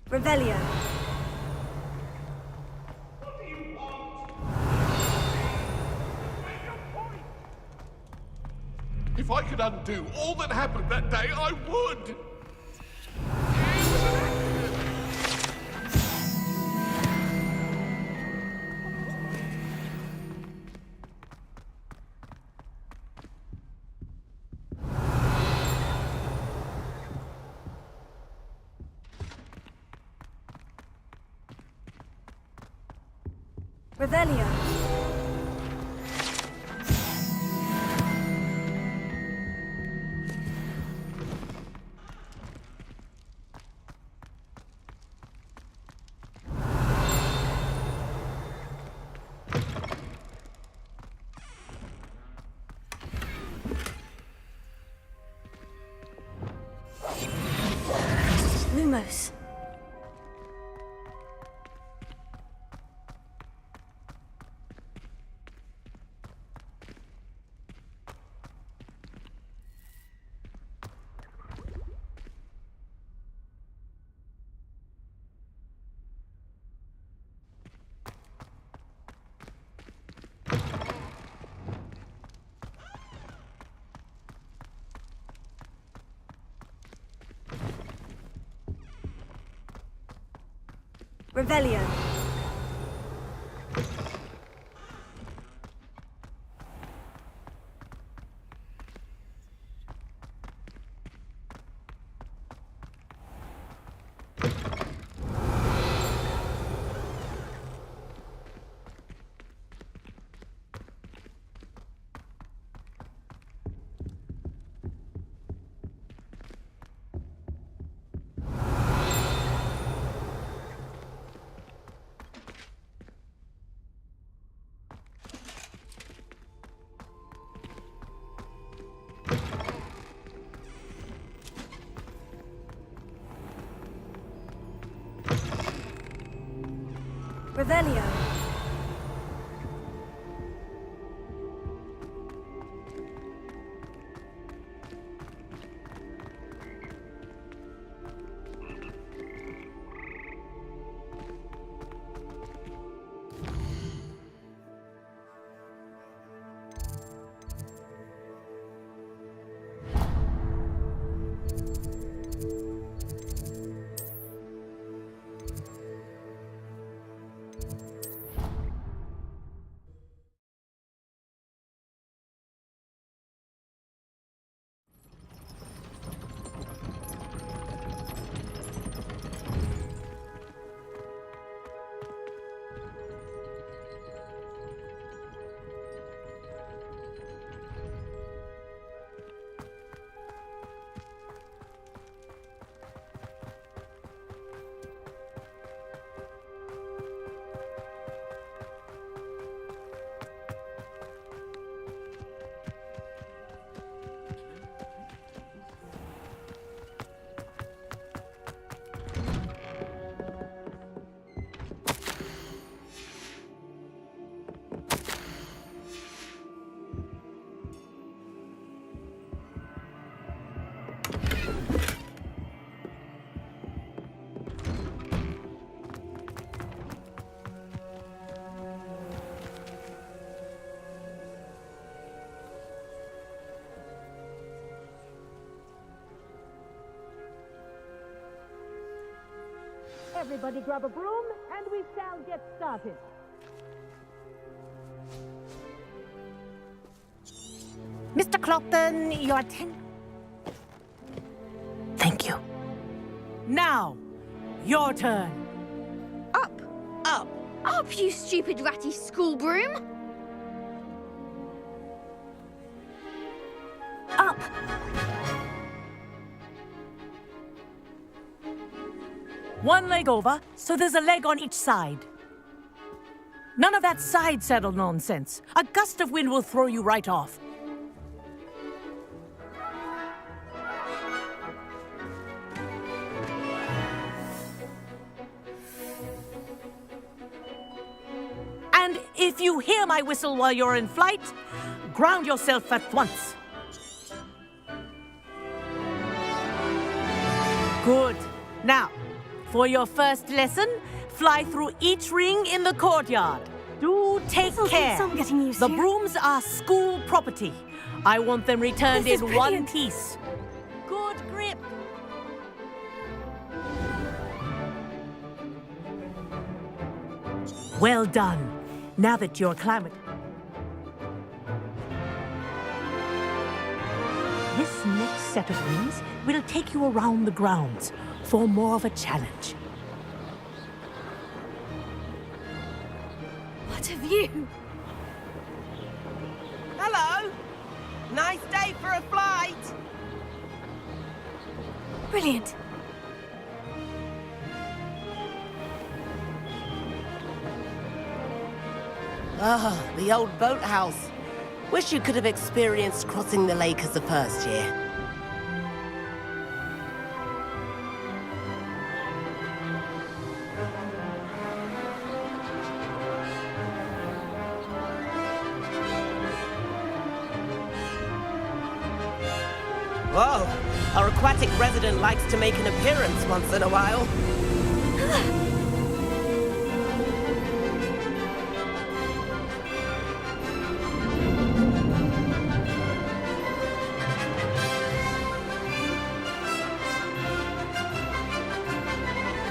Revelio. If I could undo all that happened that day, I would! Revelio. Lumos. Revelio. Revelio. Everybody grab a broom, and we shall get started. Mr. Clopton, your Thank you. Now, your turn. Up! Up! Up, you stupid ratty school broom! Up! One leg over, so there's a leg on each side. None of that side saddle nonsense. A gust of wind will throw you right off. And if you hear my whistle while you're in flight, ground yourself at once. Good. Now, for your first lesson, fly through each ring in the courtyard. Do take care. I'm getting used The to. brooms are school property. I want them returned This is in one brilliant. piece. Good grip. Well done. Now that you're climbing. This next set of rings will take you around the grounds for more of a challenge. What have you? Hello! Nice day for a flight! Brilliant. Ah, the old boathouse. Wish you could have experienced crossing the lake as a first year. Whoa, our aquatic resident likes to make an appearance once in a while.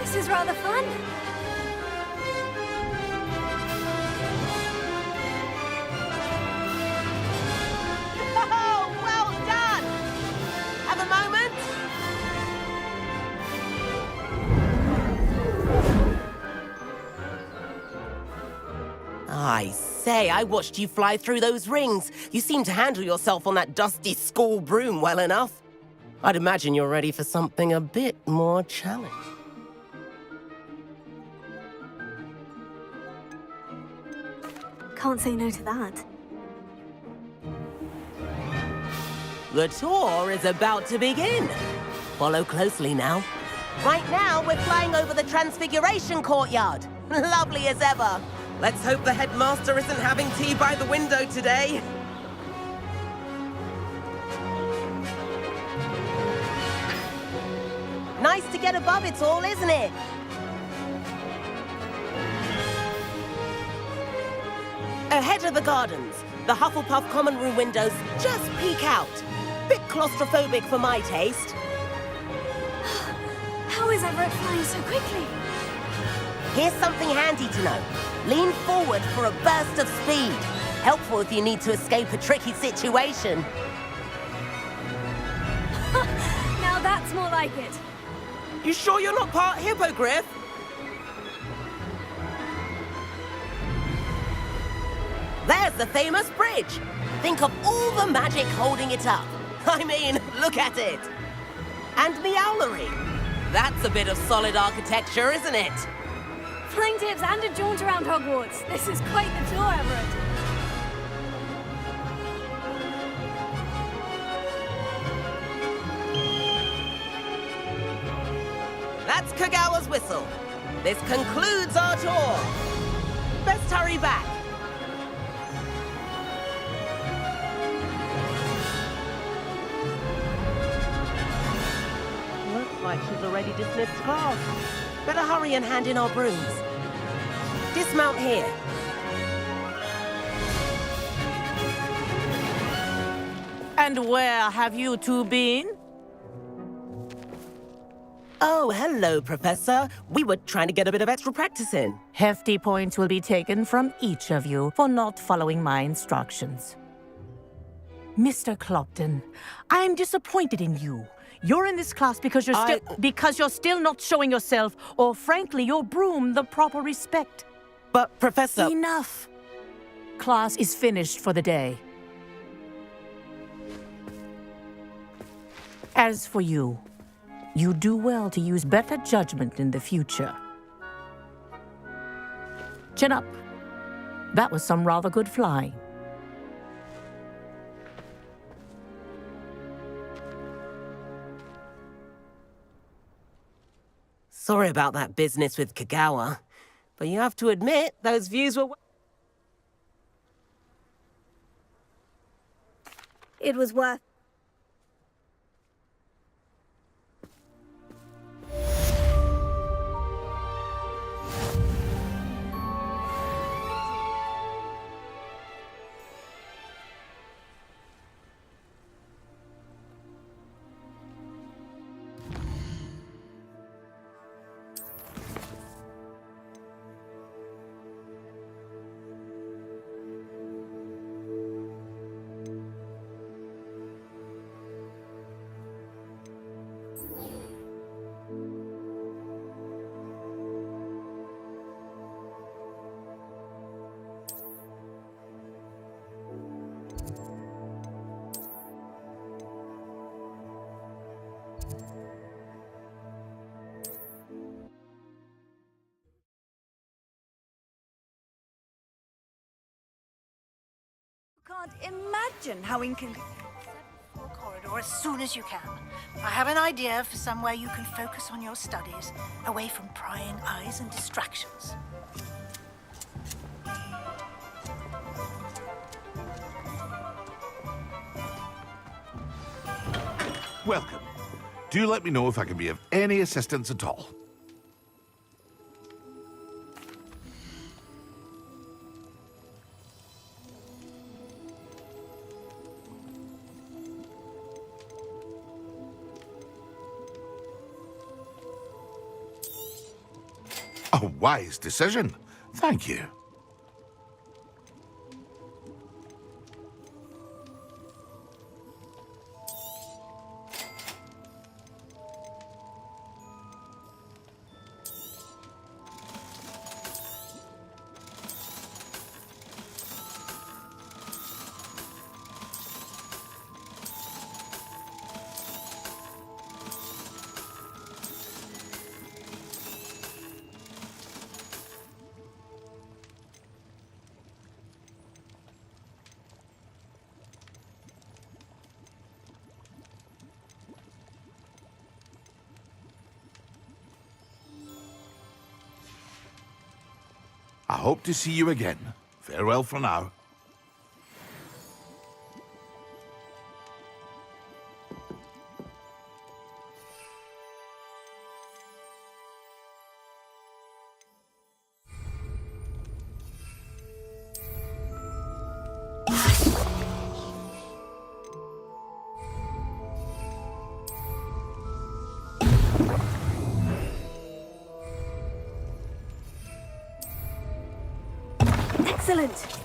This is rather fun. Oh, well done! Have a moment? I say, I watched you fly through those rings. You seem to handle yourself on that dusty school broom well enough. I'd imagine you're ready for something a bit more challenging. Can't say no to that. The tour is about to begin. Follow closely now. Right now, we're flying over the Transfiguration Courtyard. Lovely as ever. Let's hope the headmaster isn't having tea by the window today. Nice to get above it all, isn't it? Ahead of the gardens, the Hufflepuff common room windows just peek out. Bit claustrophobic for my taste. How is Everett flying so quickly? Here's something handy to know. Lean forward for a burst of speed. Helpful if you need to escape a tricky situation. Now that's more like it. You sure you're not part hippogriff? There's the famous bridge. Think of all the magic holding it up. I mean, look at it. And the owlery. That's a bit of solid architecture, isn't it? Flying tips and a jaunt around Hogwarts. This is quite the tour, Everett. That's Kagawa's whistle. This concludes our tour. Best hurry back. Looks like she's already dismissed class. Better hurry and hand in our brooms. Dismount here. And where have you two been? Oh, hello, Professor. We were trying to get a bit of extra practice in. Hefty points will be taken from each of you for not following my instructions. Mr. Clopton, I'm disappointed in you. You're in this class because you're still not showing yourself, or frankly, your broom, the proper respect. But, Professor... Enough! Class is finished for the day. As for you, you do well to use better judgment in the future. Chin up. That was some rather good flying. Sorry about that business with Kagawa, but you have to admit those views were... It was worth... Can't imagine how inconvenient. Corridor as soon as you can. I have an idea for somewhere you can focus on your studies, away from prying eyes and distractions. Welcome. Do let me know if I can be of any assistance at all. A wise decision. Thank you. I hope to see you again. Farewell for now. Excellent!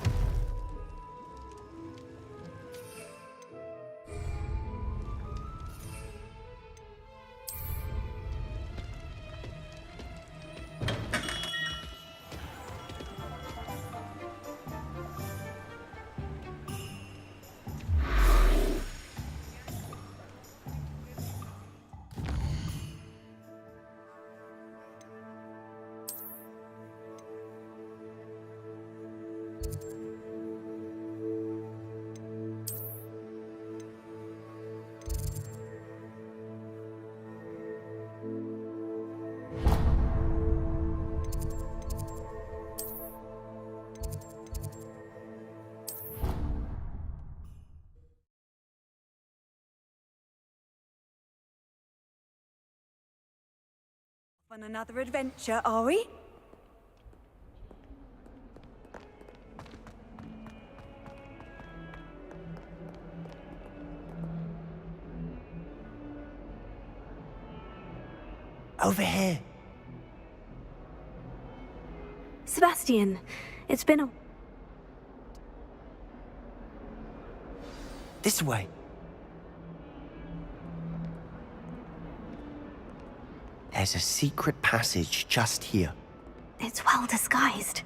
On another adventure, are we? Over here. Sebastian, it's been a... This way. There's a secret passage just here. It's well disguised.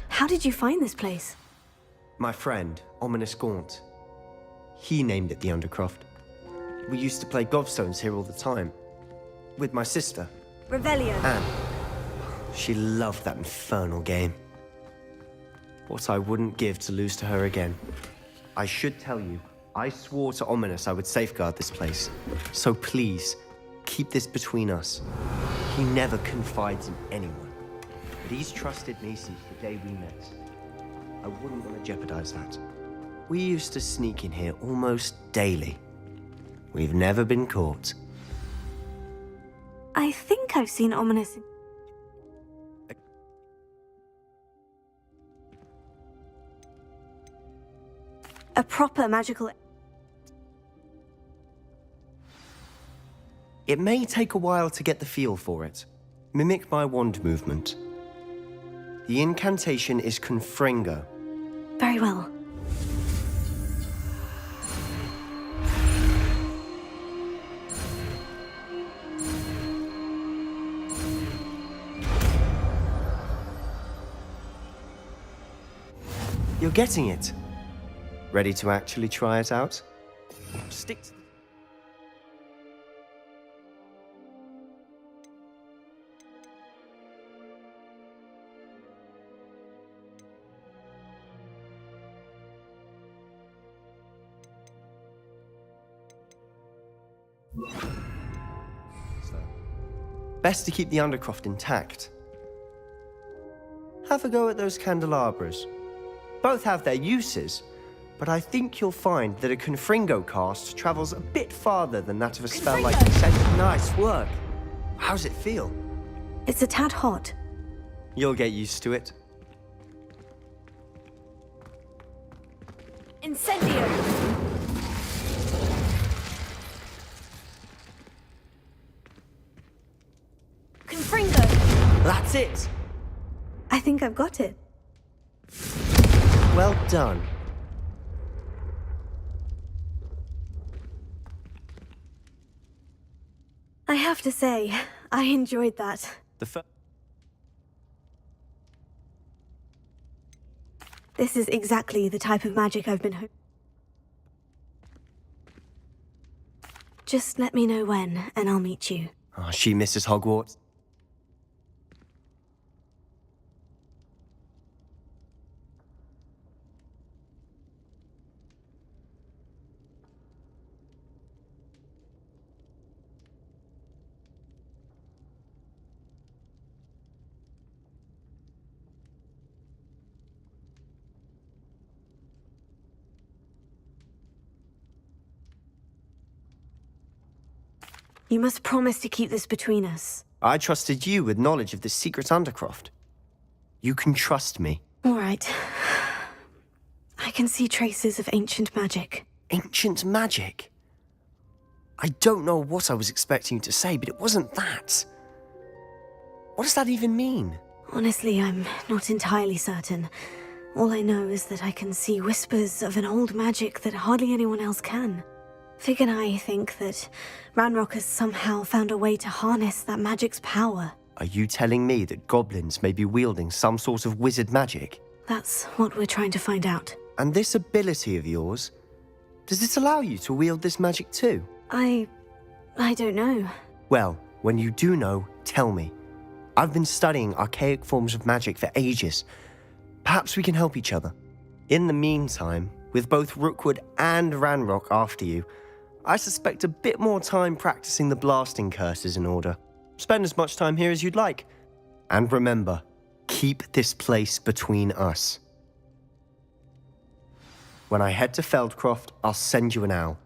How did you find this place? My friend, Ominous Gaunt. He named it the Undercroft. We used to play gobstones here all the time. With my sister, Revelio. Anne. She loved that infernal game. What I wouldn't give to lose to her again. I should tell you, I swore to Ominous I would safeguard this place. So please, keep this between us. He never confides in anyone. But he's trusted me since the day we met. I wouldn't want to jeopardize that. We used to sneak in here almost daily. We've never been caught. I think I've seen Ominous... A proper magical... It may take a while to get the feel for it. Mimic my wand movement. The incantation is Confringo. Very well. You're getting it. Ready to actually try it out? Stick to... Best to keep the Undercroft intact. Have a go at those candelabras. Both have their uses, but I think you'll find that a Confringo cast travels a bit farther than that of a spell like Descent. Nice work. How's it feel? It's a tad hot. You'll get used to it. Incendio! Confringo! That's it! I think I've got it. Well done. I have to say, I enjoyed that. This is exactly the type of magic I've been hoping. Just let me know when, and I'll meet you. Oh, she misses Hogwarts. You must promise to keep this between us. I trusted you with knowledge of the secret Undercroft. You can trust me. All right. I can see traces of ancient magic. Ancient magic? I don't know what I was expecting you to say, but it wasn't that. What does that even mean? Honestly, I'm not entirely certain. All I know is that I can see whispers of an old magic that hardly anyone else can. Fig and I think that Ranrock has somehow found a way to harness that magic's power. Are you telling me that goblins may be wielding some sort of wizard magic? That's what we're trying to find out. And this ability of yours, does it allow you to wield this magic too? I don't know. Well, when you do know, tell me. I've been studying archaic forms of magic for ages. Perhaps we can help each other. In the meantime, with both Rookwood and Ranrock after you, I suspect a bit more time practicing the blasting curse is in order. Spend as much time here as you'd like. And remember, keep this place between us. When I head to Feldcroft, I'll send you an owl.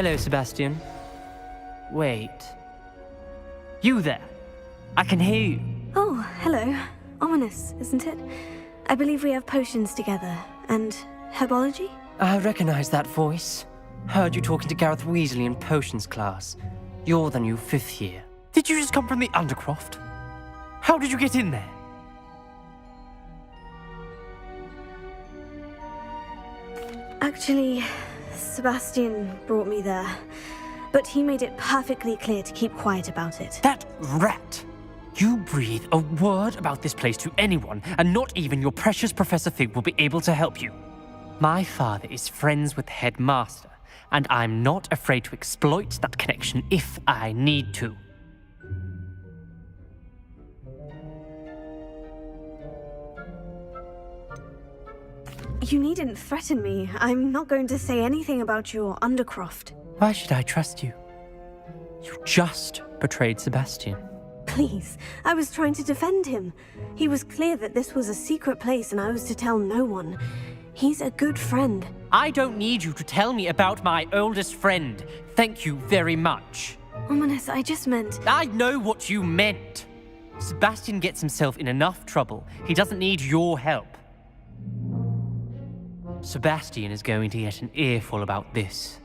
Hello, Sebastian. Wait. You there? I can hear you. Oh, hello. Ominous, isn't it? I believe we have potions together. And herbology? I recognize that voice. Heard you talking to Gareth Weasley in potions class. You're the new 5th year. Did you just come from the Undercroft? How did you get in there? Actually, Sebastian brought me there. But he made it perfectly clear to keep quiet about it. That rat! You breathe a word about this place to anyone, and not even your precious Professor Fig will be able to help you. My father is friends with the headmaster, and I'm not afraid to exploit that connection if I need to. You needn't threaten me. I'm not going to say anything about your Undercroft. Why should I trust you? You just betrayed Sebastian. Please, I was trying to defend him. He was clear that this was a secret place and I was to tell no one. He's a good friend. I don't need you to tell me about my oldest friend. Thank you very much. Ominous, I just meant... I know what you meant. Sebastian gets himself in enough trouble. He doesn't need your help. Sebastian is going to get an earful about this.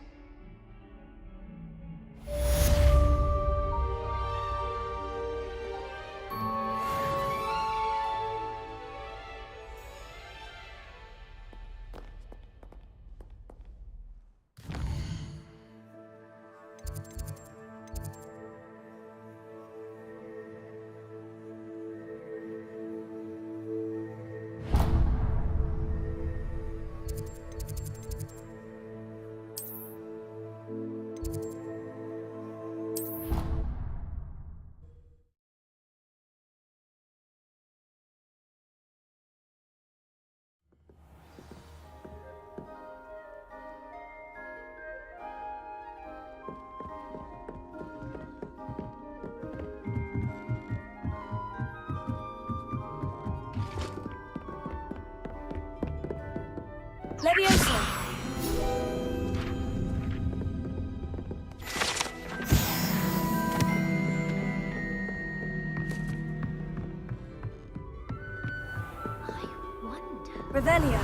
Leviosa! Revelio.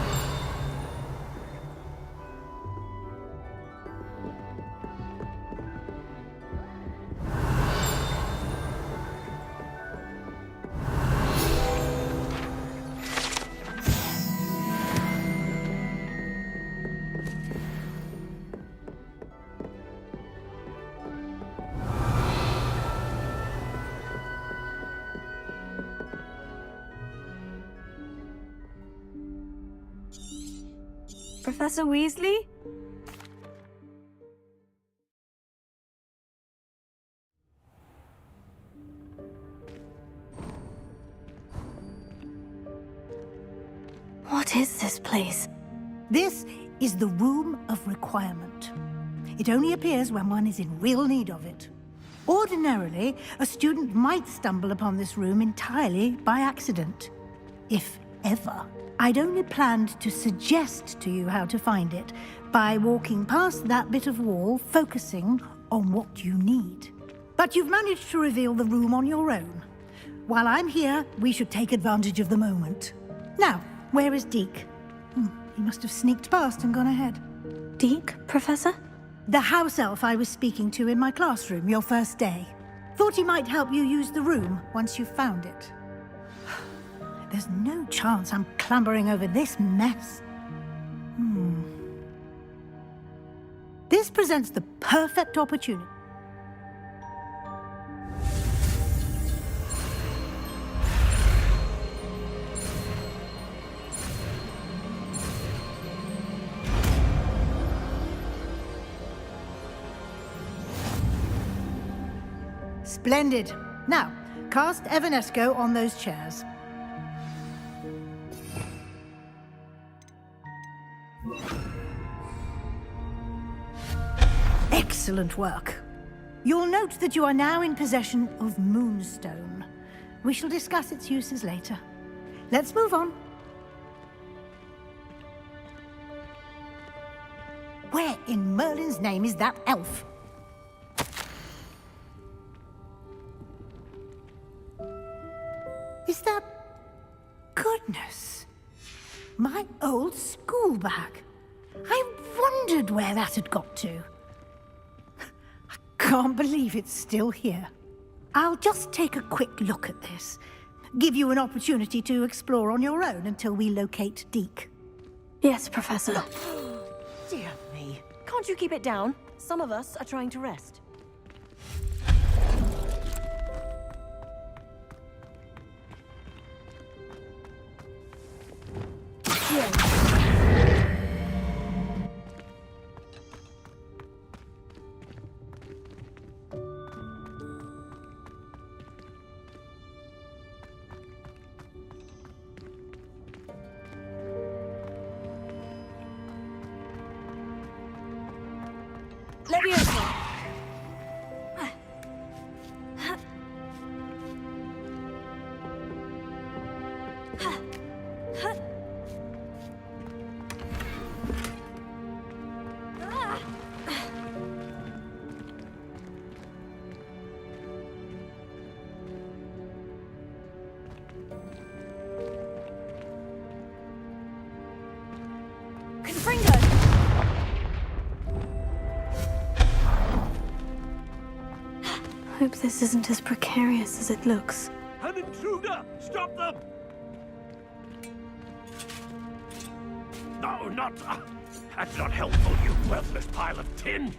Professor Weasley? What is this place? This is the Room of Requirement. It only appears when one is in real need of it. Ordinarily, a student might stumble upon this room entirely by accident. If ever. I'd only planned to suggest to you how to find it by walking past that bit of wall, focusing on what you need. But you've managed to reveal the room on your own. While I'm here, we should take advantage of the moment. Now, where is Deke? He must have sneaked past and gone ahead. Deke, Professor? The house elf I was speaking to in my classroom your first day. Thought he might help you use the room once you've found it. There's no chance I'm clambering over this mess. This presents the perfect opportunity. Splendid. Now, cast Evanesco on those chairs. Excellent work. You'll note that you are now in possession of Moonstone. We shall discuss its uses later. Let's move on. Where in Merlin's name is that elf? Is that... Goodness. My old school bag. I wondered where that had got to. I can't believe it's still here. I'll just take a quick look at this. Give you an opportunity to explore on your own until we locate Deke. Yes, Professor. Dear me. Can't you keep it down? Some of us are trying to rest. Leviosa! Hope this isn't as precarious as it looks. An intruder! Stop them! No, not... that's not helpful, you worthless pile of tin!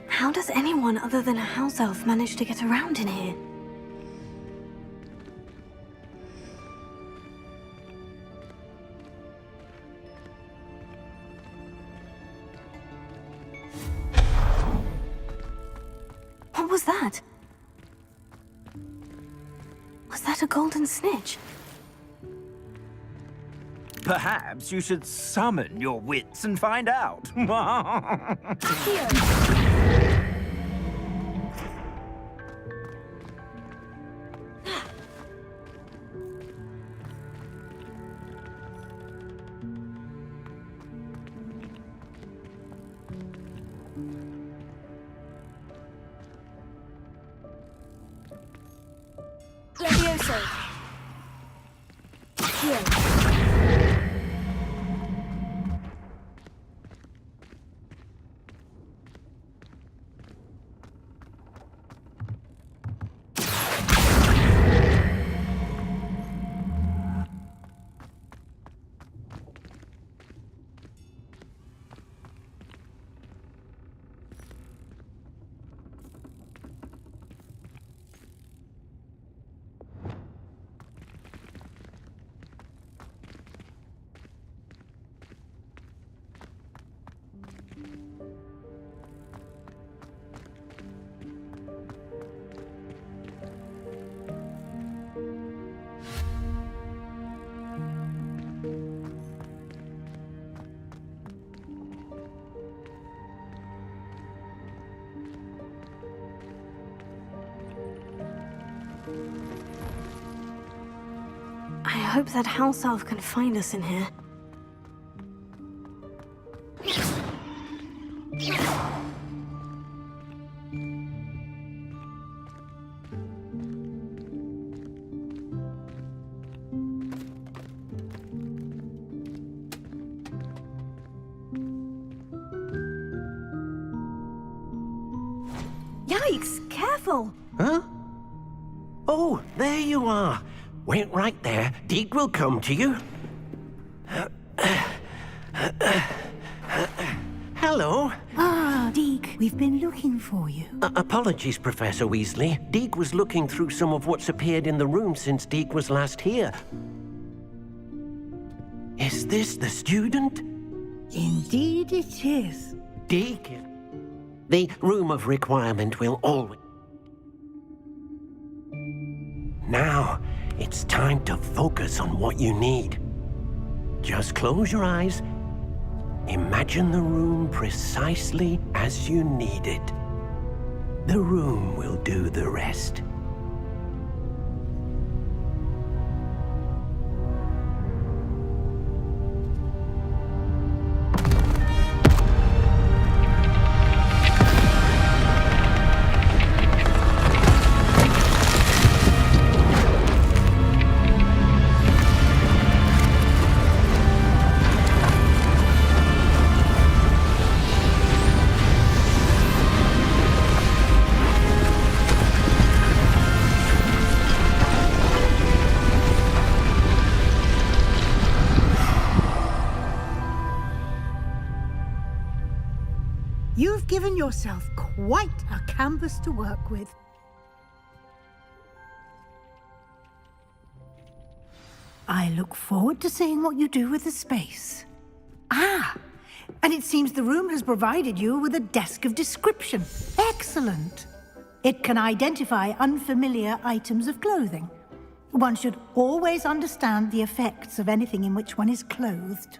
How does anyone other than a house elf manage to get around in here? What was that? Was that a golden snitch? Perhaps you should summon your wits and find out. Leviosa! Here. I hope that house elf can find us in here. Yikes! Careful! Huh? Oh, there you are. Wait right there. Deke will come to you. Hello. Ah, Deke, we've been looking for you. Apologies, Professor Weasley. Deke was looking through some of what's appeared in the room since Deke was last here. Is this the student? Indeed it is. Deke? The room of requirement will always... Now, it's time to focus on what you need. Just close your eyes. Imagine the room precisely as you need it. The room will do the rest. You've given yourself quite a canvas to work with. I look forward to seeing what you do with the space. Ah, and it seems the room has provided you with a desk of description. Excellent. It can identify unfamiliar items of clothing. One should always understand the effects of anything in which one is clothed.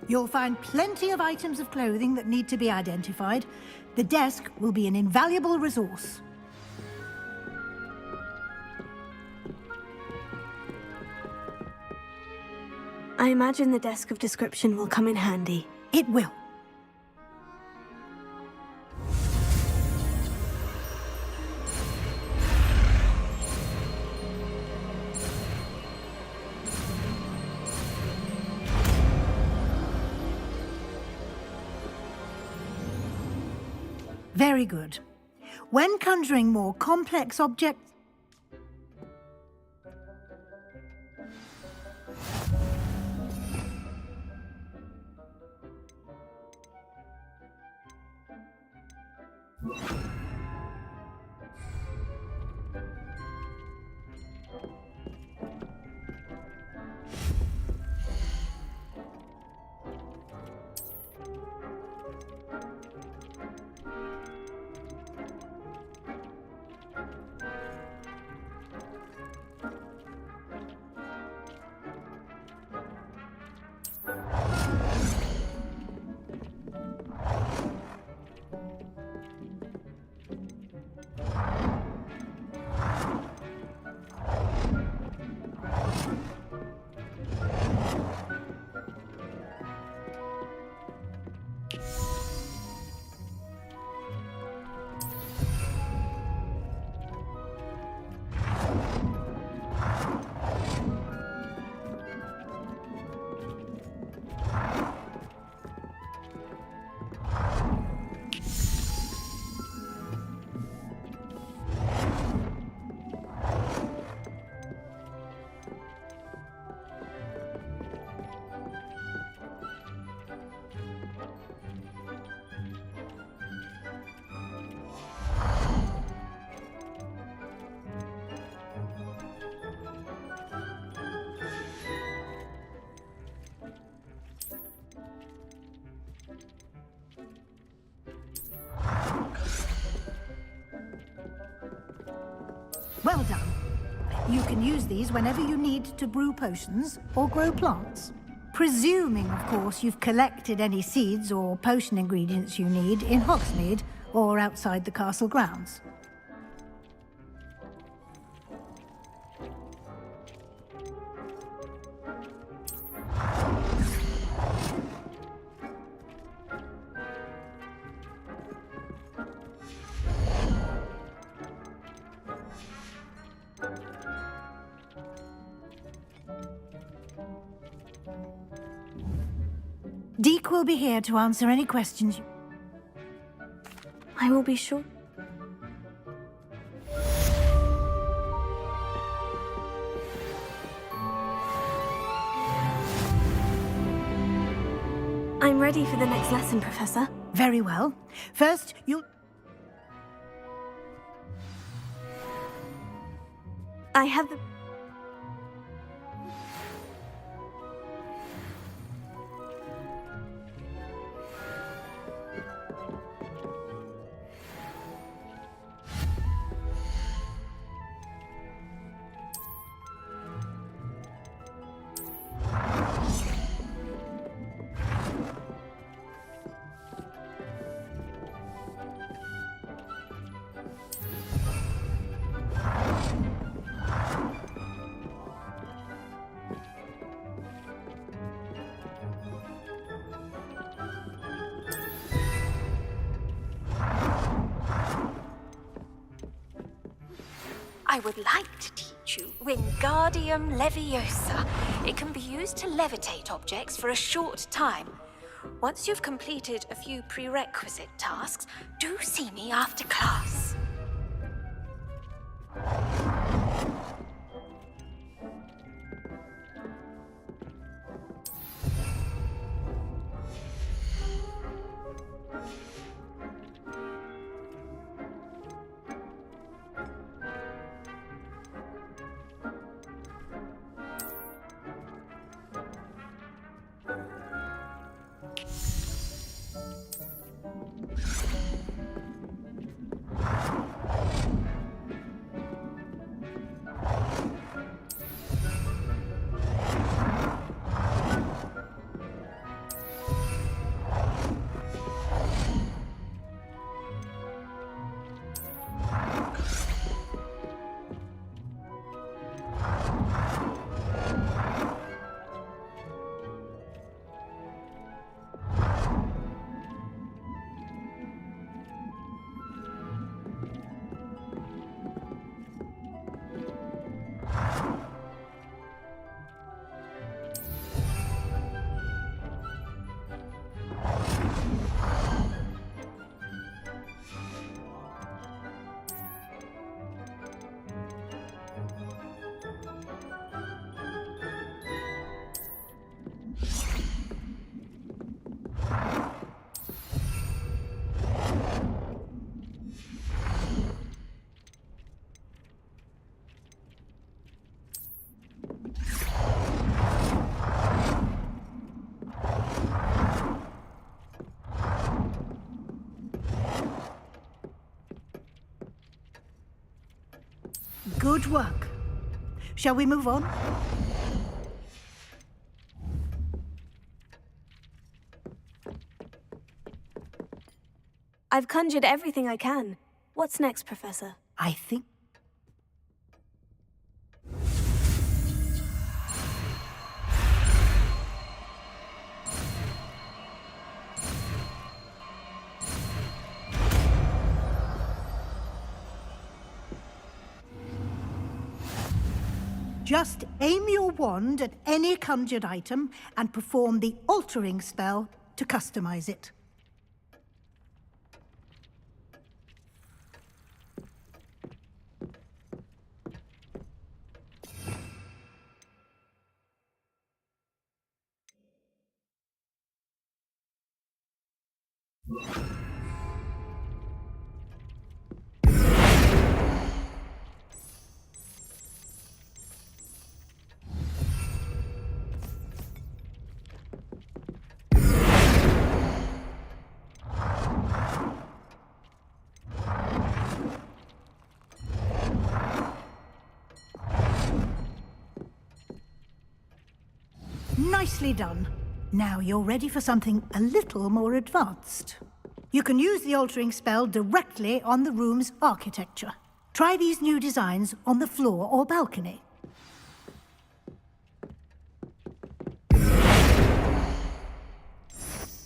You'll find plenty of items of clothing that need to be identified. The desk will be an invaluable resource. I imagine the desk of description will come in handy. It will. Very good. When conjuring more complex objects, well done. You can use these whenever you need to brew potions or grow plants. Presuming, of course, you've collected any seeds or potion ingredients you need in Hogsmeade or outside the castle grounds. Deke will be here to answer any questions. I will be sure. I'm ready for the next lesson, Professor. Very well. First, you'll... I have the... I would like to teach you Wingardium Leviosa. It can be used to levitate objects for a short time. Once you've completed a few prerequisite tasks, do see me after class. Good work. Shall we move on? I've conjured everything I can. What's next, Professor? I think... Just aim your wand at any conjured item and perform the altering spell to customize it. Nicely done. Now you're ready for something a little more advanced. You can use the altering spell directly on the room's architecture. Try these new designs on the floor or balcony.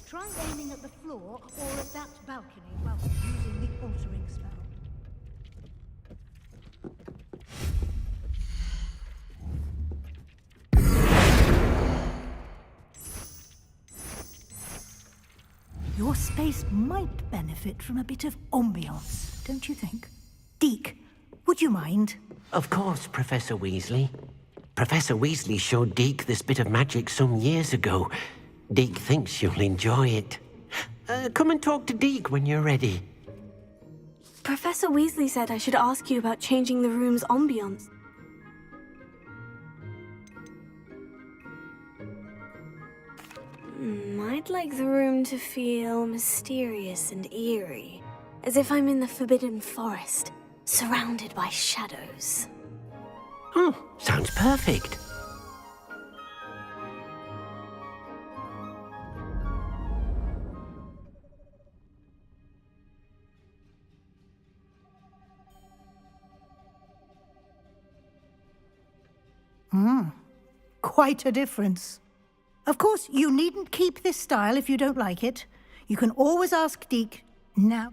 Try aiming at the floor or at that balcony while using the altering spell. Your space might benefit from a bit of ambiance, don't you think? Deke, would you mind? Of course, Professor Weasley. Professor Weasley showed Deke this bit of magic some years ago. Deke thinks you'll enjoy it. Come and talk to Deke when you're ready. Professor Weasley said I should ask you about changing the room's ambiance. I'd like the room to feel mysterious and eerie, as if I'm in the Forbidden Forest, surrounded by shadows. Oh, sounds perfect. Quite a difference. Of course, you needn't keep this style if you don't like it. You can always ask Deke now.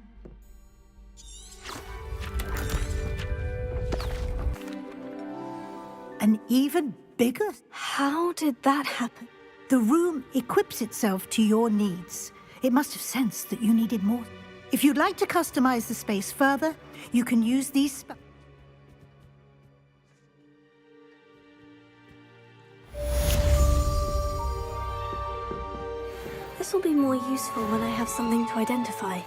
An even bigger... How did that happen? The room equips itself to your needs. It must have sensed that you needed more. If you'd like to customize the space further, you can use these... This will be more useful when I have something to identify.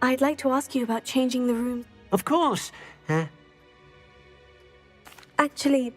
I'd like to ask you about changing the room. Of course. Actually,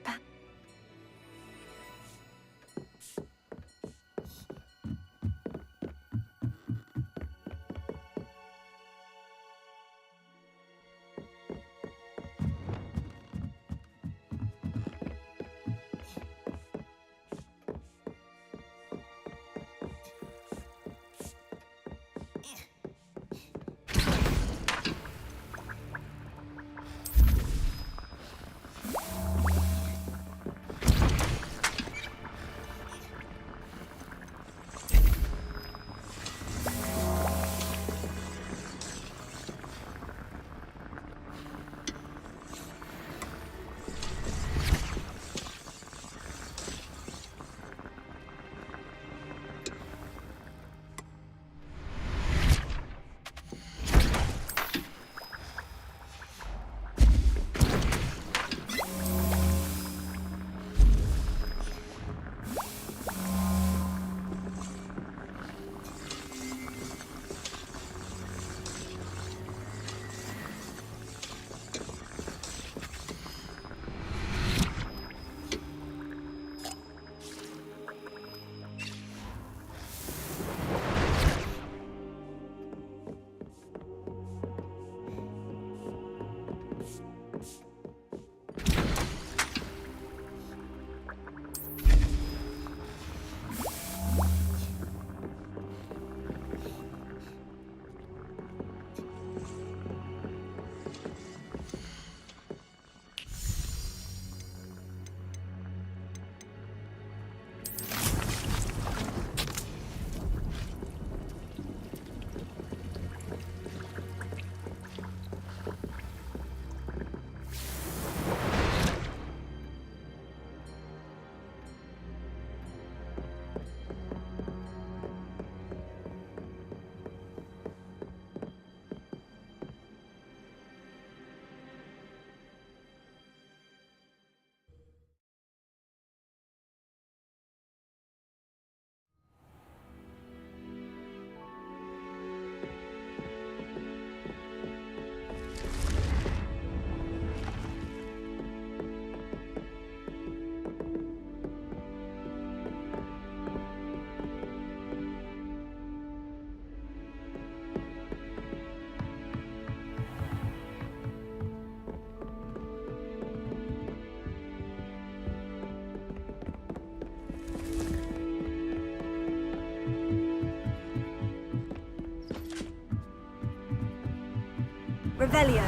Revelio.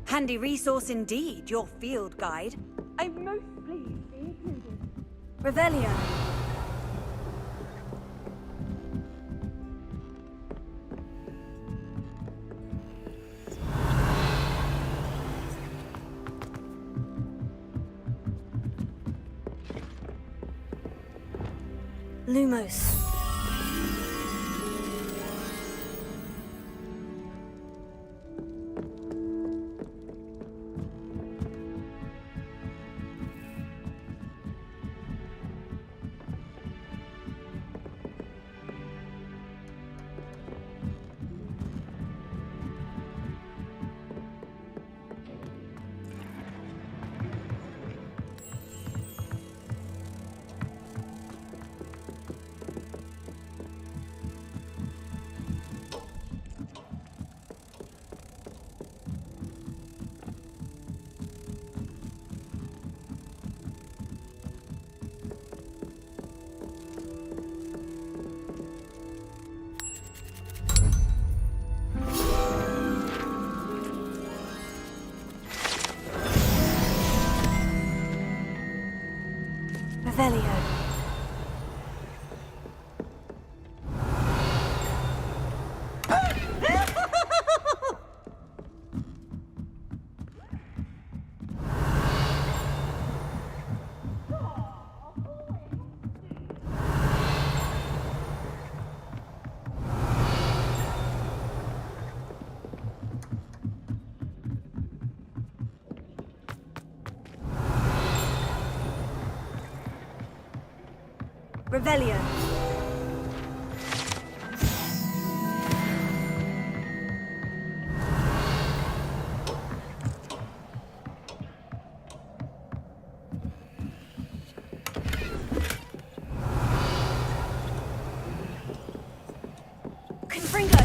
Handy resource indeed, your field guide. I'm most pleased to be included. Revelio. Lumos. Revelio. Confringo!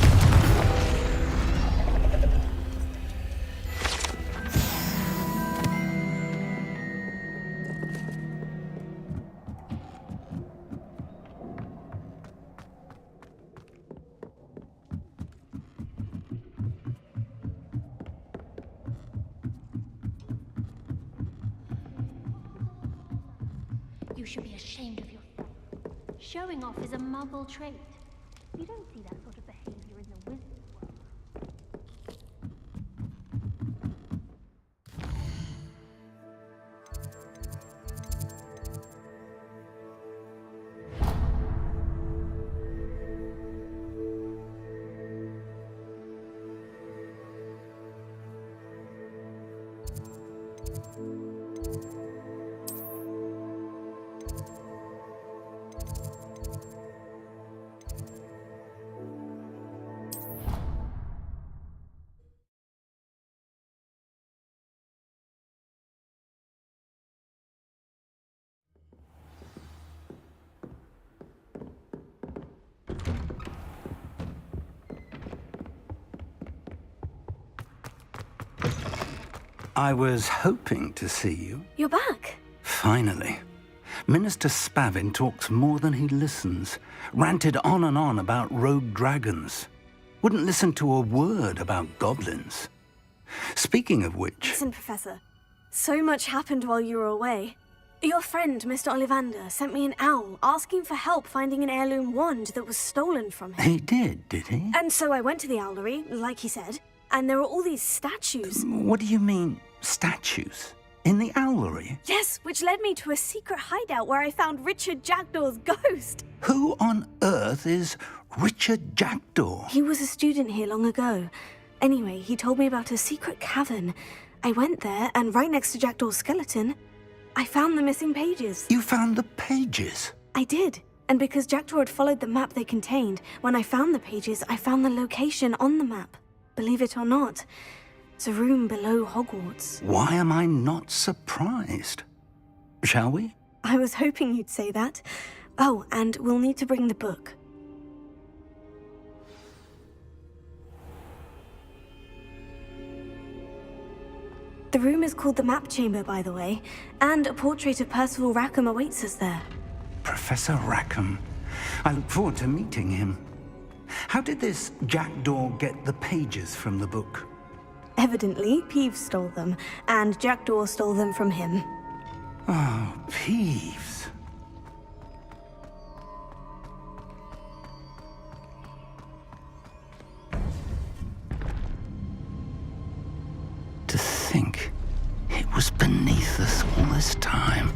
You should be ashamed of yourself. Showing off is a muggle trait. You don't see that sort of behavior in the wizard's world. I was hoping to see you. You're back. Finally. Minister Spavin talks more than he listens. Ranted on and on about rogue dragons. Wouldn't listen to a word about goblins. Speaking of which... Listen, Professor. So much happened while you were away. Your friend, Mr. Ollivander, sent me an owl asking for help finding an heirloom wand that was stolen from him. He did he? And so I went to the owlery, like he said, and there were all these statues. What do you mean, statues? In the owlery? Yes, which led me to a secret hideout where I found Richard Jackdaw's ghost. Who on earth is Richard Jackdaw? He was a student here long ago. Anyway, he told me about a secret cavern. I went there, and right next to Jackdaw's skeleton, I found the missing pages. You found the pages? I did. And because Jackdaw had followed the map they contained, when I found the pages, I found the location on the map. Believe it or not, it's a room below Hogwarts. Why am I not surprised? Shall we? I was hoping you'd say that. Oh, and we'll need to bring the book. The room is called the Map Chamber, by the way, and a portrait of Percival Rackham awaits us there. Professor Rackham. I look forward to meeting him. How did this Jackdaw get the pages from the book? Evidently, Peeves stole them, and Jackdaw stole them from him. Oh, Peeves. To think it was beneath us all this time.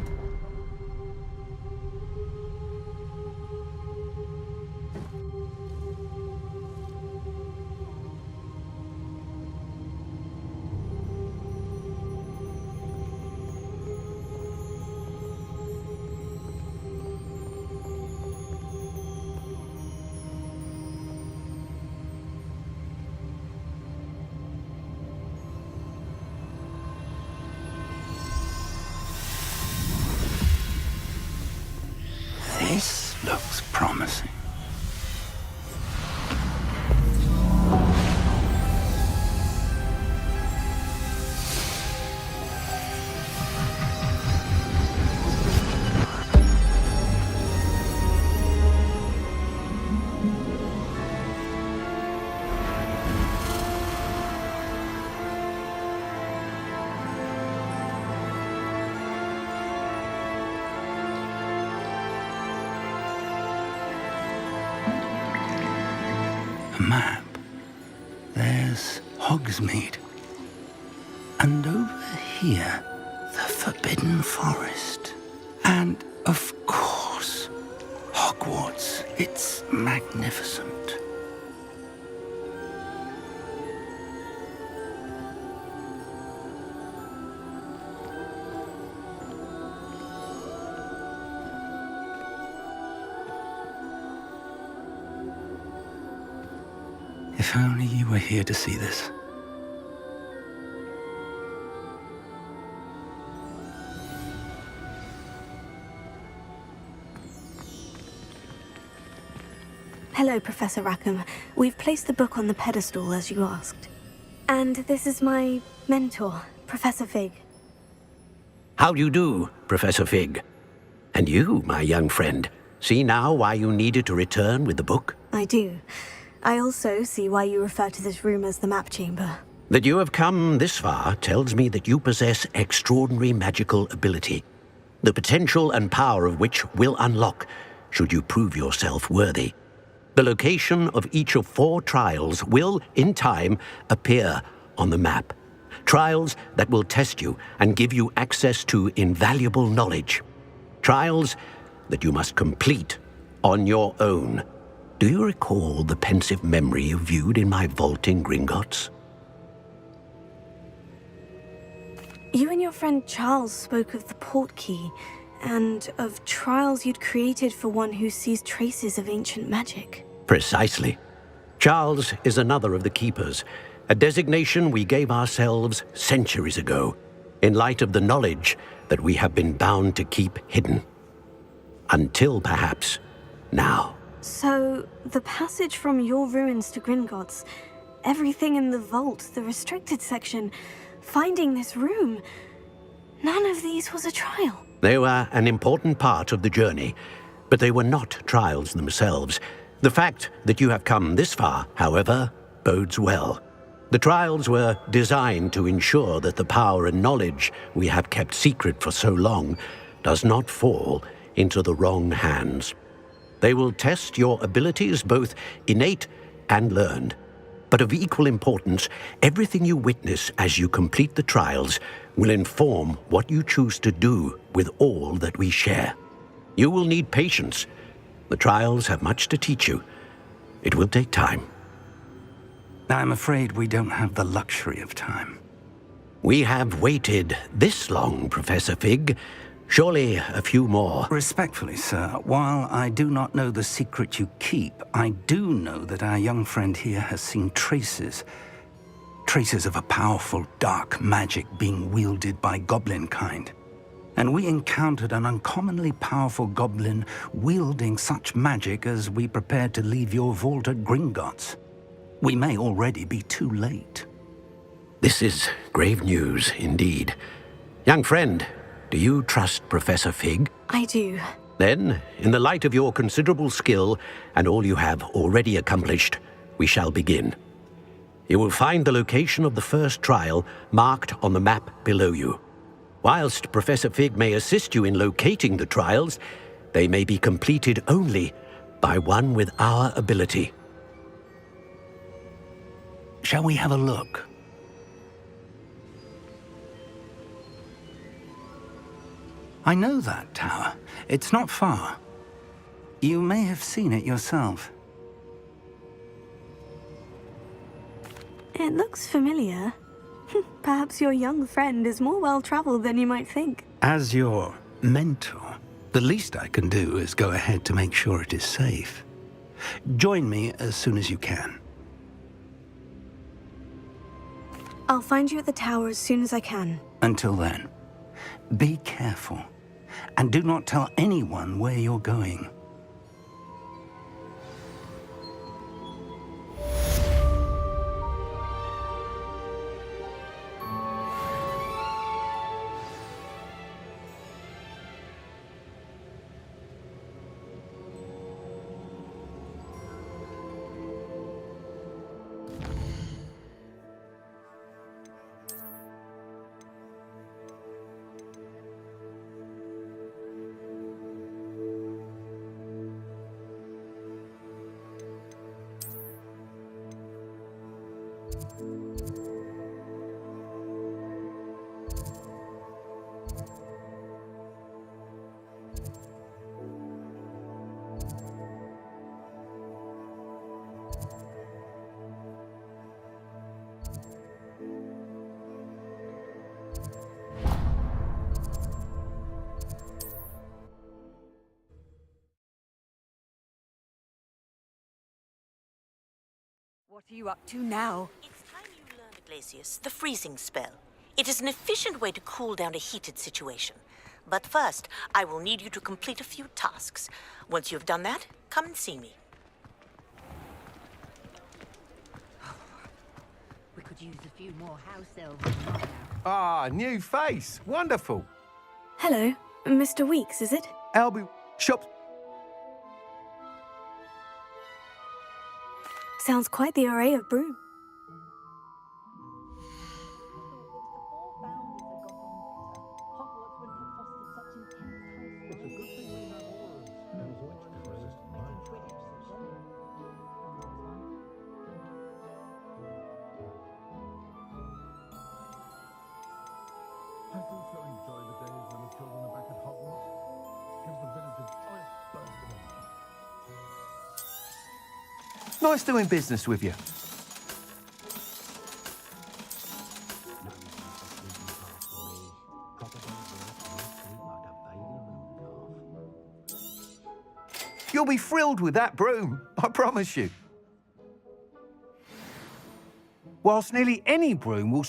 This looks promising. A map. There's Hogsmeade. And over here, the Forbidden Forest. And, of course, Hogwarts. It's magnificent. If only you were here to see this. Hello, Professor Rackham. We've placed the book on the pedestal as you asked. And this is my mentor, Professor Fig. How do you do, Professor Fig? And you, my young friend, see now why you needed to return with the book? I do. I also see why you refer to this room as the map chamber. That you have come this far tells me that you possess extraordinary magical ability, the potential and power of which will unlock should you prove yourself worthy. The location of each of 4 trials will, in time, appear on the map. Trials that will test you and give you access to invaluable knowledge. Trials that you must complete on your own. Do you recall the pensive memory you viewed in my vault in Gringotts? You and your friend Charles spoke of the port key, and of trials you'd created for one who sees traces of ancient magic. Precisely. Charles is another of the Keepers, a designation we gave ourselves centuries ago, in light of the knowledge that we have been bound to keep hidden. Until, perhaps, now. So, the passage from your ruins to Gringotts, everything in the vault, the restricted section, finding this room, none of these was a trial. They were an important part of the journey, but they were not trials themselves. The fact that you have come this far, however, bodes well. The trials were designed to ensure that the power and knowledge we have kept secret for so long does not fall into the wrong hands. They will test your abilities, both innate and learned. But of equal importance, everything you witness as you complete the trials will inform what you choose to do with all that we share. You will need patience. The trials have much to teach you. It will take time. I'm afraid we don't have the luxury of time. We have waited this long, Professor Fig. Surely a few more. Respectfully, sir, while I do not know the secret you keep, I do know that our young friend here has seen traces of a powerful dark magic being wielded by goblin kind. And we encountered an uncommonly powerful goblin wielding such magic as we prepared to leave your vault at Gringotts. We may already be too late. This is grave news indeed. Young friend, do you trust Professor Fig? I do. Then, in the light of your considerable skill and all you have already accomplished, we shall begin. You will find the location of the first trial marked on the map below you. Whilst Professor Fig may assist you in locating the trials, they may be completed only by one with our ability. Shall we have a look? I know that tower. It's not far. You may have seen it yourself. It looks familiar. Perhaps your young friend is more well-traveled than you might think. As your mentor, the least I can do is go ahead to make sure it is safe. Join me as soon as you can. I'll find you at the tower as soon as I can. Until then, be careful, and do not tell anyone where you're going. What are you up to now? It's time you learned, Iglesias, the freezing spell. It is an efficient way to cool down a heated situation. But first, I will need you to complete a few tasks. Once you've done that, come and see me. We could use a few more house elves. Ah, new face. Wonderful. Hello, Mr. Weeks, is it? Albie, shop. Sounds quite the array of broom. I do so enjoy the days when the children are back at Hogwarts. Gives the village a joyous burst of energy. Nice doing business with you. You'll be thrilled with that broom, I promise you. Whilst nearly any broom will...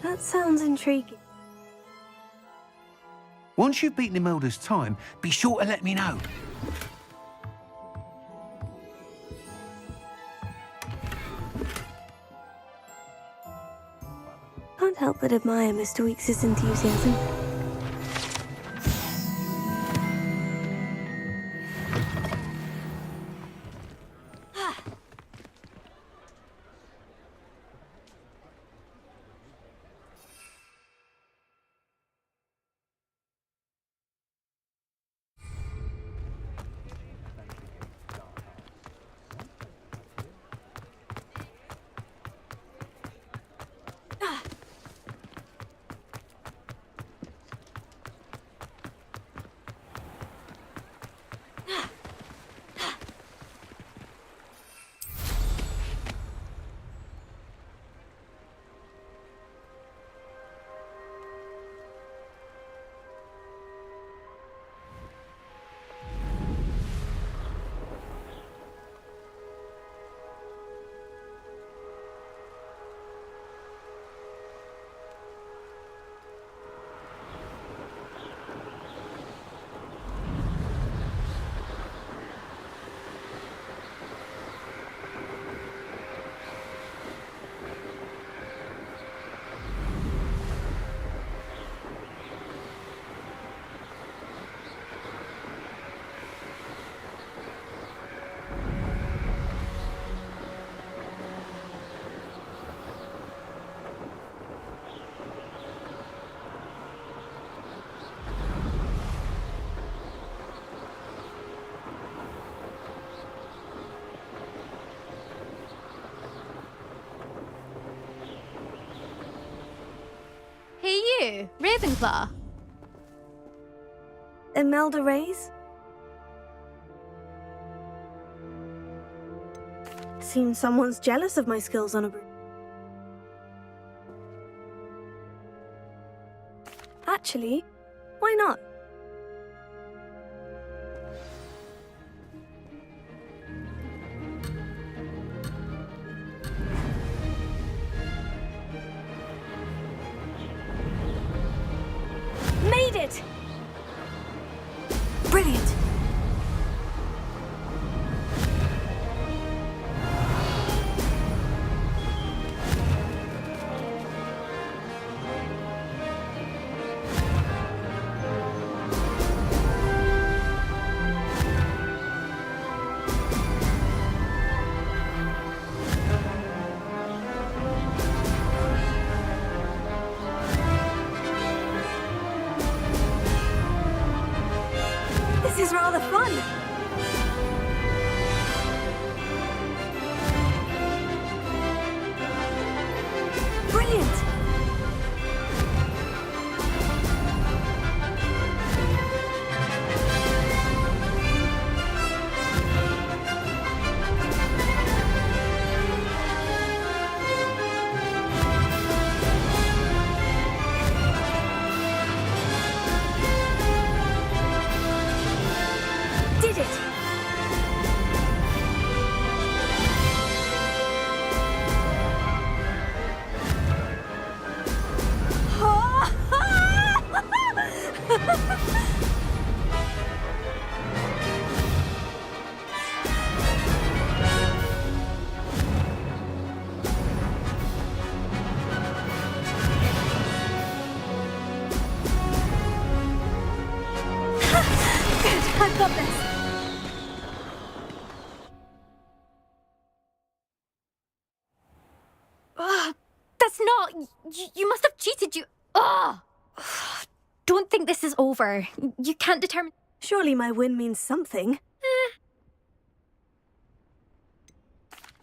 That sounds intriguing. Once you've beaten Imelda's time, be sure to let me know. Can't help but admire Mr. Weeks' enthusiasm. Hey you, Ravenclaw. Imelda Reyes? Seems someone's jealous of my skills on a broom. Actually, why not? Made it! Brilliant! This is rather fun. Brilliant. Did it. not. You must have cheated. Ugh! Don't think this is over. You can't determine. Surely my win means something.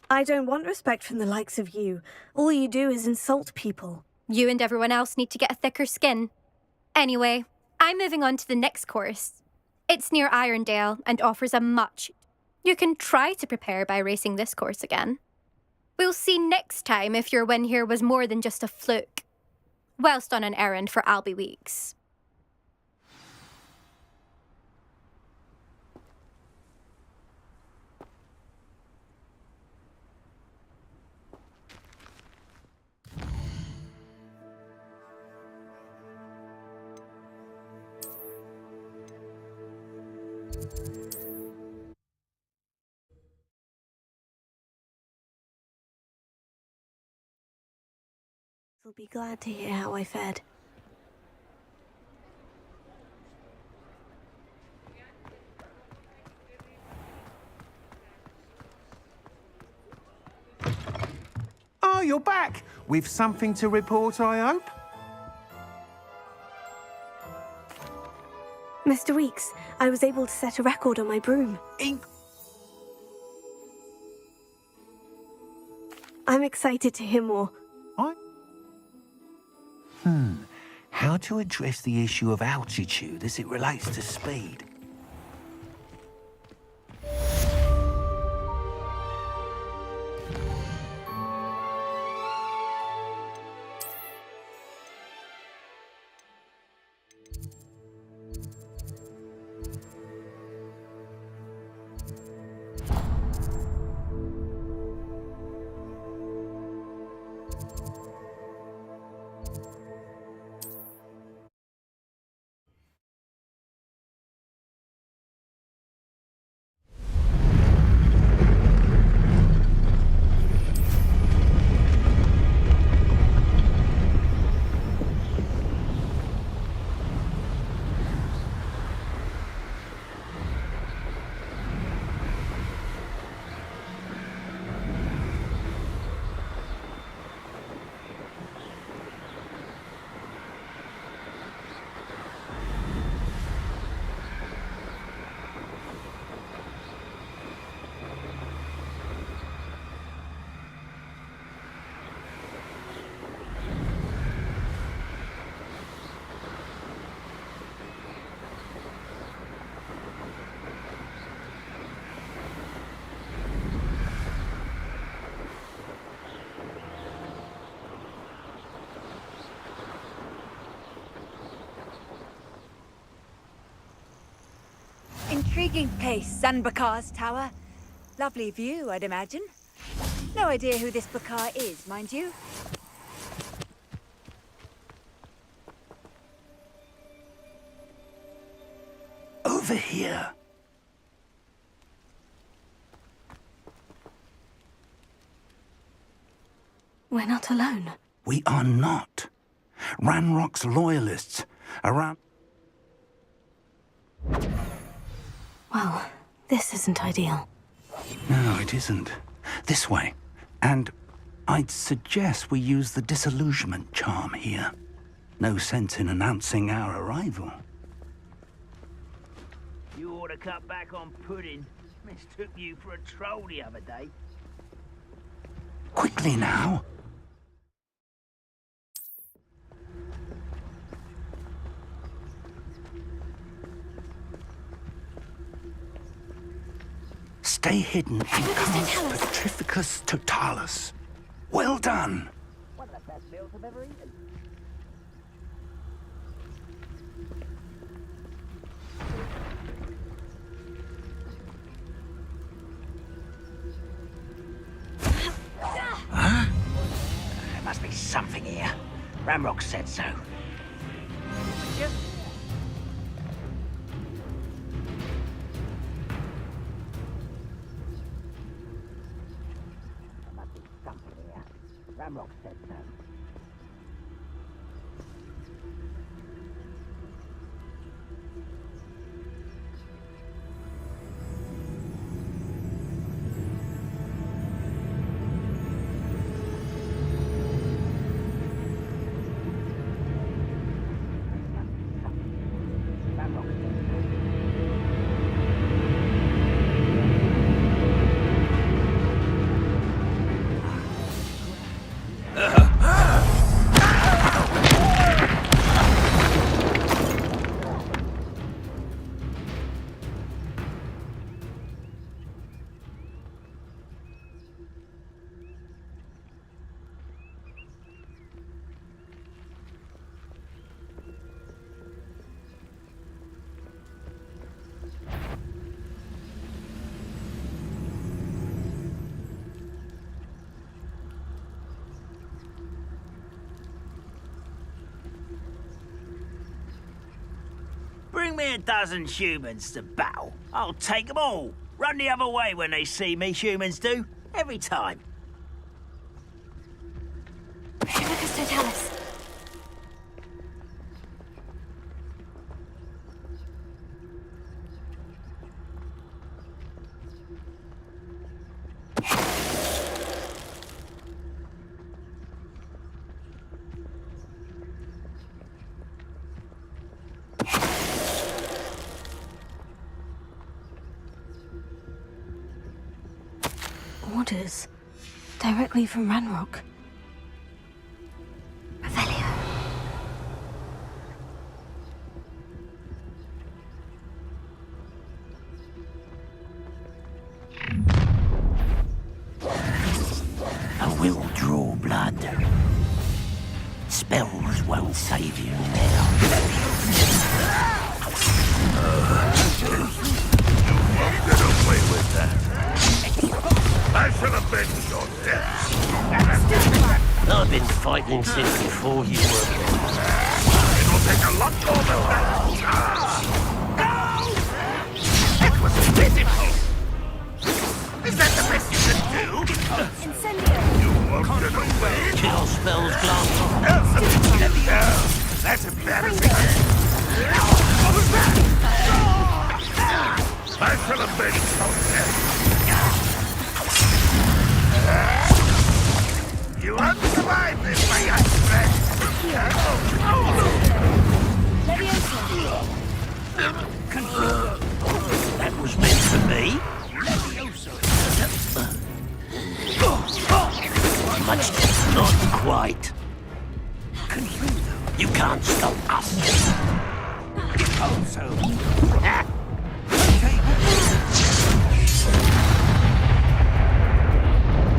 I don't want respect from the likes of you. All you do is insult people. You and everyone else need to get a thicker skin. Anyway, I'm moving on to the next course. It's near Irondale and offers a much. You can try to prepare by racing this course again. We'll see next time if your win here was more than just a fluke. Whilst on an errand for Albie Weeks. You'll be glad to hear how I fared. Oh, you're back! With something to report, I hope? Mr. Weeks, I was able to set a record on my broom. I'm excited to hear more. How to address the issue of altitude as it relates to speed? Intriguing place, Zanbakar's tower. Lovely view, I'd imagine. No idea who this Bakar is, mind you. Over here. We're not alone. We are not. Ranrock's loyalists around. Well, this isn't ideal. No, it isn't. This way. And I'd suggest we use the disillusionment charm here. No sense in announcing our arrival. You ought to cut back on pudding. Mistook you for a troll the other day. Quickly now. Stay hidden in Cars Petrificus Totalis. Well done. One of the best meals I've ever eaten. Huh? There must be something here. Ramrock said so. Yep. Ramrock said so. Bring me a dozen humans to battle. I'll take them all. Run the other way when they see me, humans do. Every time. Amicus Totalis. Orders. Directly from Ranrock. Revelio. I will draw blood. Spells won't save you now. Get away with that. I shall avenge your death. I've been fighting since before you were born. It'll take a lot more than that. No! It was pitiful. Is that the best you can do? Incendio. You won't get away. Kill spells glance off. No, that's embarrassing. What was that? I shall avenge your death. You won't survive this, my young friend. That was meant for me. Much, not quite. You can't stop us.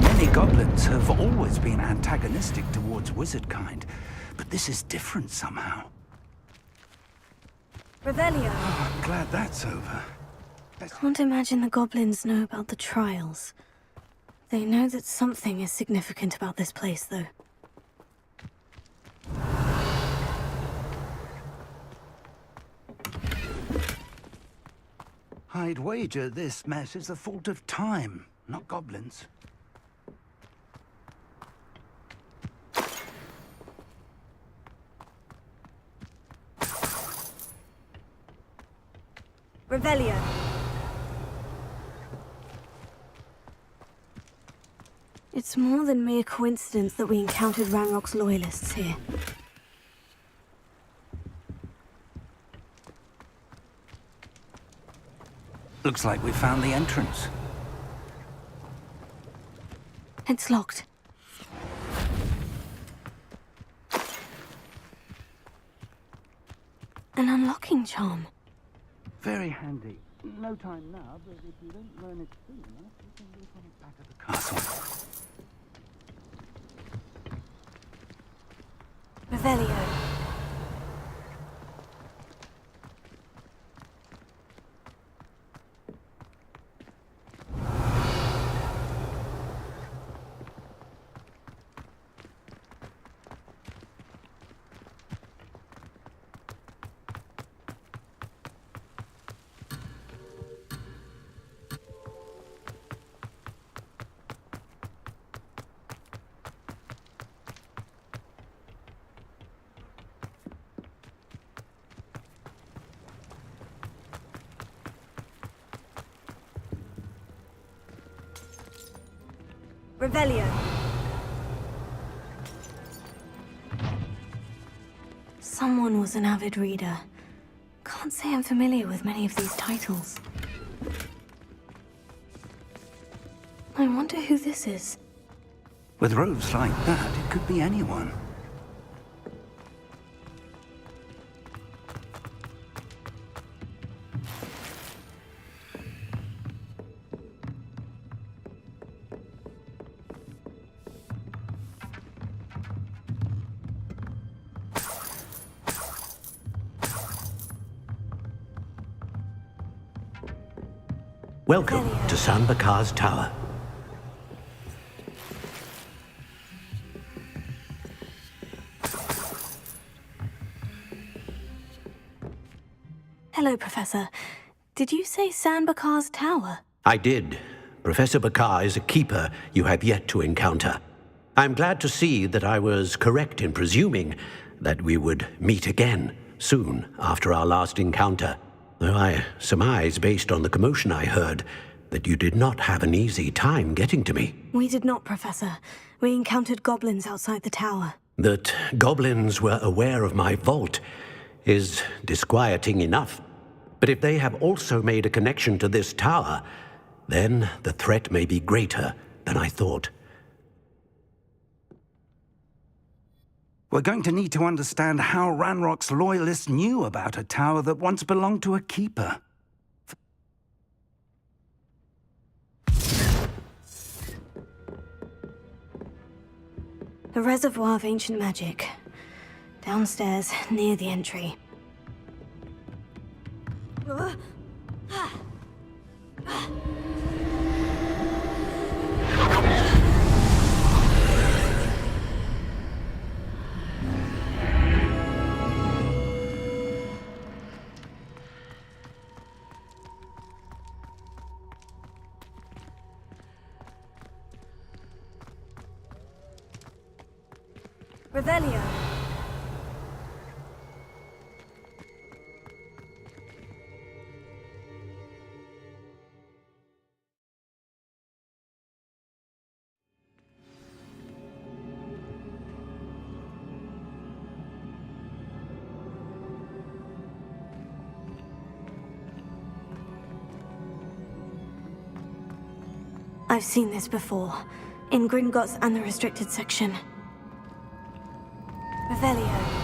Many goblins have always been antagonistic towards wizard kind, but this is different somehow. Revelio. Oh, I'm glad that's over. Can't imagine the goblins know about the trials. They know that something is significant about this place, though. I'd wager this mess is the fault of time, not goblins. Revelio. It's more than mere coincidence that we encountered Ranrock's loyalists here. Looks like we found the entrance. It's locked. An unlocking charm. Very handy. No time now, but if you don't learn it soon enough, you can work on it back at the castle. Revelio. Revelio. Someone was an avid reader. Can't say I'm familiar with many of these titles. I wonder who this is. With robes like that, it could be anyone. Welcome to San Bakar's Tower. Hello, Professor. Did you say Sanbakar's tower? I did. Professor Bakar is a keeper you have yet to encounter. I'm glad to see that I was correct in presuming that we would meet again soon after our last encounter. Though I surmise, based on the commotion I heard, that you did not have an easy time getting to me. We did not, Professor. We encountered goblins outside the tower. That goblins were aware of my vault is disquieting enough. But if they have also made a connection to this tower, then the threat may be greater than I thought. We're going to need to understand how Ranrock's loyalists knew about a tower that once belonged to a keeper. The reservoir of ancient magic. Downstairs, near the entry. Revelio. I've seen this before, in Gringotts and the restricted section. Revelio.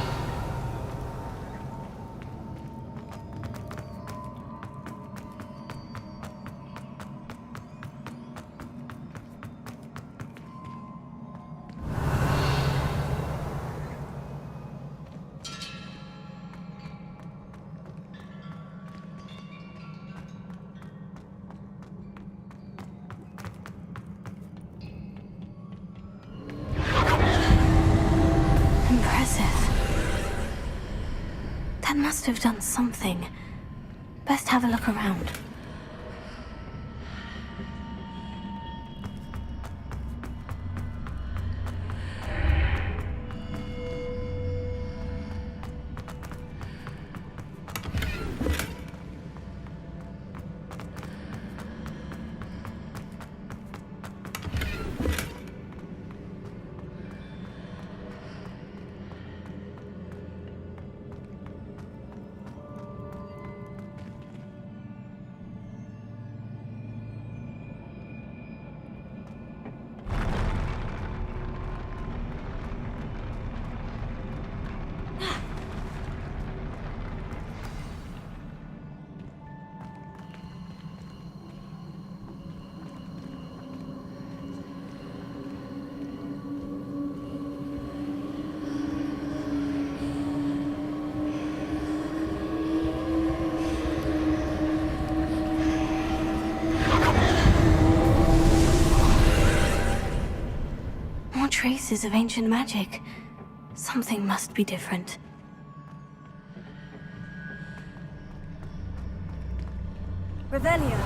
That must have done something. Best have a look around. Traces of ancient magic. Something must be different. Revelio.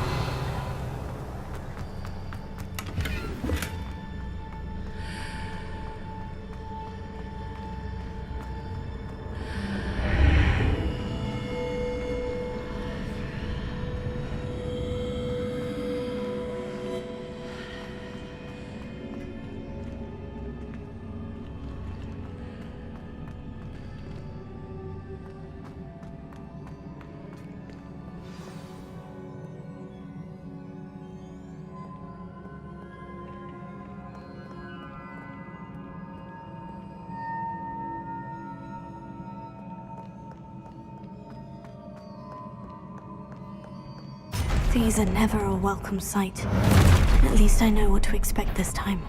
These are never a welcome sight. At least I know what to expect this time.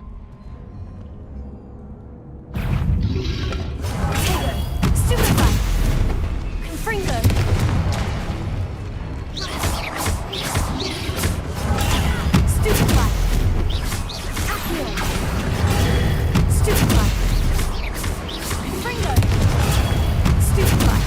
Stupefy! Confringo! Stupefy! Accio! Stupefy! Confringo! Stupefy!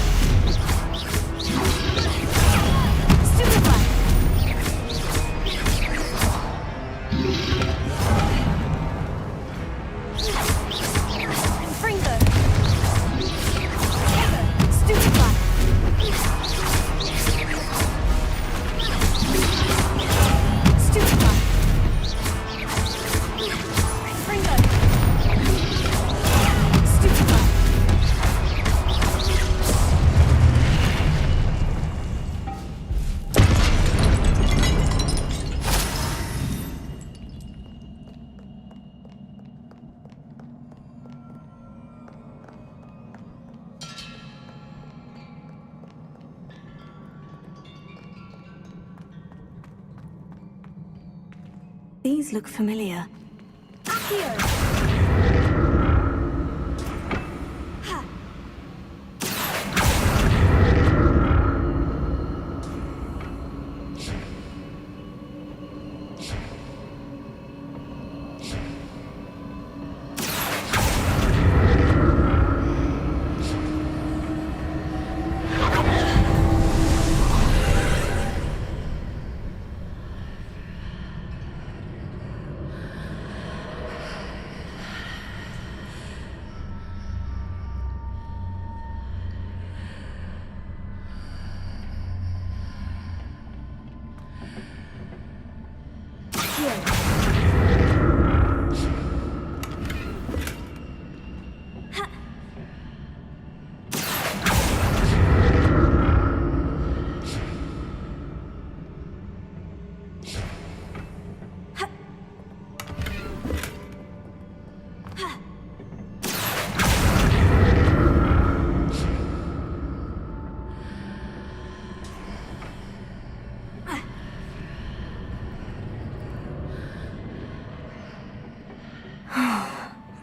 These look familiar.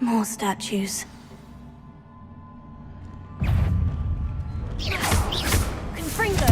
More statues. Confringo!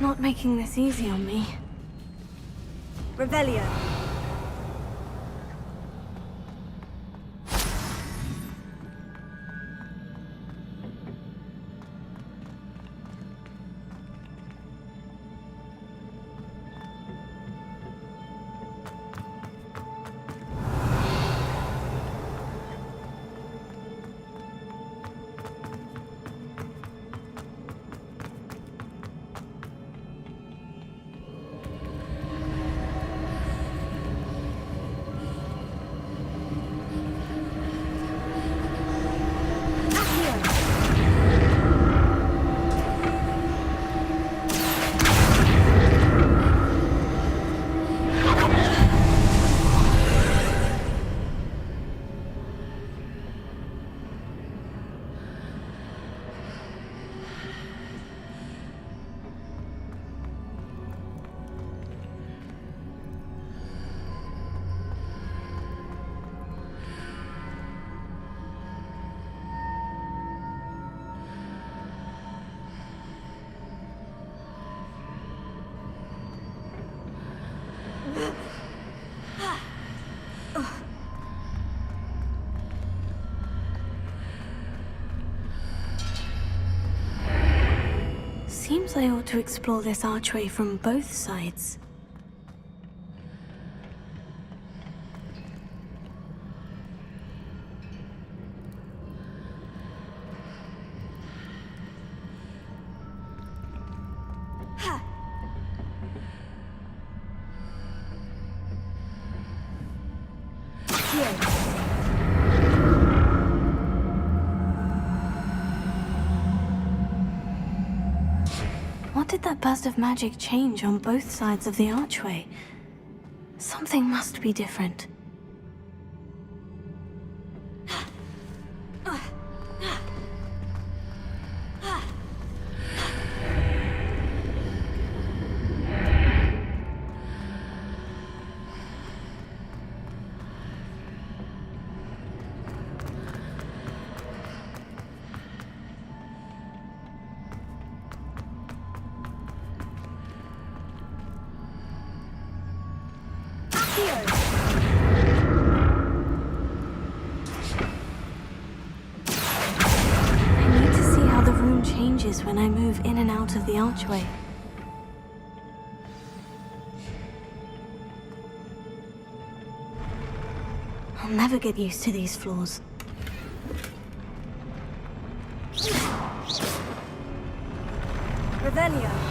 Not making this easy on me. Revelio. Seems I ought to explore this archway from both sides. What did that burst of magic change on both sides of the archway? Something must be different. Here. changes when I move in and out of the archway. I'll never get used to these floors. Revelio.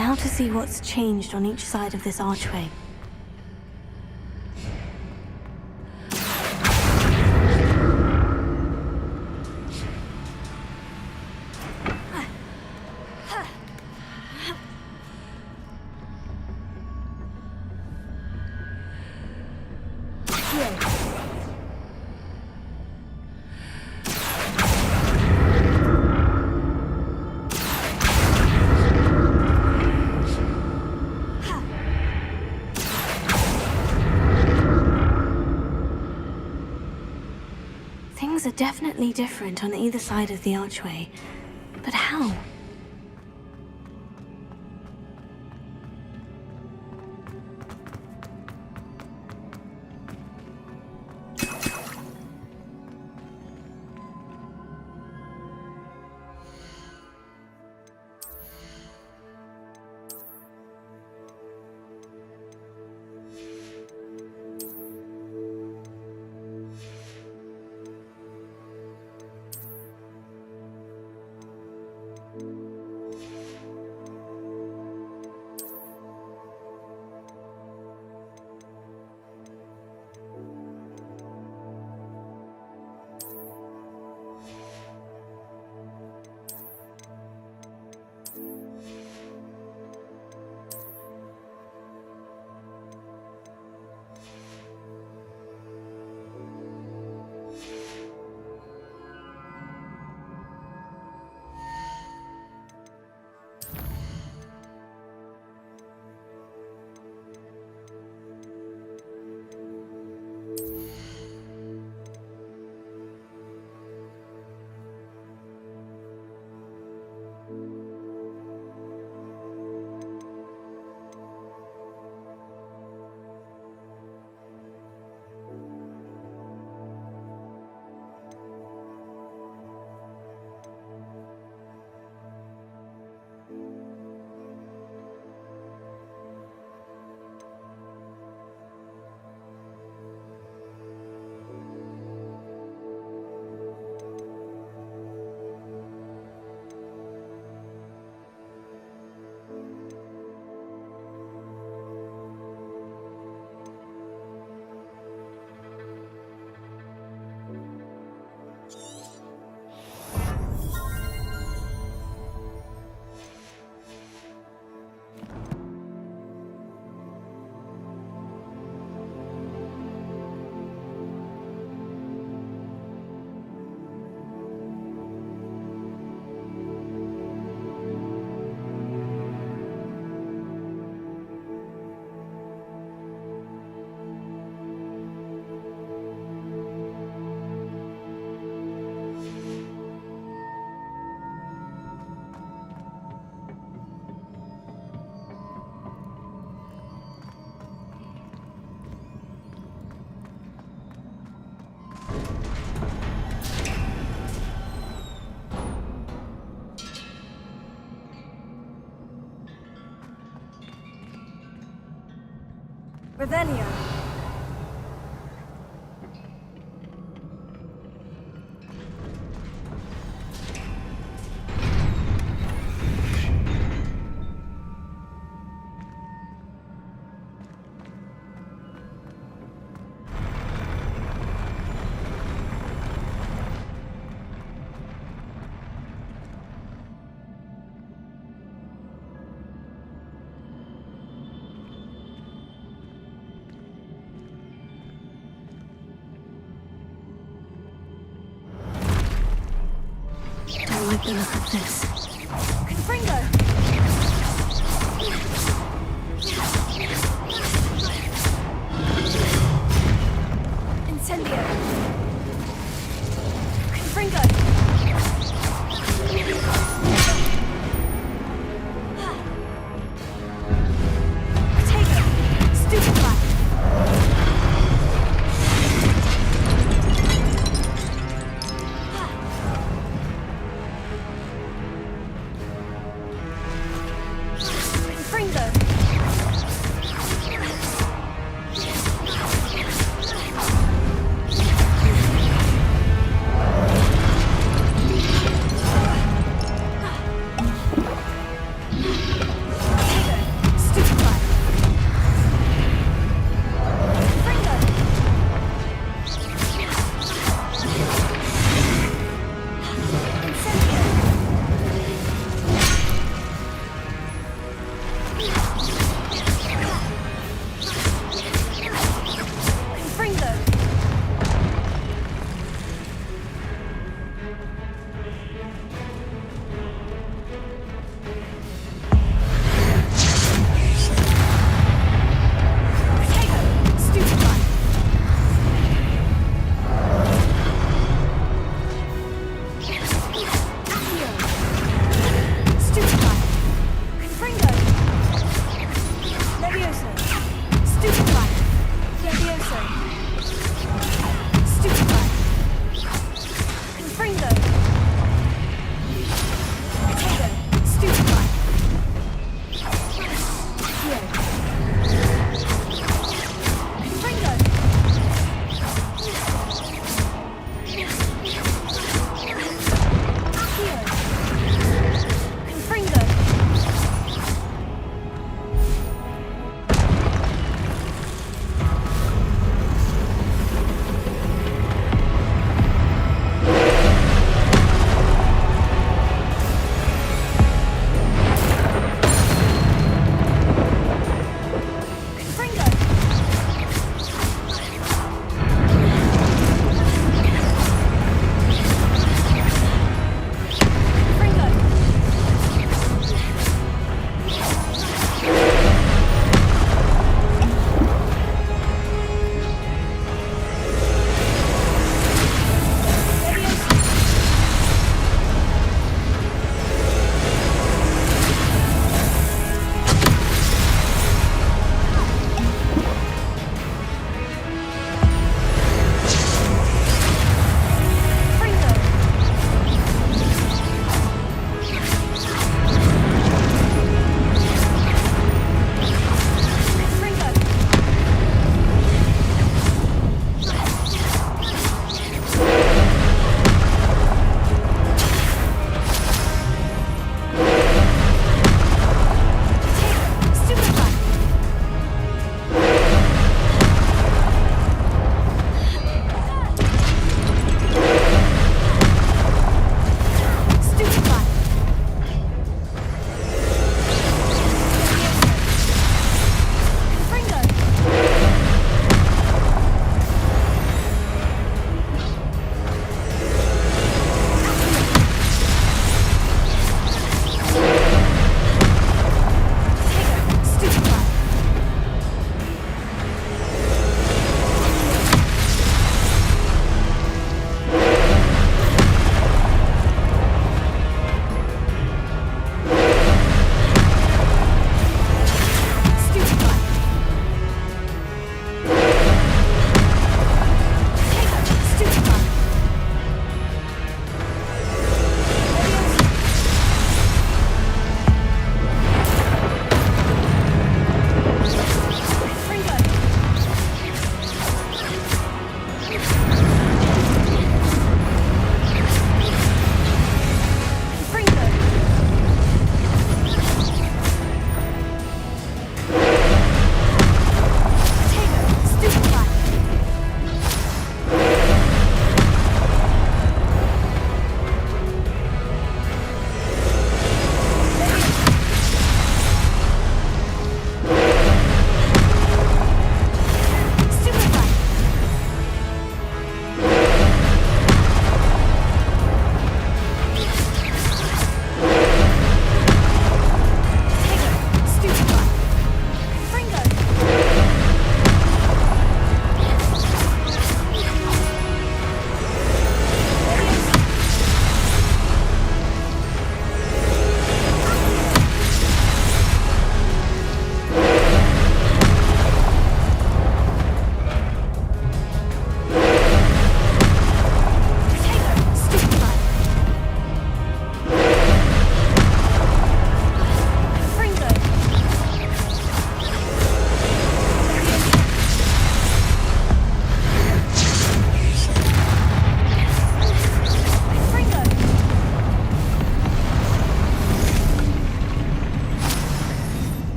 Now to see what's changed on each side of this archway. Things are definitely different on either side of the archway. But how? Revelio. Don't like the look of this. Confringo! Incendio! Confringo! Protego! Stupefy!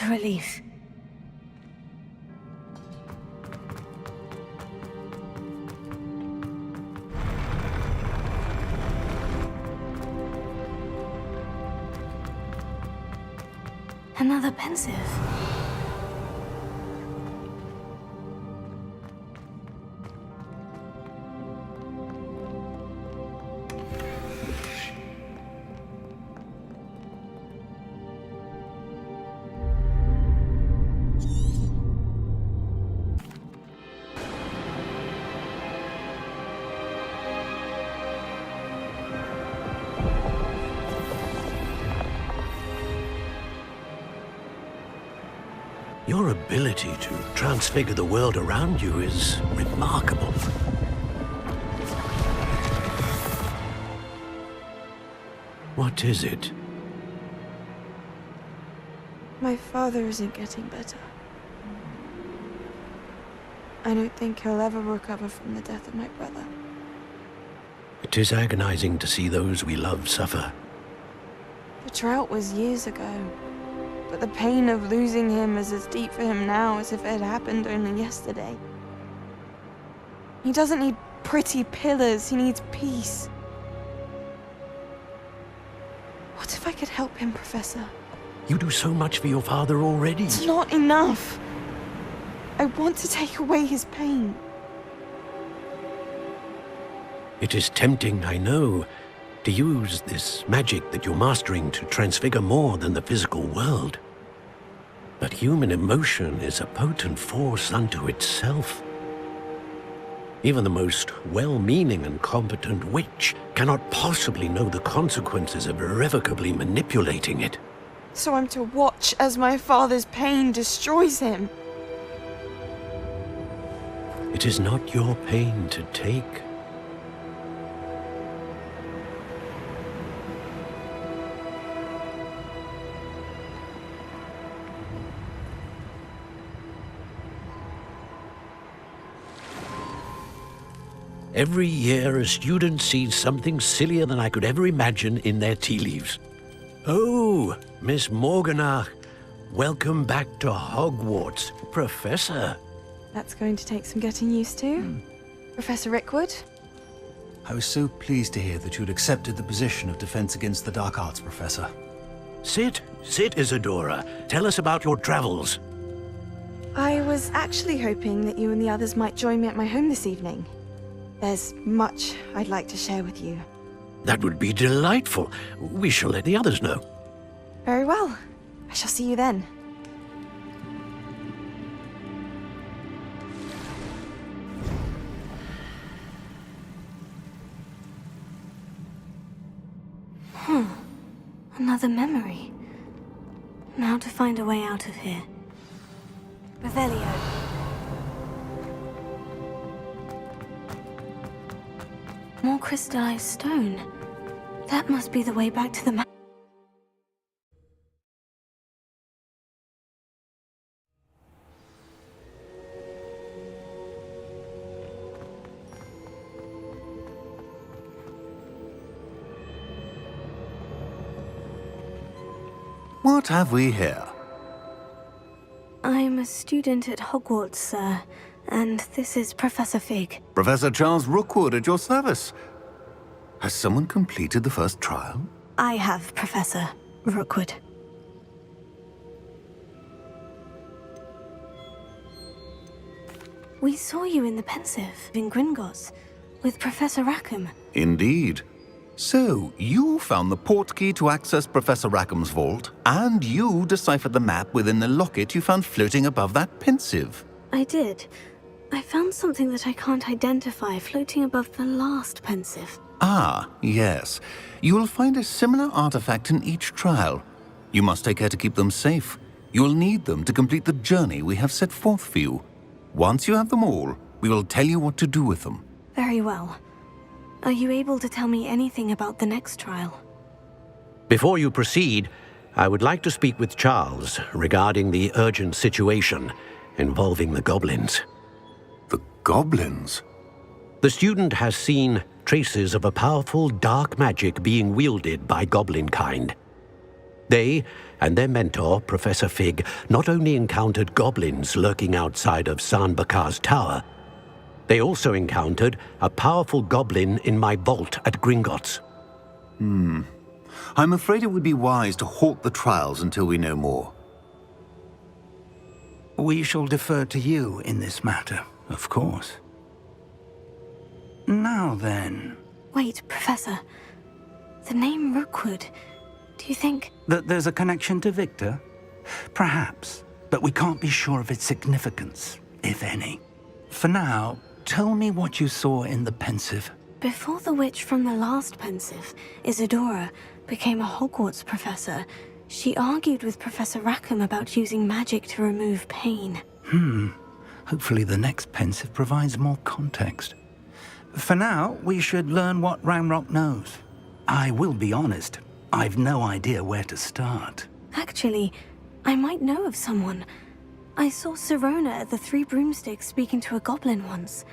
a relief. Another pensive. Your ability to transfigure the world around you is remarkable. What is it? My father isn't getting better. I don't think he'll ever recover from the death of my brother. It is agonizing to see those we love suffer. The drought was years ago, but the pain of losing him is as deep for him now as if it had happened only yesterday. He doesn't need pretty pillars, he needs peace. What if I could help him, Professor? You do so much for your father already. It's not enough. I want to take away his pain. It is tempting, I know, to use this magic that you're mastering to transfigure more than the physical world. But human emotion is a potent force unto itself. Even the most well-meaning and competent witch cannot possibly know the consequences of irrevocably manipulating it. So I'm to watch as my father's pain destroys him. It is not your pain to take. Every year, a student sees something sillier than I could ever imagine in their tea leaves. Oh, Miss Morganach, welcome back to Hogwarts, Professor. That's going to take some getting used to. Professor Rickwood? I was so pleased to hear that you'd accepted the position of Defense Against the Dark Arts, Professor. Sit, Isadora. Tell us about your travels. I was actually hoping that you and the others might join me at my home this evening. There's much I'd like to share with you. That would be delightful. We shall let the others know. Very well. I shall see you then. Another memory. Now to find a way out of here. Revelio. More crystallized stone. That must be the way back to the What have we here? I'm a student at Hogwarts, sir, and this is Professor Fig. Professor Charles Rookwood at your service. Has someone completed the first trial? I have, Professor Rookwood. We saw you in the Pensive in Gringotts with Professor Rackham. Indeed. So, you found the portkey to access Professor Rackham's vault, and you deciphered the map within the locket you found floating above that Pensive. I did. I found something that I can't identify floating above the last Pensive. Ah, yes. You will find a similar artifact in each trial. You must take care to keep them safe. You will need them to complete the journey we have set forth for you. Once you have them all, we will tell you what to do with them. Very well. Are you able to tell me anything about the next trial? Before you proceed, I would like to speak with Charles regarding the urgent situation involving the goblins. The goblins? The student has seen traces of a powerful dark magic being wielded by goblin kind. They, and their mentor, Professor Fig, not only encountered goblins lurking outside of Sanbakar's tower, they also encountered a powerful goblin in my vault at Gringotts. I'm afraid it would be wise to halt the trials until we know more. We shall defer to you in this matter, of course. Now then... Wait, Professor. The name Rookwood. Do you think... That there's a connection to Victor? Perhaps, but we can't be sure of its significance, if any. For now, tell me what you saw in the Pensive. Before the witch from the last Pensive, Isadora, became a Hogwarts professor, she argued with Professor Rackham about using magic to remove pain. Hopefully the next Pensive provides more context. For now, we should learn what Ranrock knows. I will be honest, I've no idea where to start. Actually, I might know of someone. I saw Sirona at the Three Broomsticks speaking to a goblin once.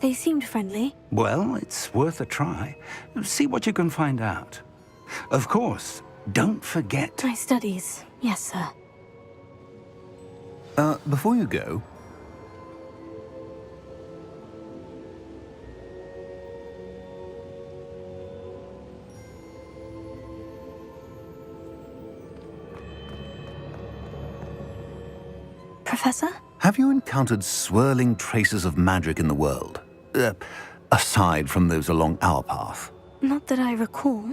They seemed friendly. Well, it's worth a try. See what you can find out. Of course, don't forget... My studies, yes, sir. Before you go... Professor? Have you encountered swirling traces of magic in the world? Aside from those along our path? Not that I recall.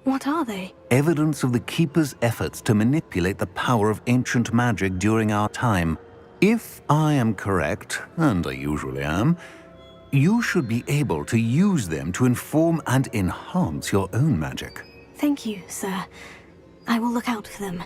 What are they? Evidence of the Keeper's efforts to manipulate the power of ancient magic during our time. If I am correct, and I usually am, you should be able to use them to inform and enhance your own magic. Thank you, sir. I will look out for them.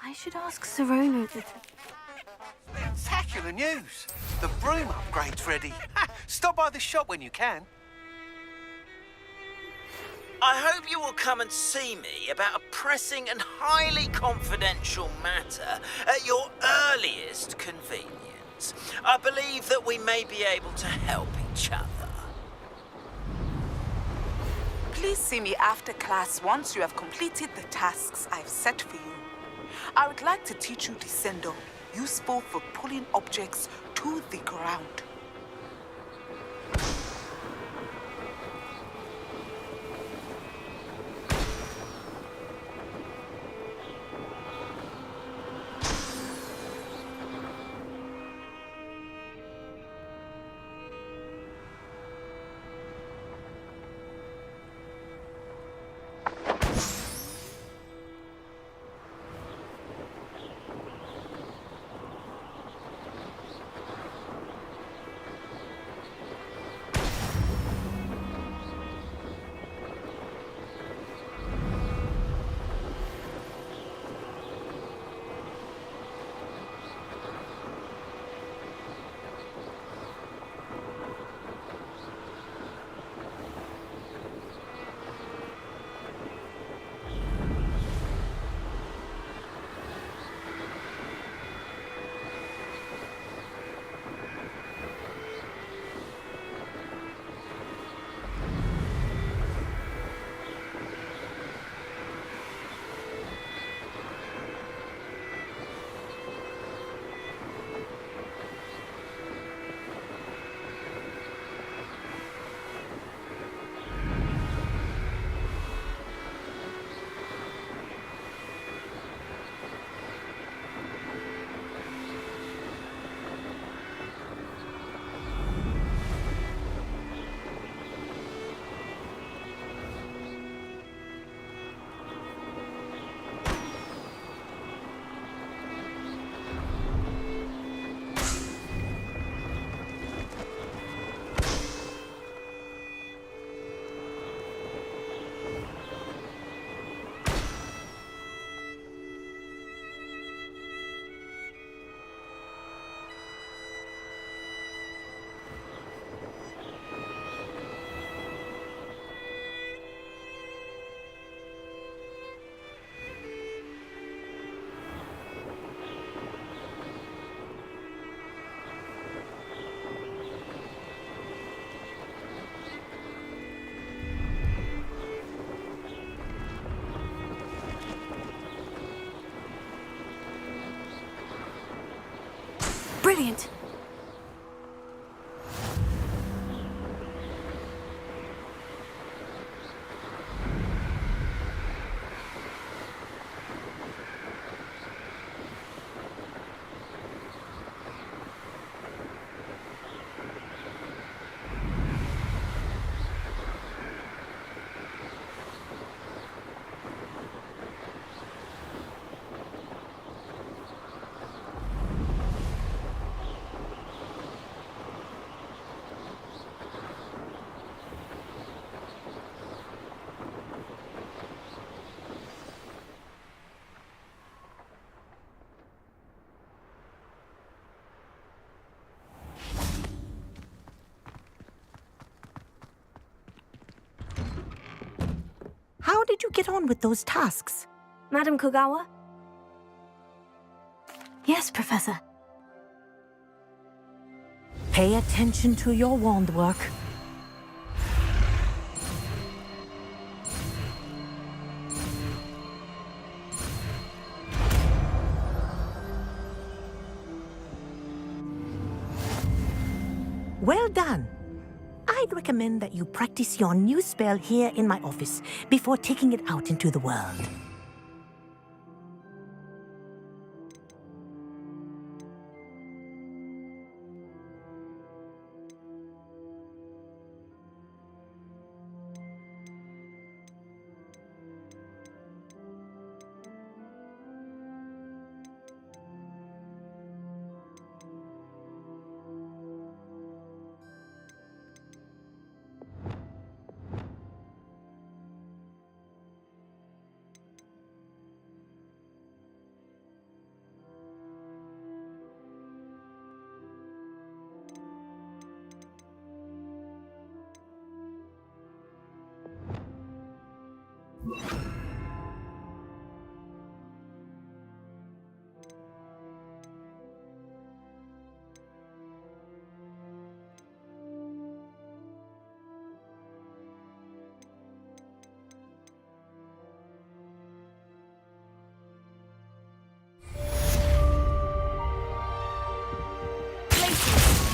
I should ask Sirona the... Spectacular news! The broom upgrade's ready. Stop by the shop when you can. I hope you will come and see me about a pressing and highly confidential matter at your earliest convenience. I believe that we may be able to help each other. Please see me after class once you have completed the tasks I've set for you. I would like to teach you Descendo, useful for pulling objects to the ground. Brilliant! How did you get on with those tasks? Madam Kogawa? Yes, Professor. Pay attention to your wand work. Well done. I'd recommend that you practice your new spell here in my office before taking it out into the world.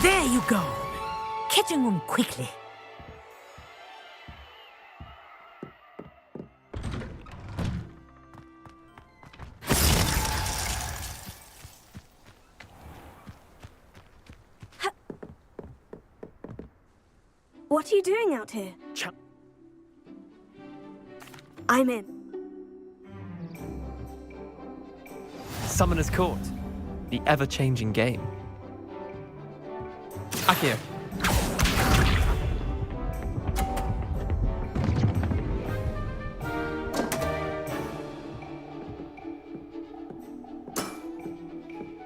There you go. Kitchen room quickly. What are you doing out here? I'm in. Summoner's Court. The ever-changing game. Akio.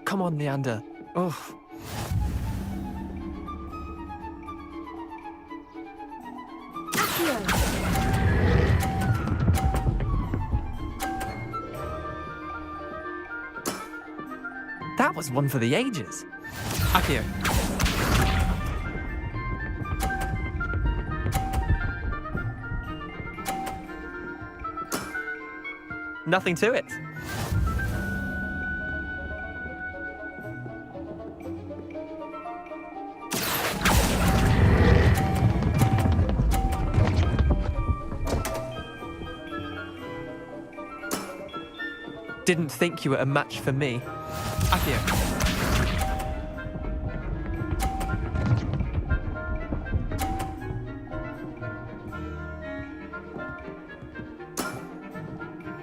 Come on, Leander. Oh. That was one for the ages. Akio. Nothing to it. Didn't think you were a match for me. Akio.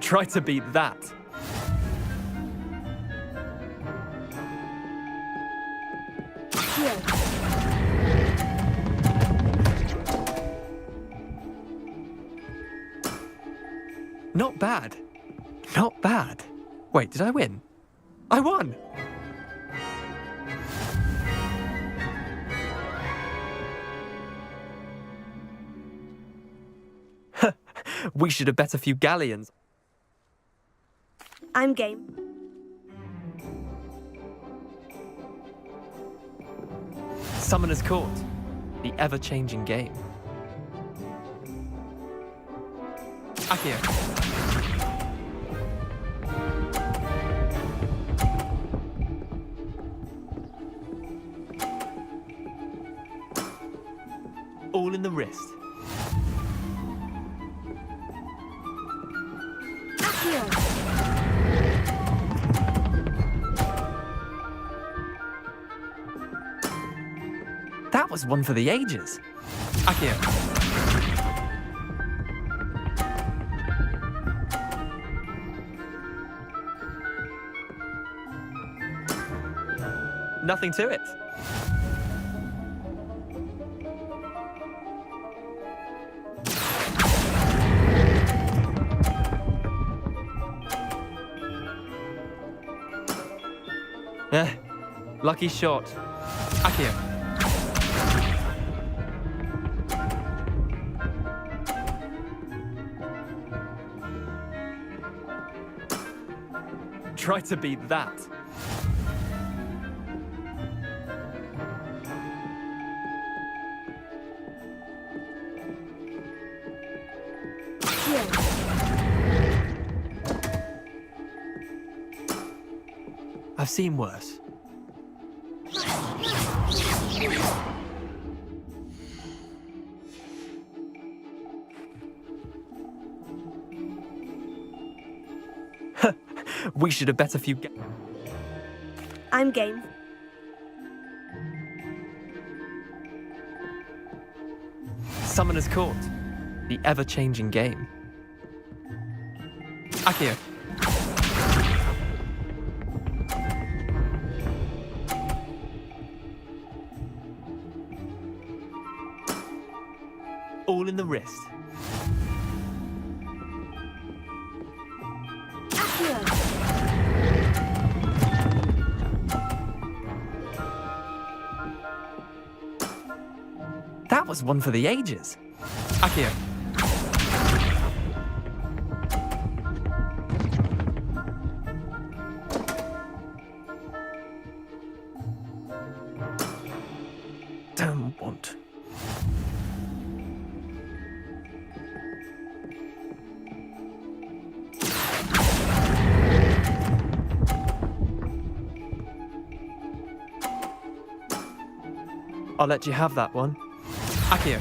Try to beat that. Not bad. Not bad. Wait, did I win? I won! We should have bet a few galleons. I'm game. Summoner's Court. The ever-changing game. Akio. All in the wrist. That was one for the ages. Akio. Nothing to it. Lucky shot. Akio. Try to beat that. I've seen worse. We should have bet a few. I'm game. Summoner's Court. The ever-changing game. Akio. All in the wrist. That was one for the ages. Akio. Don't want. I'll let you have that one. Accio.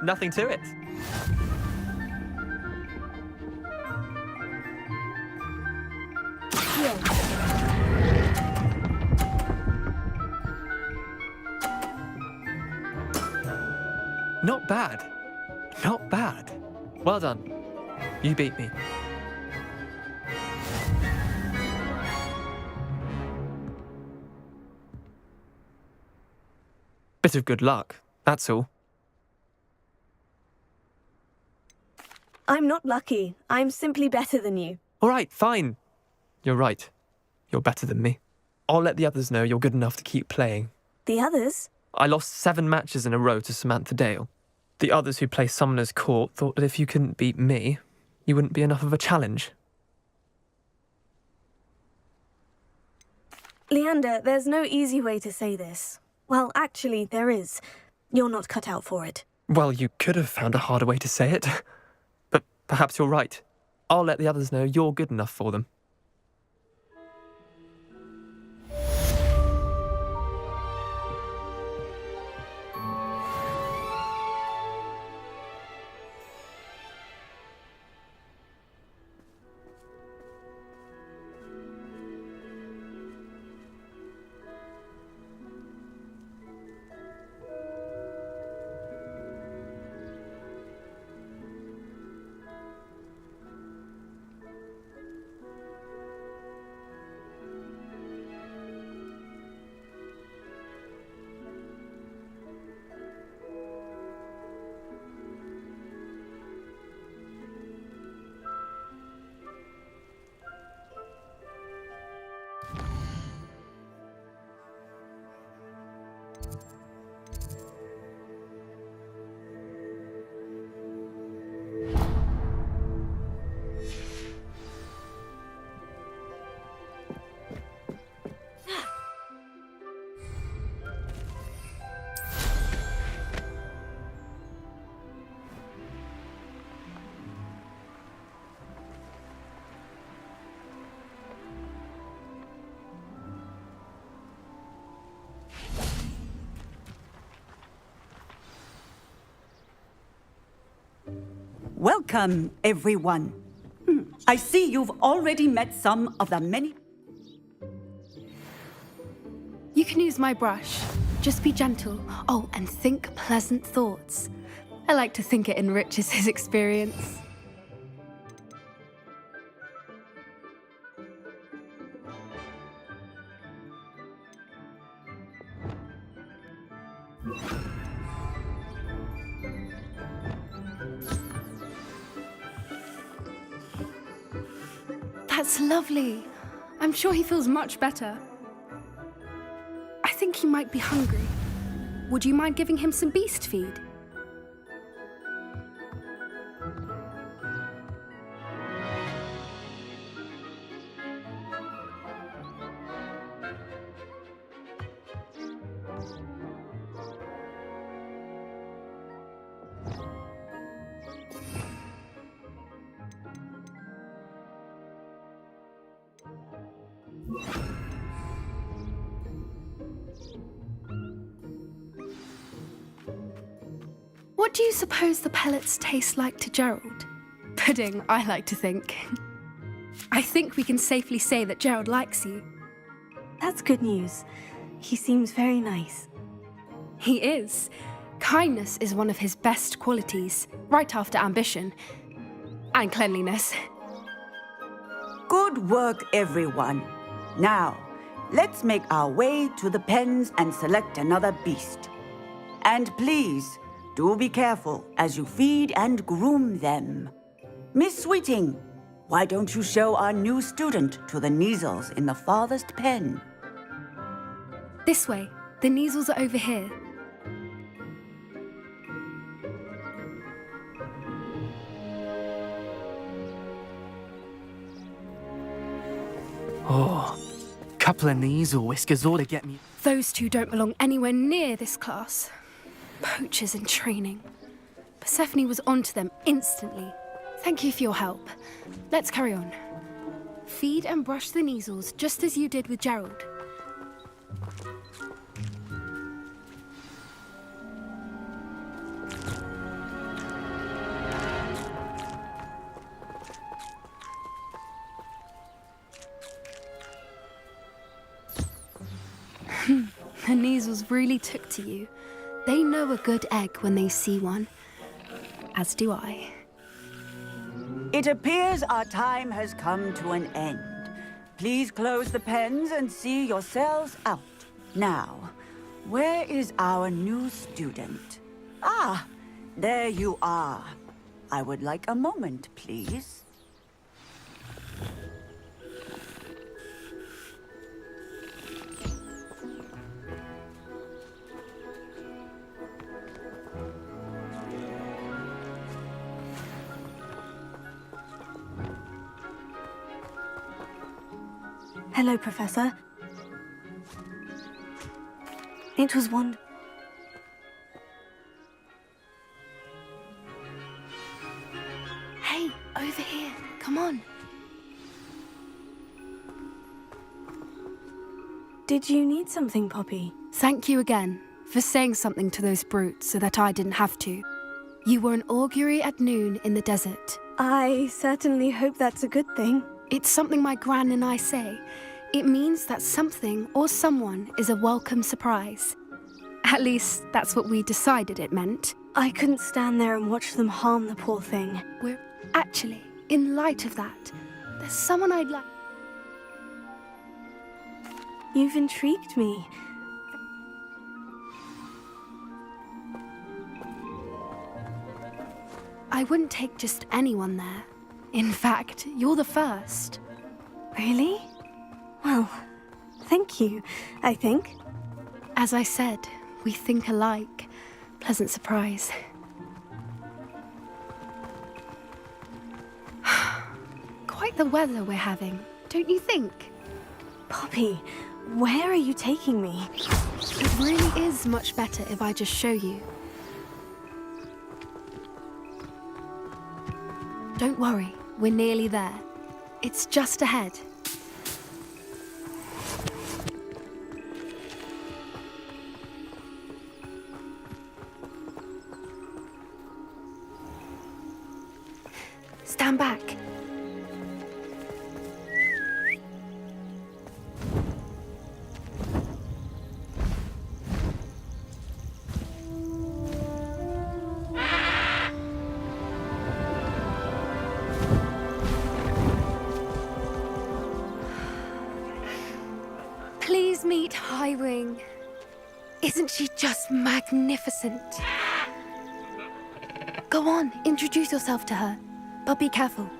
Nothing to it. Not bad. Not bad. Well done. You beat me. Bit of good luck, that's all. I'm not lucky. I'm simply better than you. All right, fine. You're right. You're better than me. I'll let the others know you're good enough to keep playing. The others? I lost 7 matches in a row to Samantha Dale. The others who play Summoner's Court thought that if you couldn't beat me, you wouldn't be enough of a challenge. Leander, there's no easy way to say this. Well, actually, there is. You're not cut out for it. Well, you could have found a harder way to say it. But perhaps you're right. I'll let the others know you're good enough for them. Welcome, everyone. I see you've already met some of the many... You can use my brush. Just be gentle. Oh, and think pleasant thoughts. I like to think it enriches his experience. That's lovely. I'm sure he feels much better. I think he might be hungry. Would you mind giving him some beast feed? What do you suppose the pellets taste like to Gerald? Pudding, I like to think. I think we can safely say that Gerald likes you. That's good news. He seems very nice. He is. Kindness is one of his best qualities, right after ambition. And cleanliness. Good work, everyone. Now, let's make our way to the pens and select another beast. And please, do be careful as you feed and groom them. Miss Sweeting, why don't you show our new student to the Kneazles in the farthest pen? This way. The Kneazles are over here. Oh, couple of Kneazle whiskers ought to get me. Those two don't belong anywhere near this class. Poachers in training. Persephone was onto them instantly. Thank you for your help. Let's carry on. Feed and brush the measles just as you did with Gerald. The measles really took to you. They know a good egg when they see one. As do I. It appears our time has come to an end. Please close the pens and see yourselves out. Now, where is our new student? Ah, there you are. I would like a moment, please. Hello, Professor. It was wonderful. Hey, over here. Come on. Did you need something, Poppy? Thank you again for saying something to those brutes so that I didn't have to. You were an augury at noon in the desert. I certainly hope that's a good thing. It's something my gran and I say. It means that something or someone is a welcome surprise. At least, that's what we decided it meant. I couldn't stand there and watch them harm the poor thing. We're actually, in light of that, there's someone I'd like... You've intrigued me. I wouldn't take just anyone there. In fact, you're the first. Really? Well, thank you, I think. As I said, we think alike. Pleasant surprise. Quite the weather we're having, don't you think? Poppy, where are you taking me? It really is much better if I just show you. Don't worry, we're nearly there. It's just ahead. Stand back. Please meet Highwing. Isn't she just magnificent? Go on, introduce yourself to her. But be careful.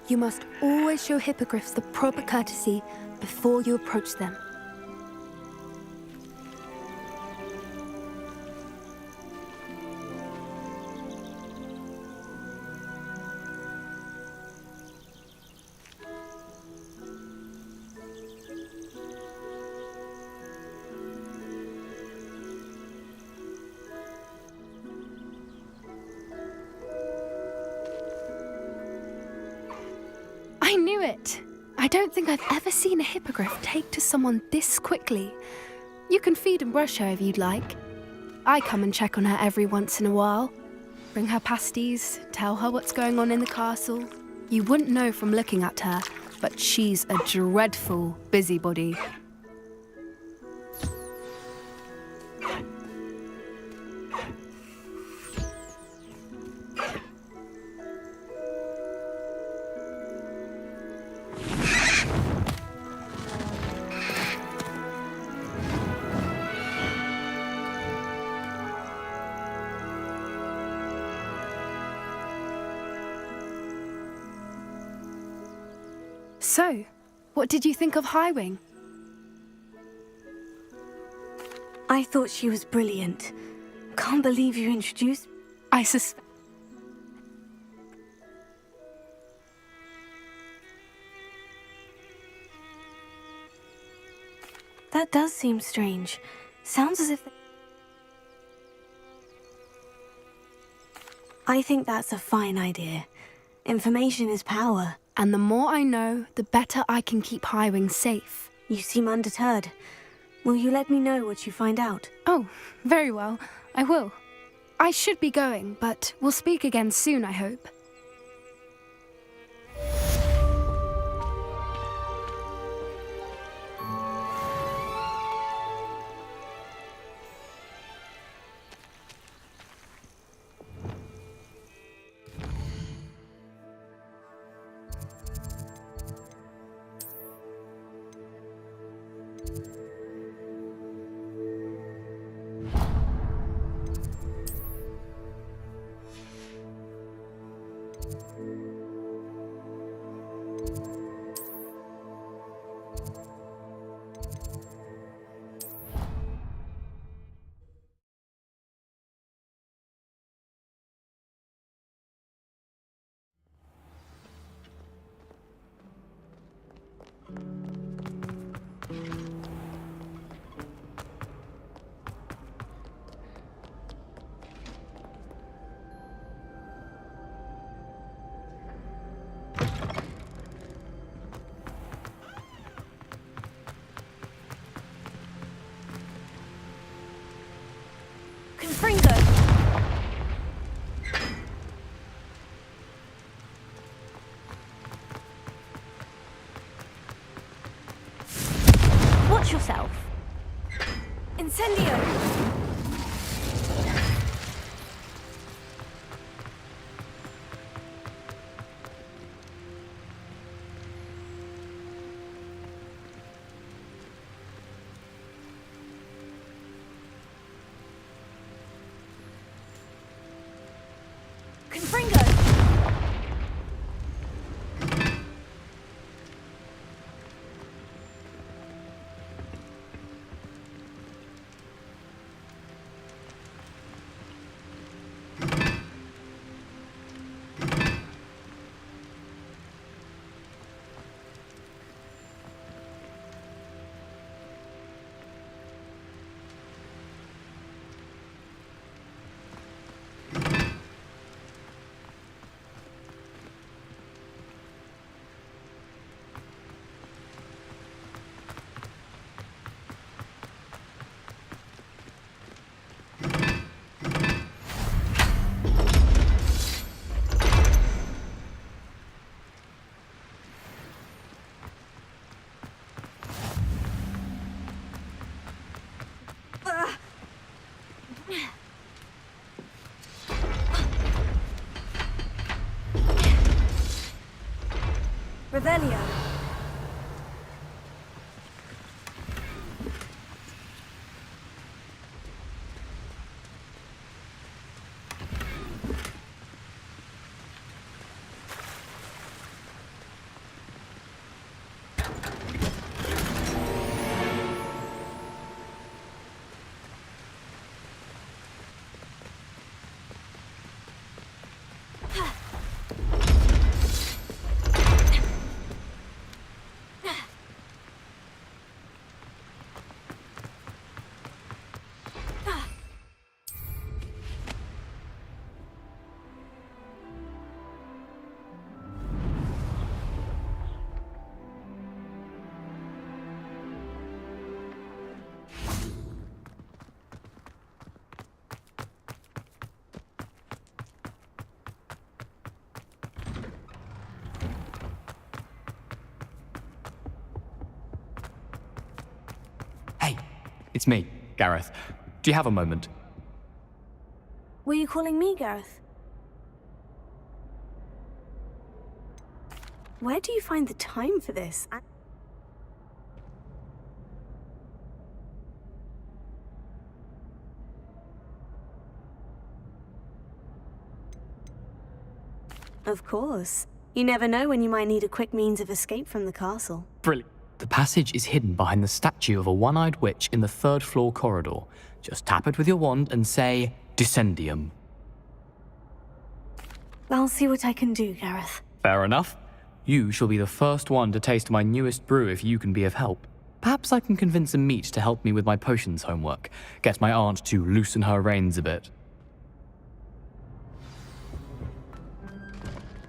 You must always show hippogriffs the proper courtesy before you approach them. I knew it! I don't think I've ever seen a hippogriff take to someone this quickly. You can feed and brush her if you'd like. I come and check on her every once in a while. Bring her pasties, tell her what's going on in the castle. You wouldn't know from looking at her, but she's a dreadful busybody. So, what did you think of Highwing? I thought she was brilliant. Can't believe you introduced... I suspect... That does seem strange. Sounds as if... I think that's a fine idea. Information is power. And the more I know, the better I can keep Highwing safe. You seem undeterred. Will you let me know what you find out? Oh, very well. I will. I should be going, but we'll speak again soon, I hope. Confringo! Watch yourself. Incendio! Confringo! Revelio. It's me, Gareth. Do you have a moment? Were you calling me, Gareth? Where do you find the time for this? Of course. You never know when you might need a quick means of escape from the castle. Brilliant. The passage is hidden behind the statue of a one-eyed witch in the third-floor corridor. Just tap it with your wand and say, Descendium. I'll see what I can do, Gareth. Fair enough. You shall be the first one to taste my newest brew if you can be of help. Perhaps I can convince a meat to help me with my potions homework. Get my aunt to loosen her reins a bit.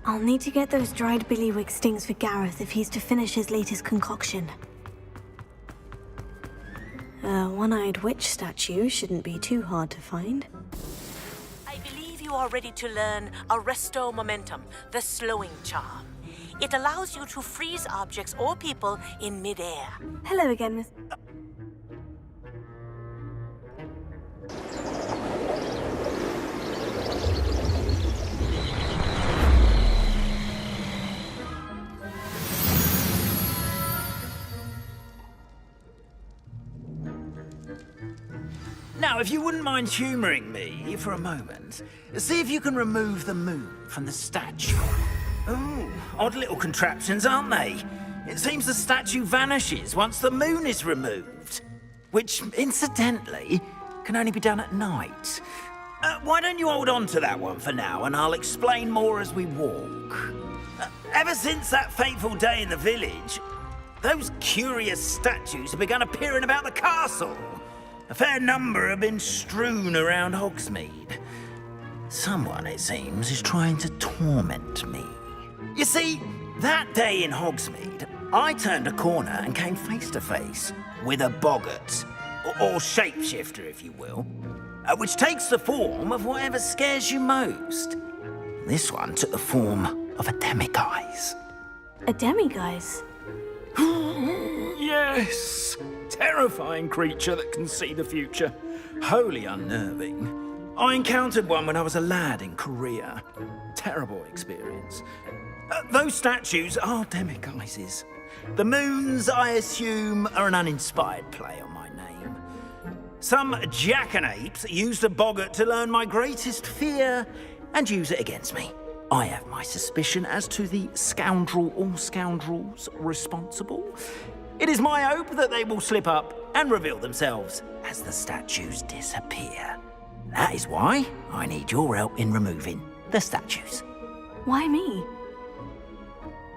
I'll need to get those dried billywig stings for Gareth if he's to finish his latest concoction. A one-eyed witch statue shouldn't be too hard to find. I believe you are ready to learn Arresto Momentum, the slowing charm. It allows you to freeze objects or people in midair. Hello again, Miss... Now, if you wouldn't mind humouring me for a moment, see if you can remove the moon from the statue. Ooh, odd little contraptions, aren't they? It seems the statue vanishes once the moon is removed, which, incidentally, can only be done at night. Why don't you hold on to that one for now, and I'll explain more as we walk. Ever since that fateful day in the village, those curious statues have begun appearing about the castle. A fair number have been strewn around Hogsmeade. Someone, it seems, is trying to torment me. You see, that day in Hogsmeade, I turned a corner and came face to face with a boggart, or shapeshifter, if you will, which takes the form of whatever scares you most. This one took the form of a demiguise. A demiguise? Yes! Terrifying creature that can see the future. Wholly unnerving. I encountered one when I was a lad in Korea. Terrible experience. Those statues are demiguises. The moons, I assume, are an uninspired play on my name. Some jackanapes used a boggart to learn my greatest fear and use it against me. I have my suspicion as to the scoundrel or scoundrels responsible. It is my hope that they will slip up and reveal themselves as the statues disappear. That is why I need your help in removing the statues. Why me?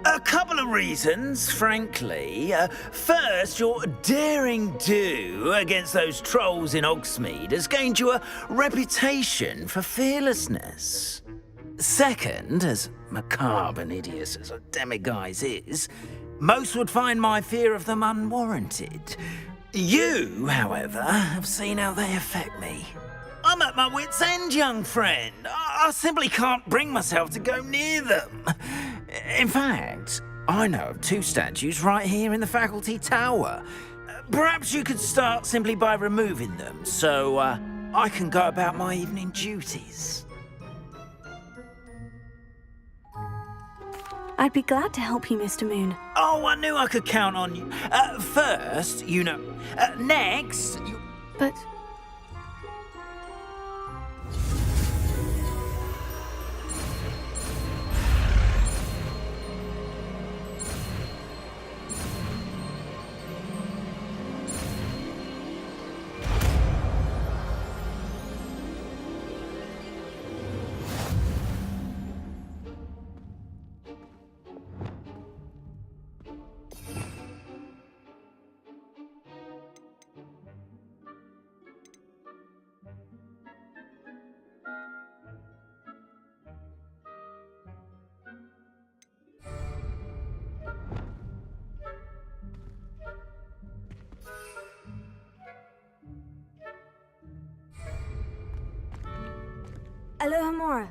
A couple of reasons, frankly. First, your daring do against those trolls in Hogsmeade has gained you a reputation for fearlessness. Second, as macabre and hideous as a demiguise is, most would find my fear of them unwarranted. You, however, have seen how they affect me. I'm at my wit's end, young friend. I simply can't bring myself to go near them. In fact, I know of 2 statues right here in the faculty tower. Perhaps you could start simply by removing them, so I can go about my evening duties. I'd be glad to help you, Mr. Moon. Oh, I knew I could count on you. First, you know. Next, you... But... Alohomora.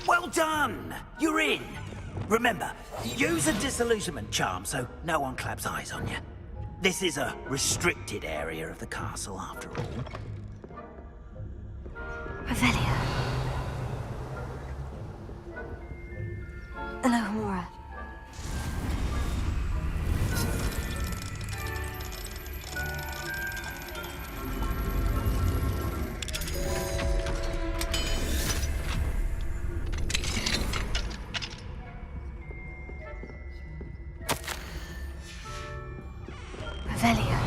Well done! You're in! Remember, use a disillusionment charm so no one claps eyes on you. This is a restricted area of the castle, after all. Revelia. Alohomora. Revelio.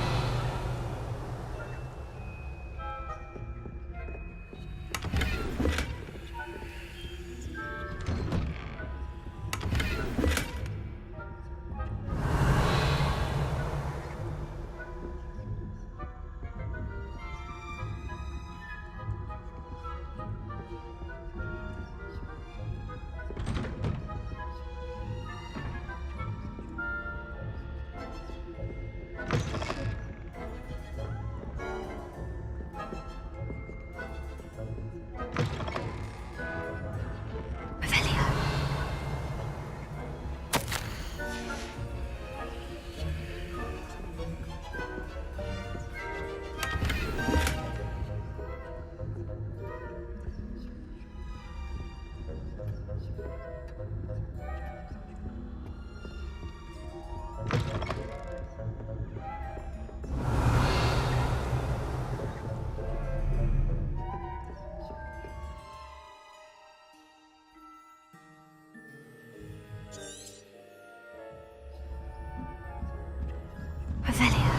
Revelio.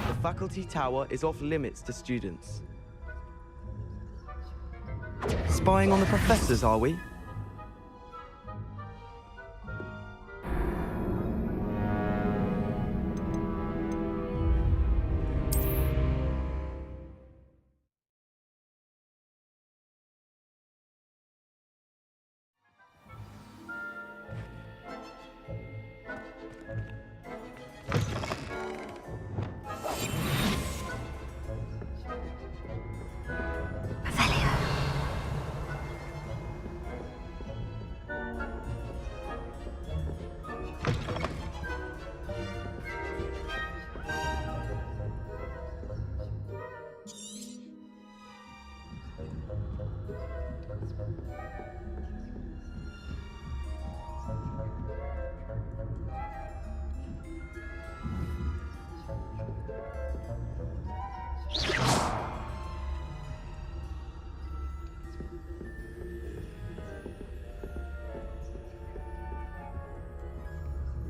The faculty tower is off limits to students. Spying on the professors, are we?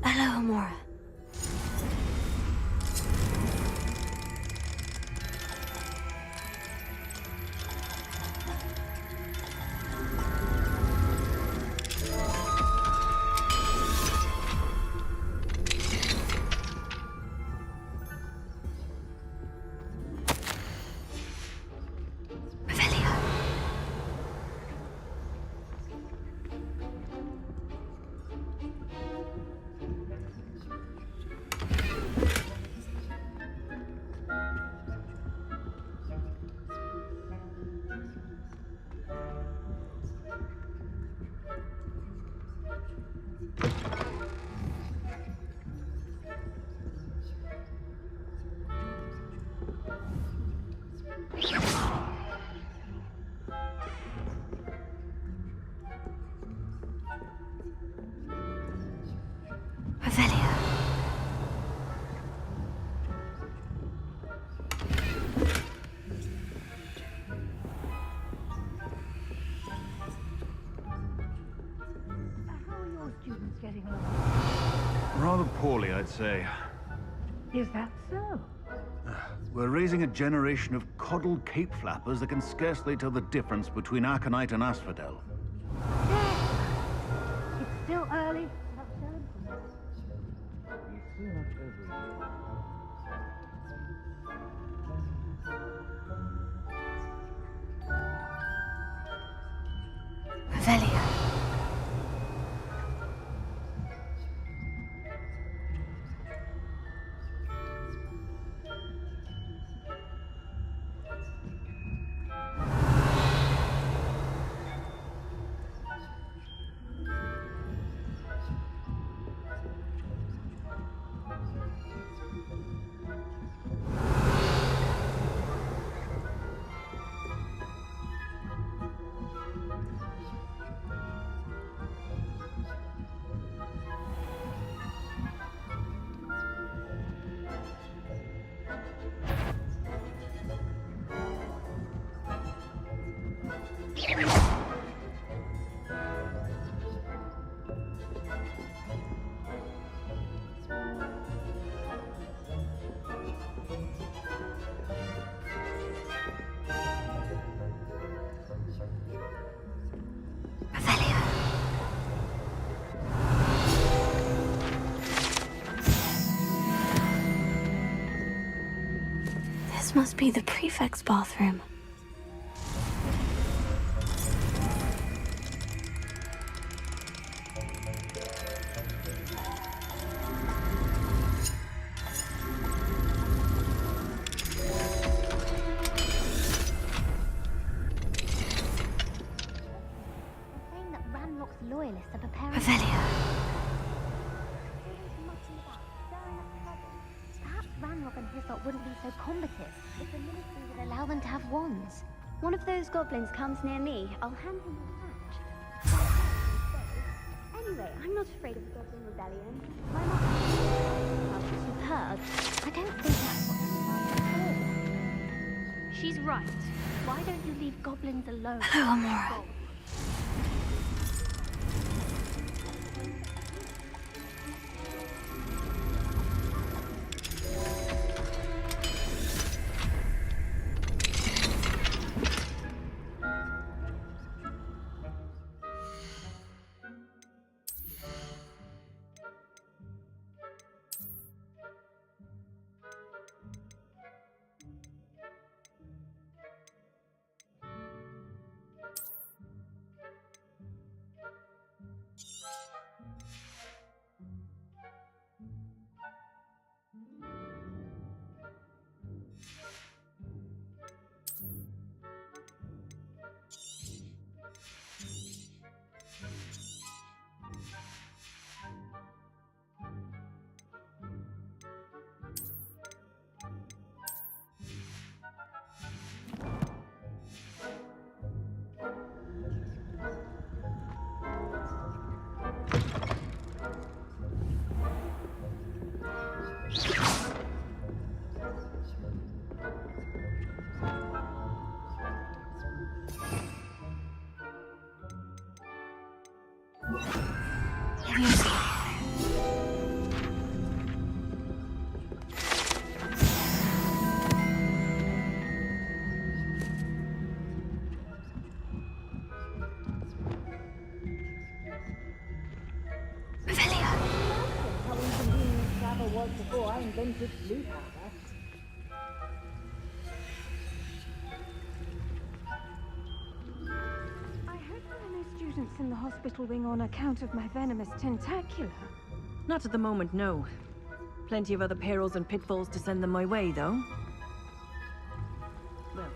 Hello, Amora. Rather poorly, I'd say. Is that so? We're raising a generation of coddled cape flappers that can scarcely tell the difference between aconite and asphodel. It's still early. Revelio. This must be the prefect's bathroom. Saying that Ranrock's loyalists are preparing... Revelio. Perhaps Ranrock and his lot wouldn't be so combative if the ministry would allow them to have wands. One of those goblins comes near me, I'll hand him a hatch. Anyway, I'm not afraid of the Goblin Rebellion. My mother is superb. I don't think that's what I'm for. She's right. Why don't you leave goblins alone? Hello, Amora. Before I invented blue powder. I hope there are no students in the hospital wing on account of my venomous tentacula. Not at the moment, no. Plenty of other perils and pitfalls to send them my way, though. Well.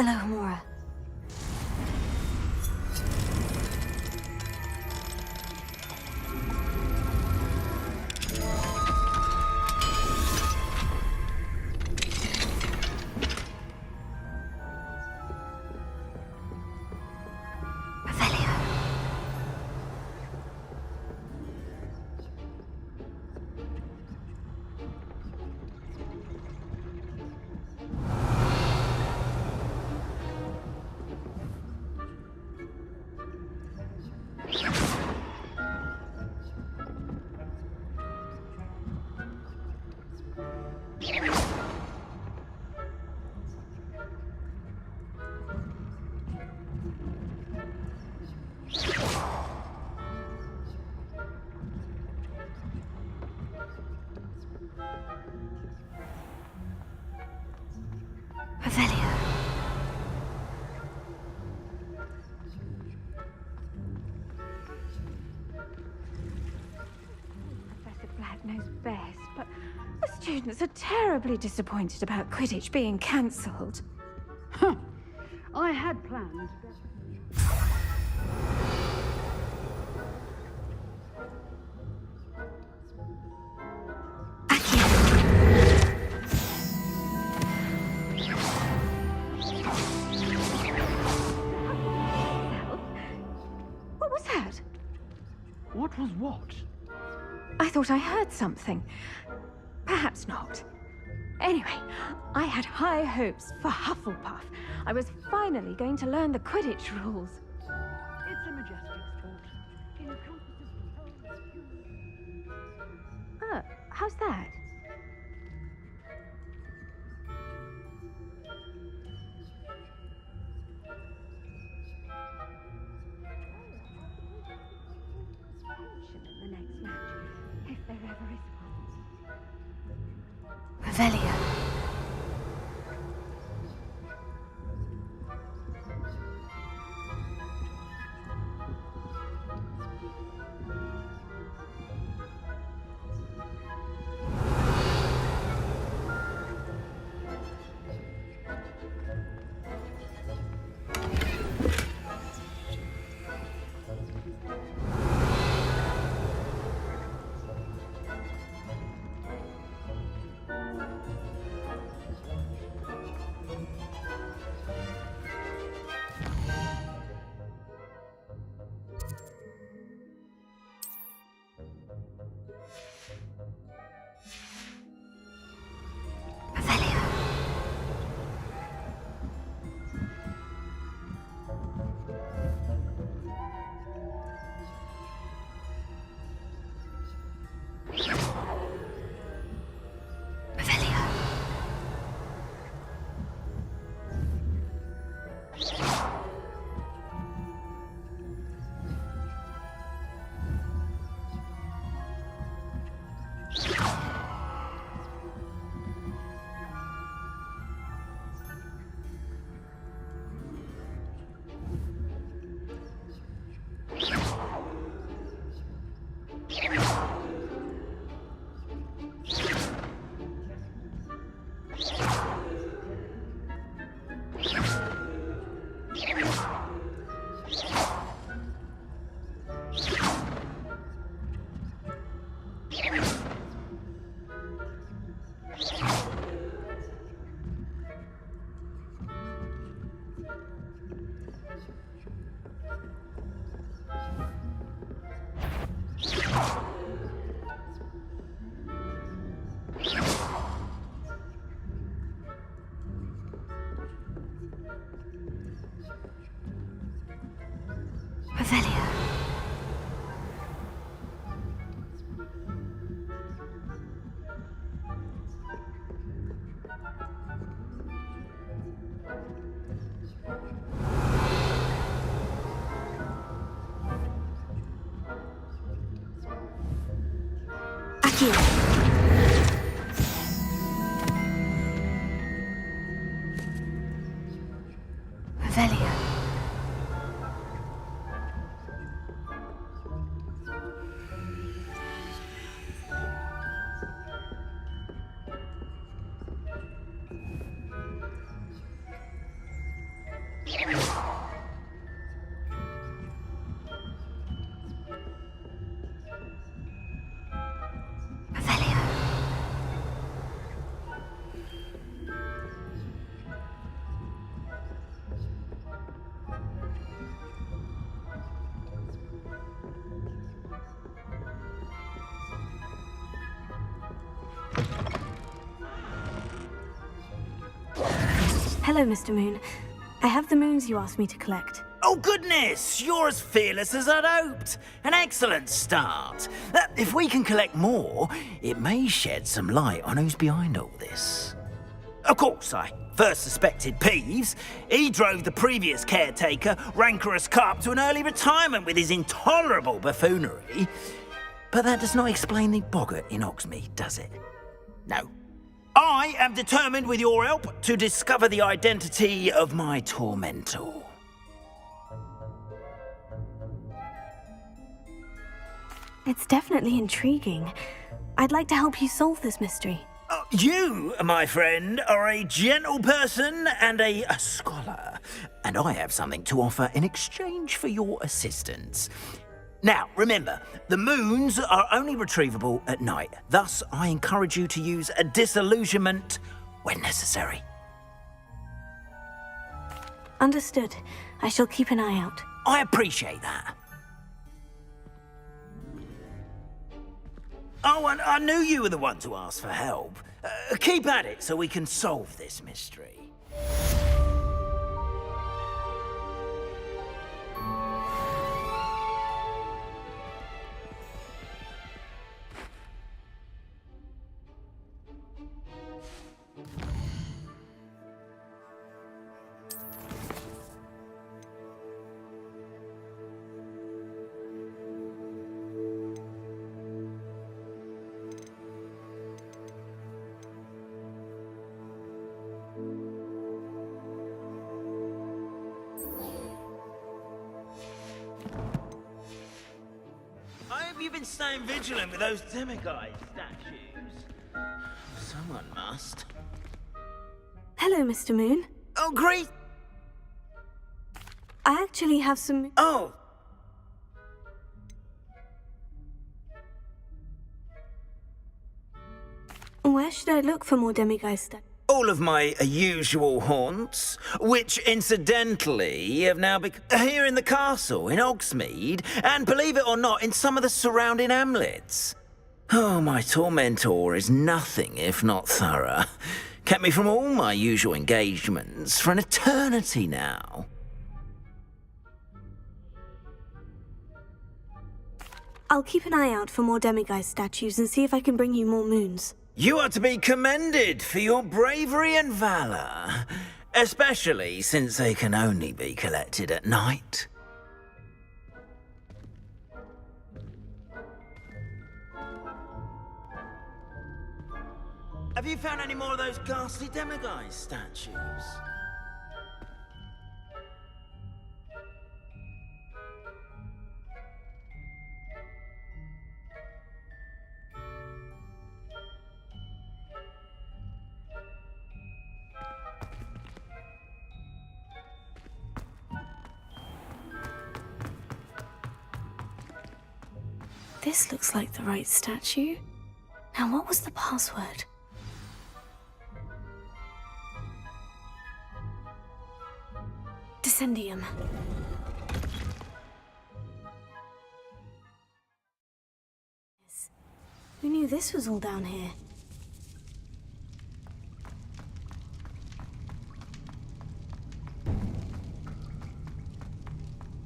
Hello, Homura. Professor Black knows best, but the students are terribly disappointed about Quidditch being cancelled. I had planned. What was that? What was what? I thought I heard something. Perhaps not. Anyway, I had high hopes for Hufflepuff. I was finally going to learn the Quidditch rules. It's a majestic sport. Encompasses the whole human... Oh, how's that? In the next match, if there ever is one. Revelio. Revelio. Accio. Revelio. Hello, Mr. Moon. I have the moons you asked me to collect. Oh, goodness! You're as fearless as I'd hoped. An excellent start. If we can collect more, it may shed some light on who's behind all this. Of course, I first suspected Peeves. He drove the previous caretaker, Rancorous Carp, to an early retirement with his intolerable buffoonery. But that does not explain the boggart in Hogsmeade, does it? No. I am determined, with your help, to discover the identity of my tormentor. It's definitely intriguing. I'd like to help you solve this mystery. You, my friend, are a gentle person and a scholar, and I have something to offer in exchange for your assistance. Now, remember, the moons are only retrievable at night. Thus, I encourage you to use a disillusionment when necessary. Understood. I shall keep an eye out. I appreciate that. Oh, and I knew you were the one to ask for help. Keep at it so we can solve this mystery. You've been staying vigilant with those demiguise statues. Someone must. Hello, Mr. Moon. Oh, great! I actually have some... Oh! Where should I look for more demiguise statues? All of my usual haunts, which incidentally have now become here in the castle, in Hogsmeade, and believe it or not, in some of the surrounding hamlets. Oh, my tormentor is nothing if not thorough. Kept me from all my usual engagements for an eternity now. I'll keep an eye out for more demiguise statues and see if I can bring you more moons. You are to be commended for your bravery and valor, especially since they can only be collected at night. Have you found any more of those ghastly demiguise statues? This looks like the right statue. Now, what was the password? Descendium. Who knew this was all down here?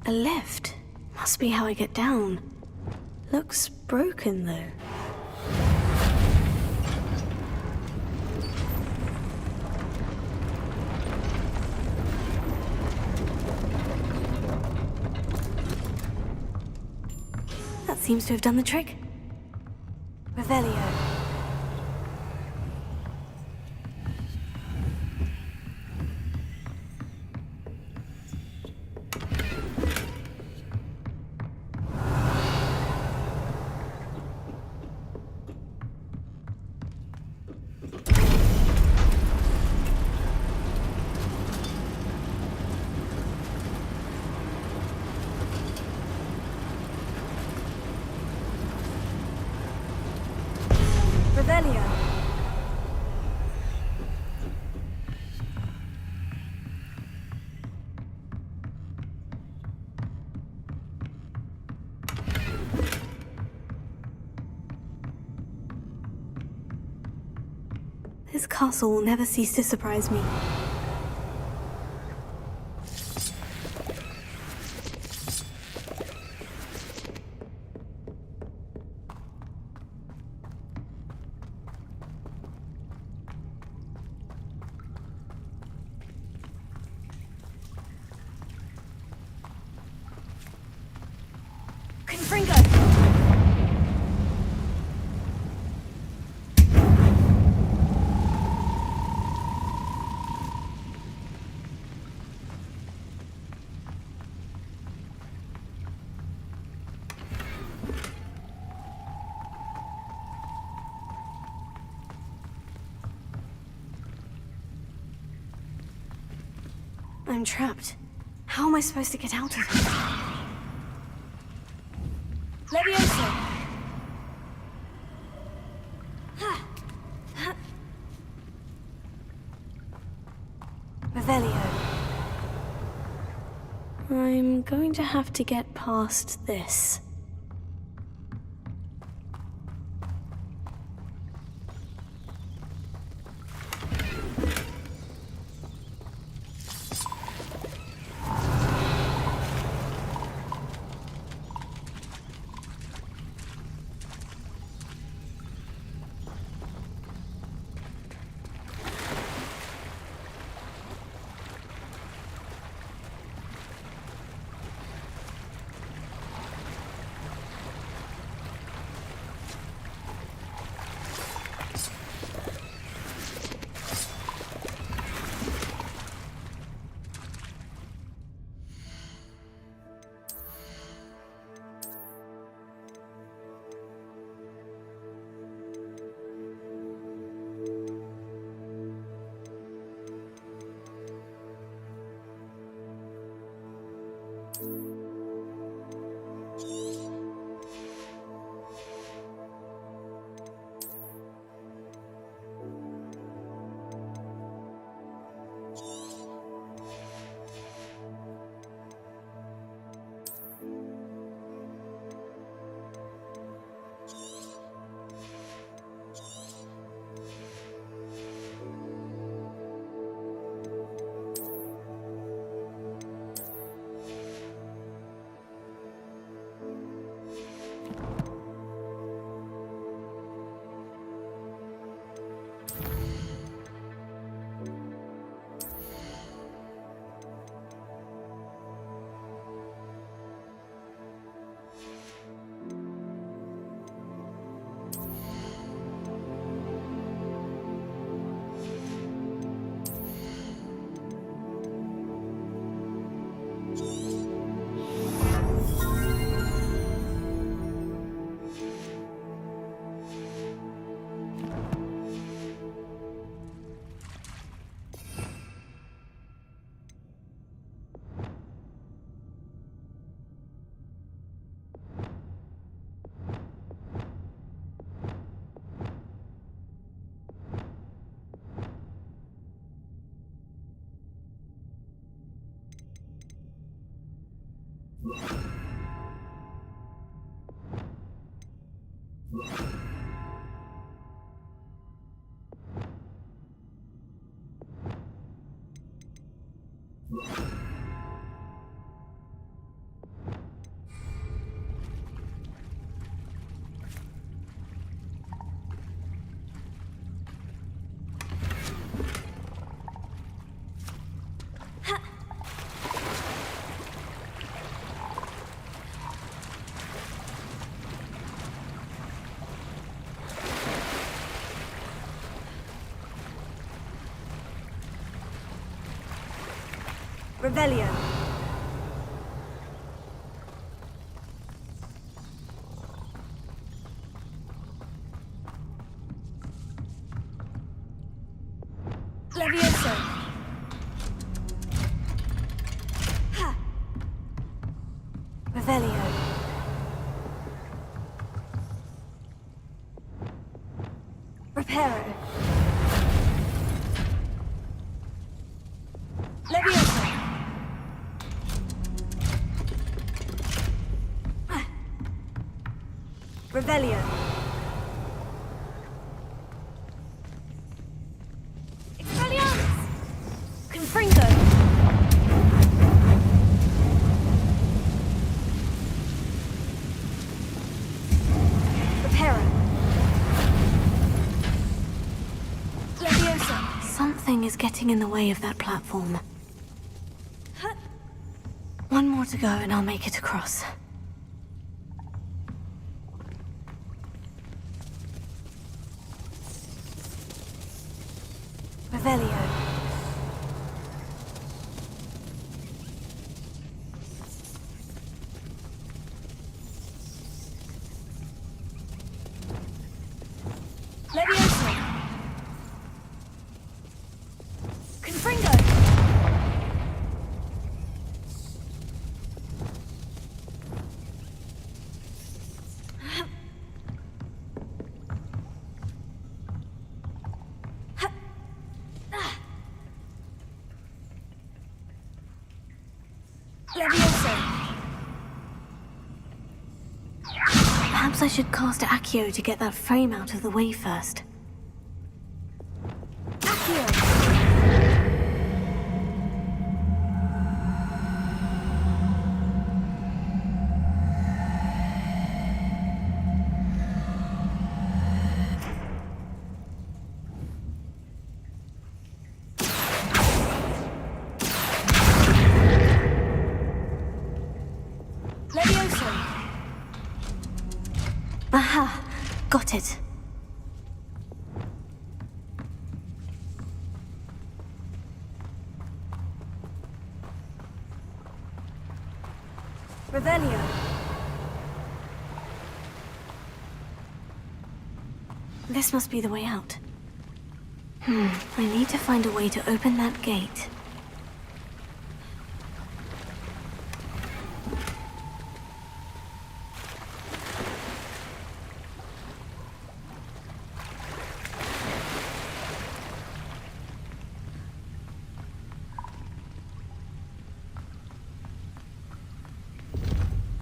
A lift. Must be how I get down. Looks broken, though. That seems to have done the trick. Revelio. Revelio. This castle will never cease to surprise me. I'm trapped. How am I supposed to get out of here? Levioso! Revelio. I'm going to have to get past this. Revelio. Levioso. Ha. Revelio. Reparo. Levioso. Revelio. Expelliarmus! Confringo! Reparo. Levioso! Something is getting in the way of that platform. One more to go and I'll make it across. Revelio. Levioso. Confringo. Perhaps I should cast Accio to get that frame out of the way first. Aha! Got it. Revelio. This must be the way out. I need to find a way to open that gate.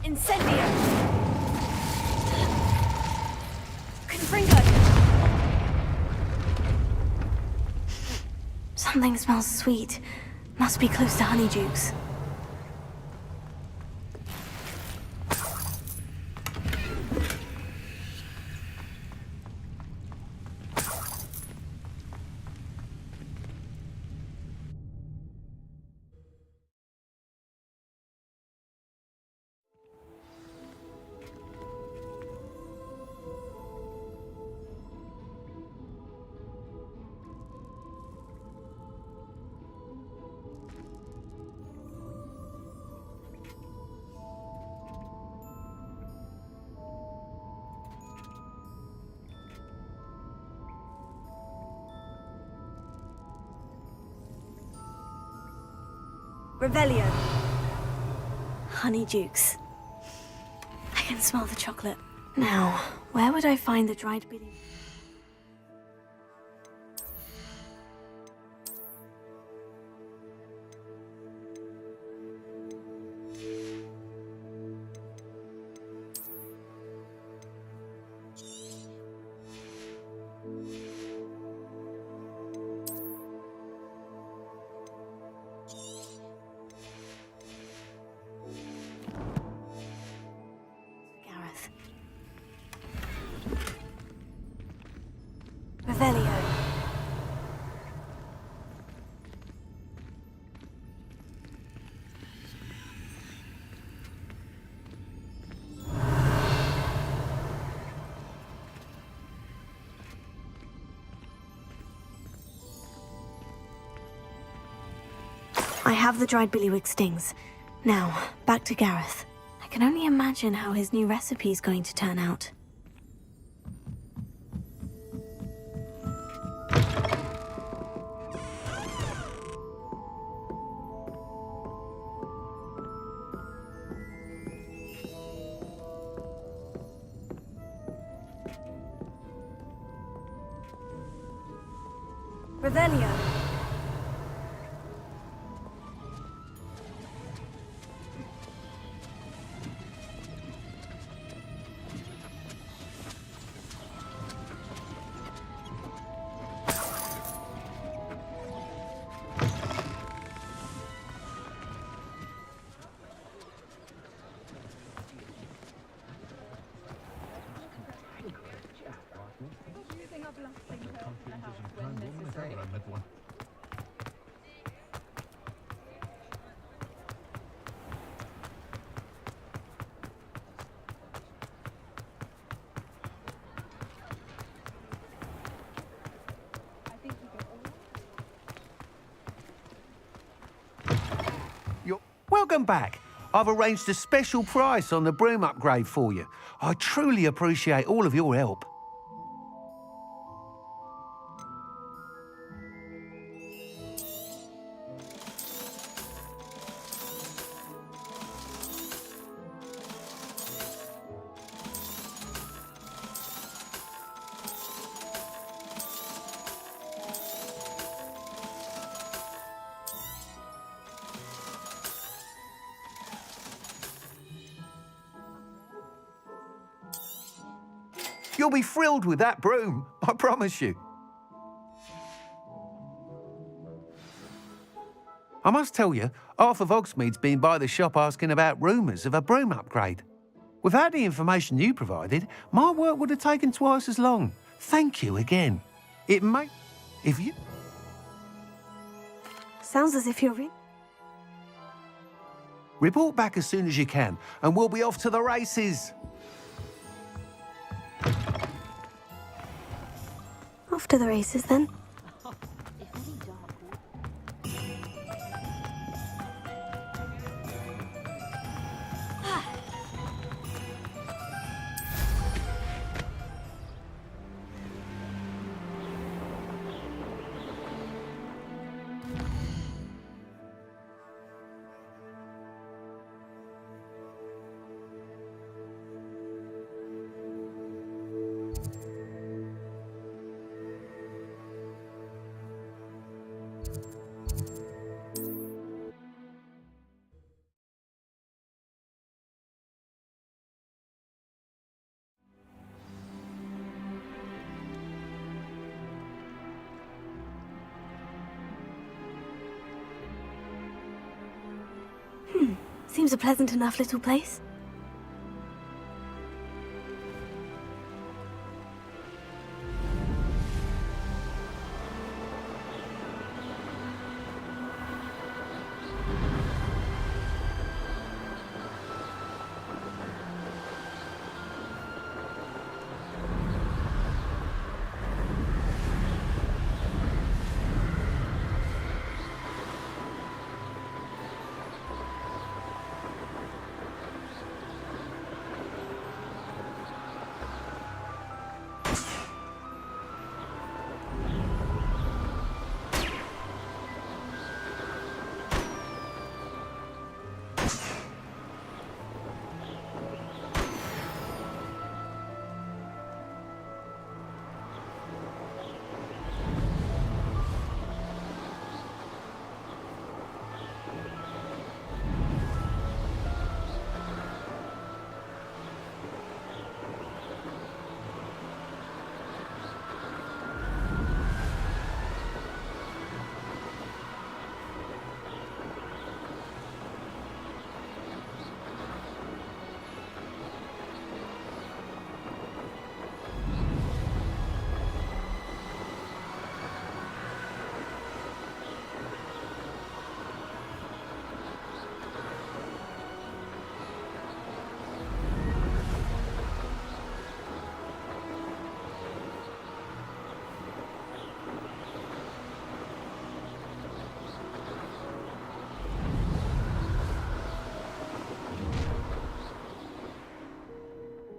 Incendio! Confringo! Something smells sweet. Must be close to Honeydukes. Revelio. Honeydukes. I can smell the chocolate. Now, where would I find the dried billy? Revelio. I have the dried billywig stings. Now, back to Gareth. I can only imagine how his new recipe is going to turn out. Revelio. Welcome back. I've arranged a special price on the broom upgrade for you. I truly appreciate all of your help. You'll be thrilled with that broom, I promise you. I must tell you, half of Hogsmeade's been by the shop asking about rumours of a broom upgrade. Without the information you provided, my work would have taken twice as long. Thank you again. It may... If you... Sounds as if you're Report back as soon as you can, and we'll be off to the races. off to the races then. Seems a pleasant enough little place.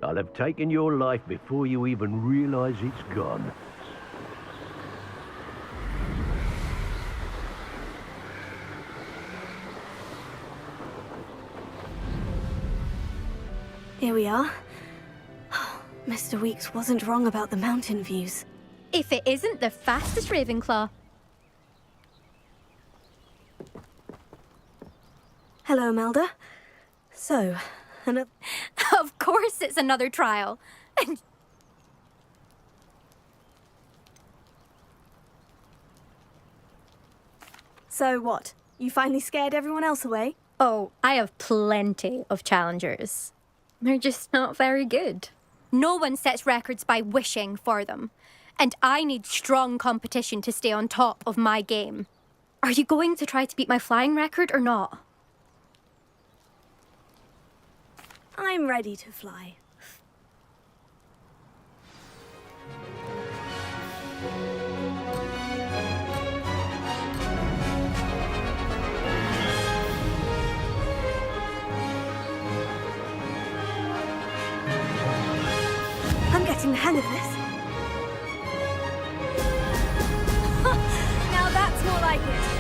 I'll have taken your life before you even realize it's gone. Here we are. Mr. Weeks wasn't wrong about the mountain views. If it isn't the fastest Ravenclaw. Hello, Melda. So, another... Of course it's another trial. So what? You finally scared everyone else away? Oh, I have plenty of challengers. They're just not very good. No one sets records by wishing for them. And I need strong competition to stay on top of my game. Are you going to try to beat my flying record or not? I'm ready to fly. I'm getting the hang of this. Now that's more like it.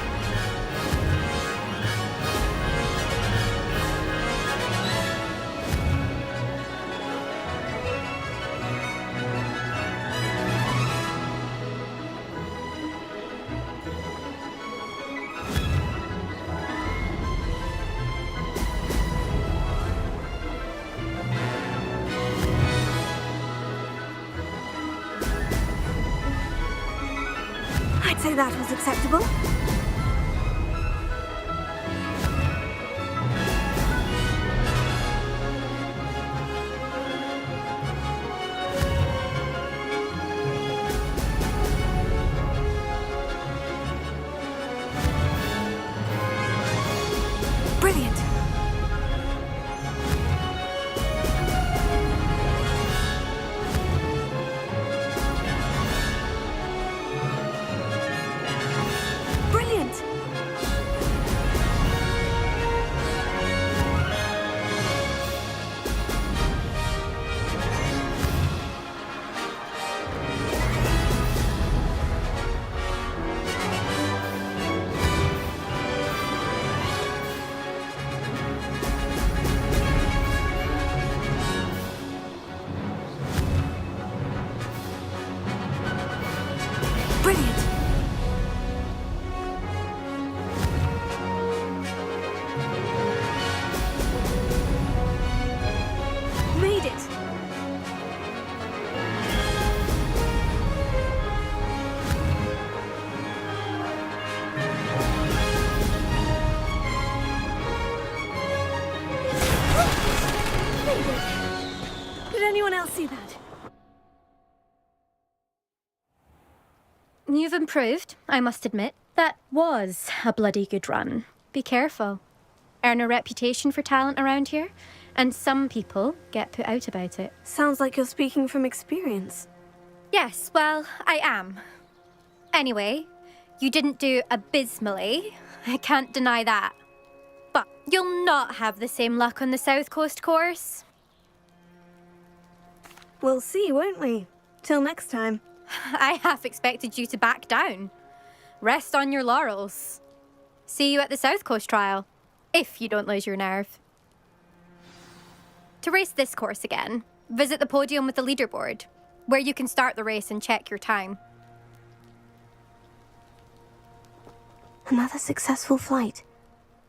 I'd say that was acceptable. Brilliant. Brilliant. Brilliant. Made it. Made it. Did anyone else see that? You've improved, I must admit. That was a bloody good run. Be careful. Earn a reputation for talent around here, and some people get put out about it. Sounds like you're speaking from experience. Yes, well, I am. Anyway, you didn't do abysmally. I can't deny that. But you'll not have the same luck on the South Coast course. We'll see, won't we? Till next time. I half expected you to back down. Rest on your laurels. See you at the South Coast trial, if you don't lose your nerve. To race this course again, visit the podium with the leaderboard, where you can start the race and check your time. Another successful flight.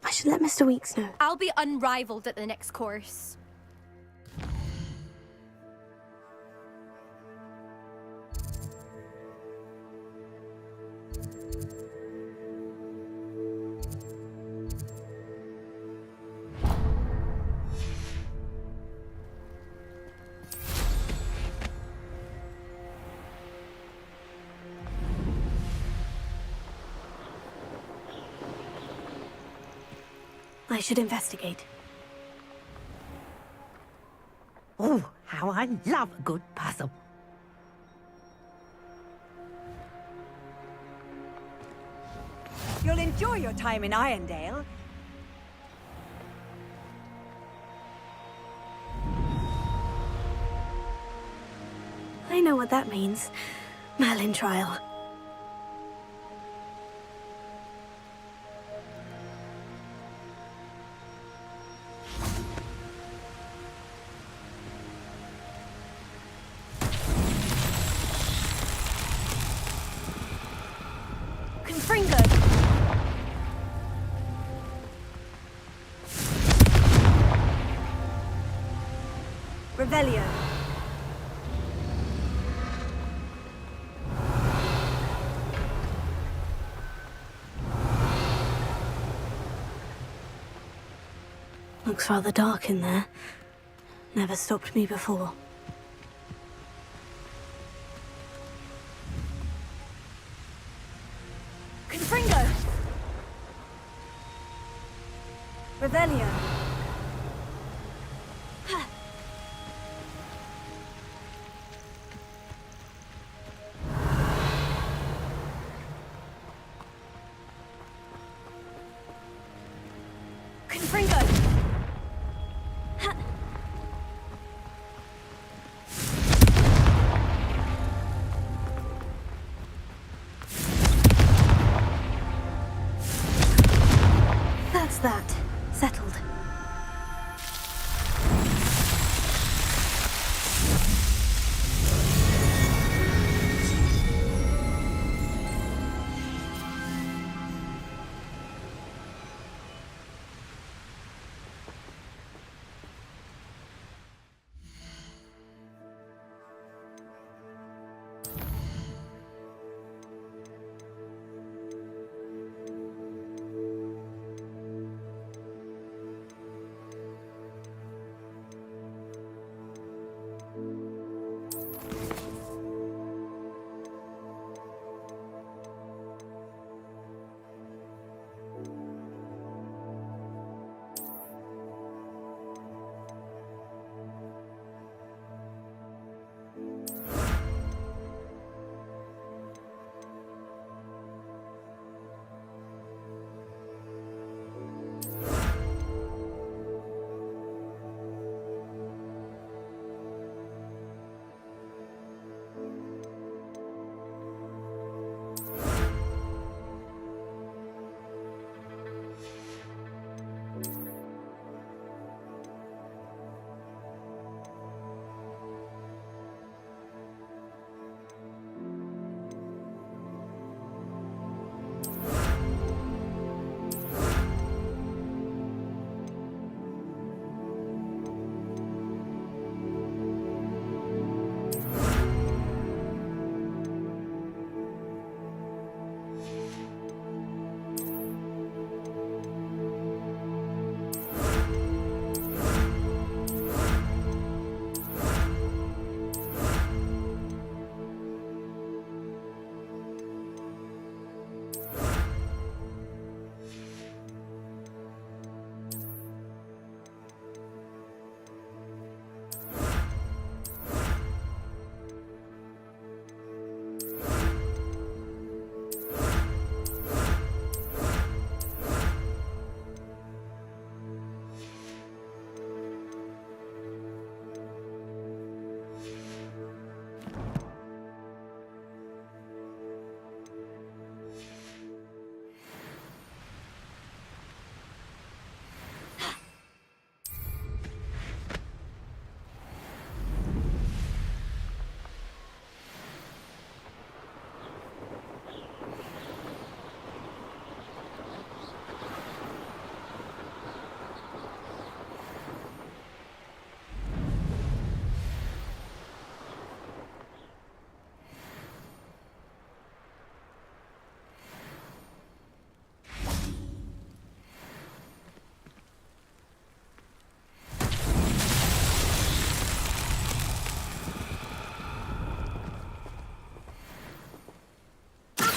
I should let Mr. Weeks know. I'll be unrivaled at the next course. I should investigate. Oh, how I love a good puzzle. You'll enjoy your time in Irondale. I know what that means. Merlin trial. Confringo! Revelio. Looks rather dark in there. Never stopped me before. Confringo! Revelio. Confringo! That's that. Settled.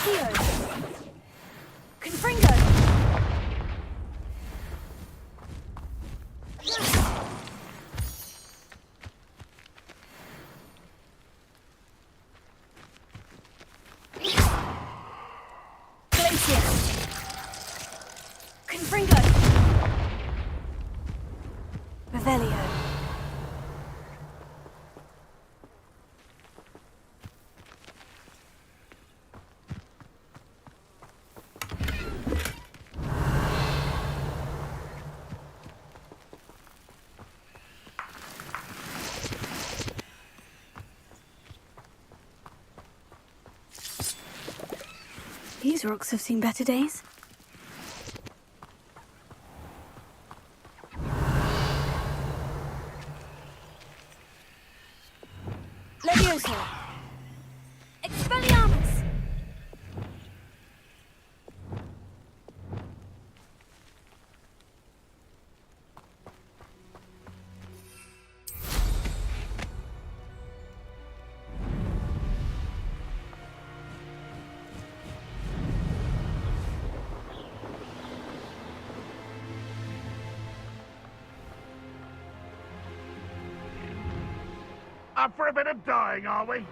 Theo! Confringo! Glacier! Confringo! Revelio! These rocks have seen better days. Levioso! Expelliarmus! Up for a bit of dying, are we?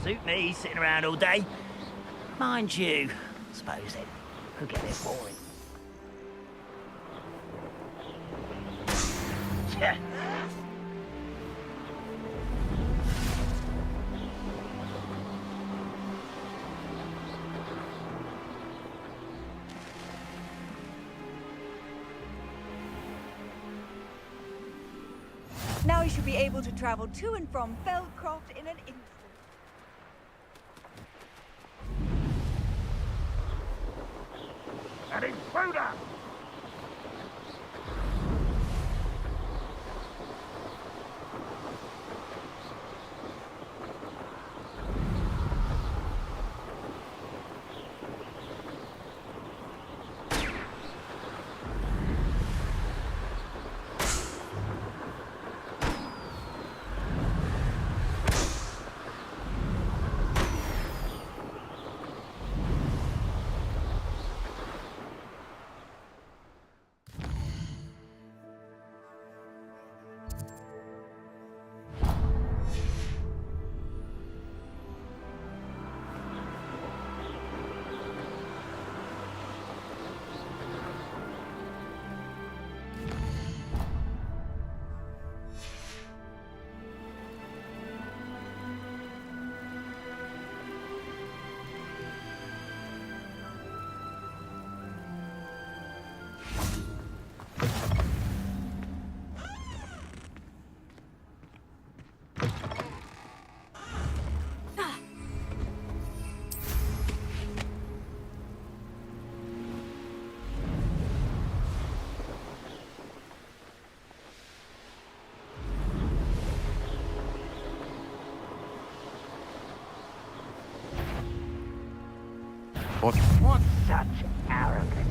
Suit me, sitting around all day. Mind you, I suppose it could get a bit boring. Yeah. Now you should be able to travel to and from Feldcroft in an instant. An intruder! What such arrogance?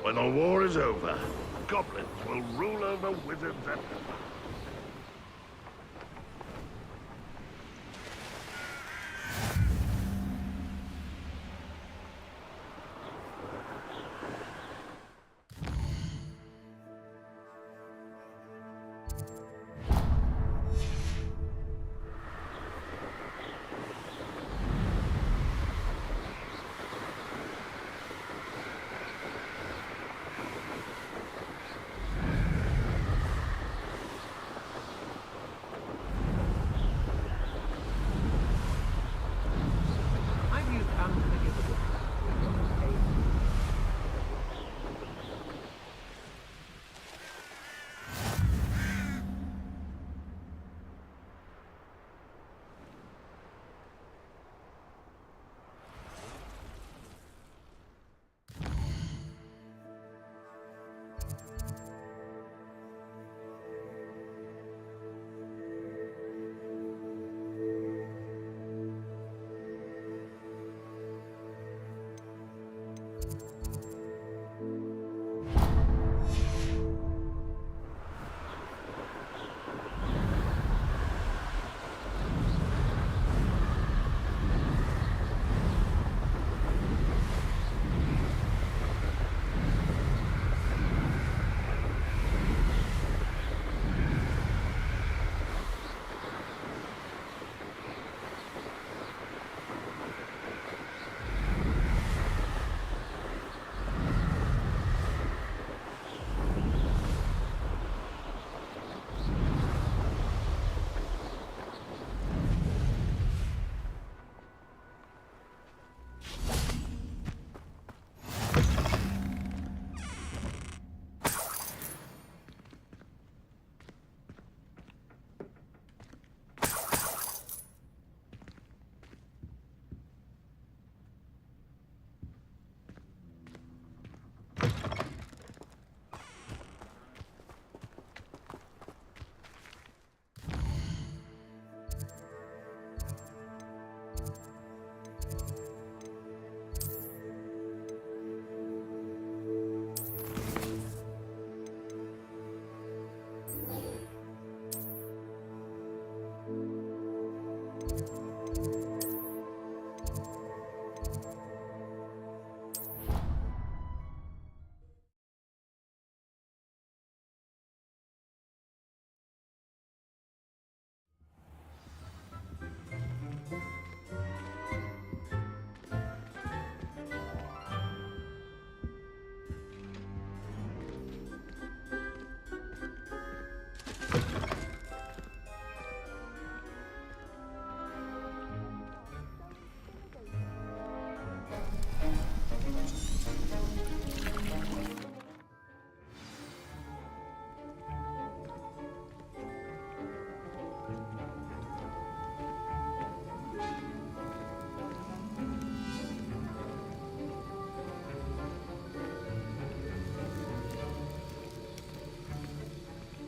When the war is over, goblins will rule over wizards and...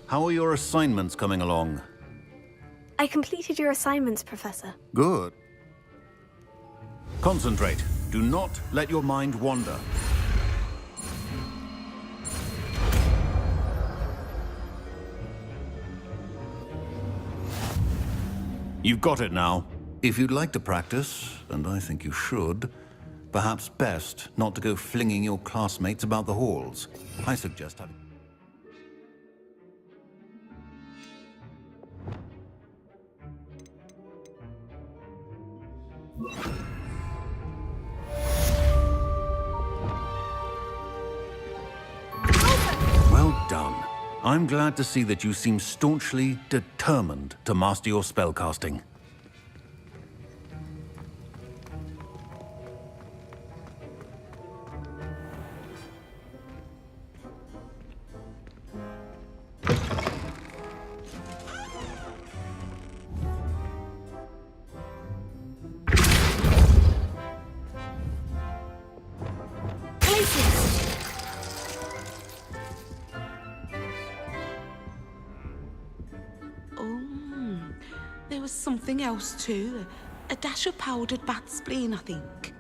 How are your assignments coming along? I completed your assignments, Professor. Good. Concentrate. Do not let your mind wander. You've got it now. If you'd like to practice, and I think you should, perhaps best not to go flinging your classmates about the halls. I suggest having... Well done. I'm glad to see that you seem staunchly determined to master your spellcasting. There was something else too. A dash of powdered bat spleen, I think.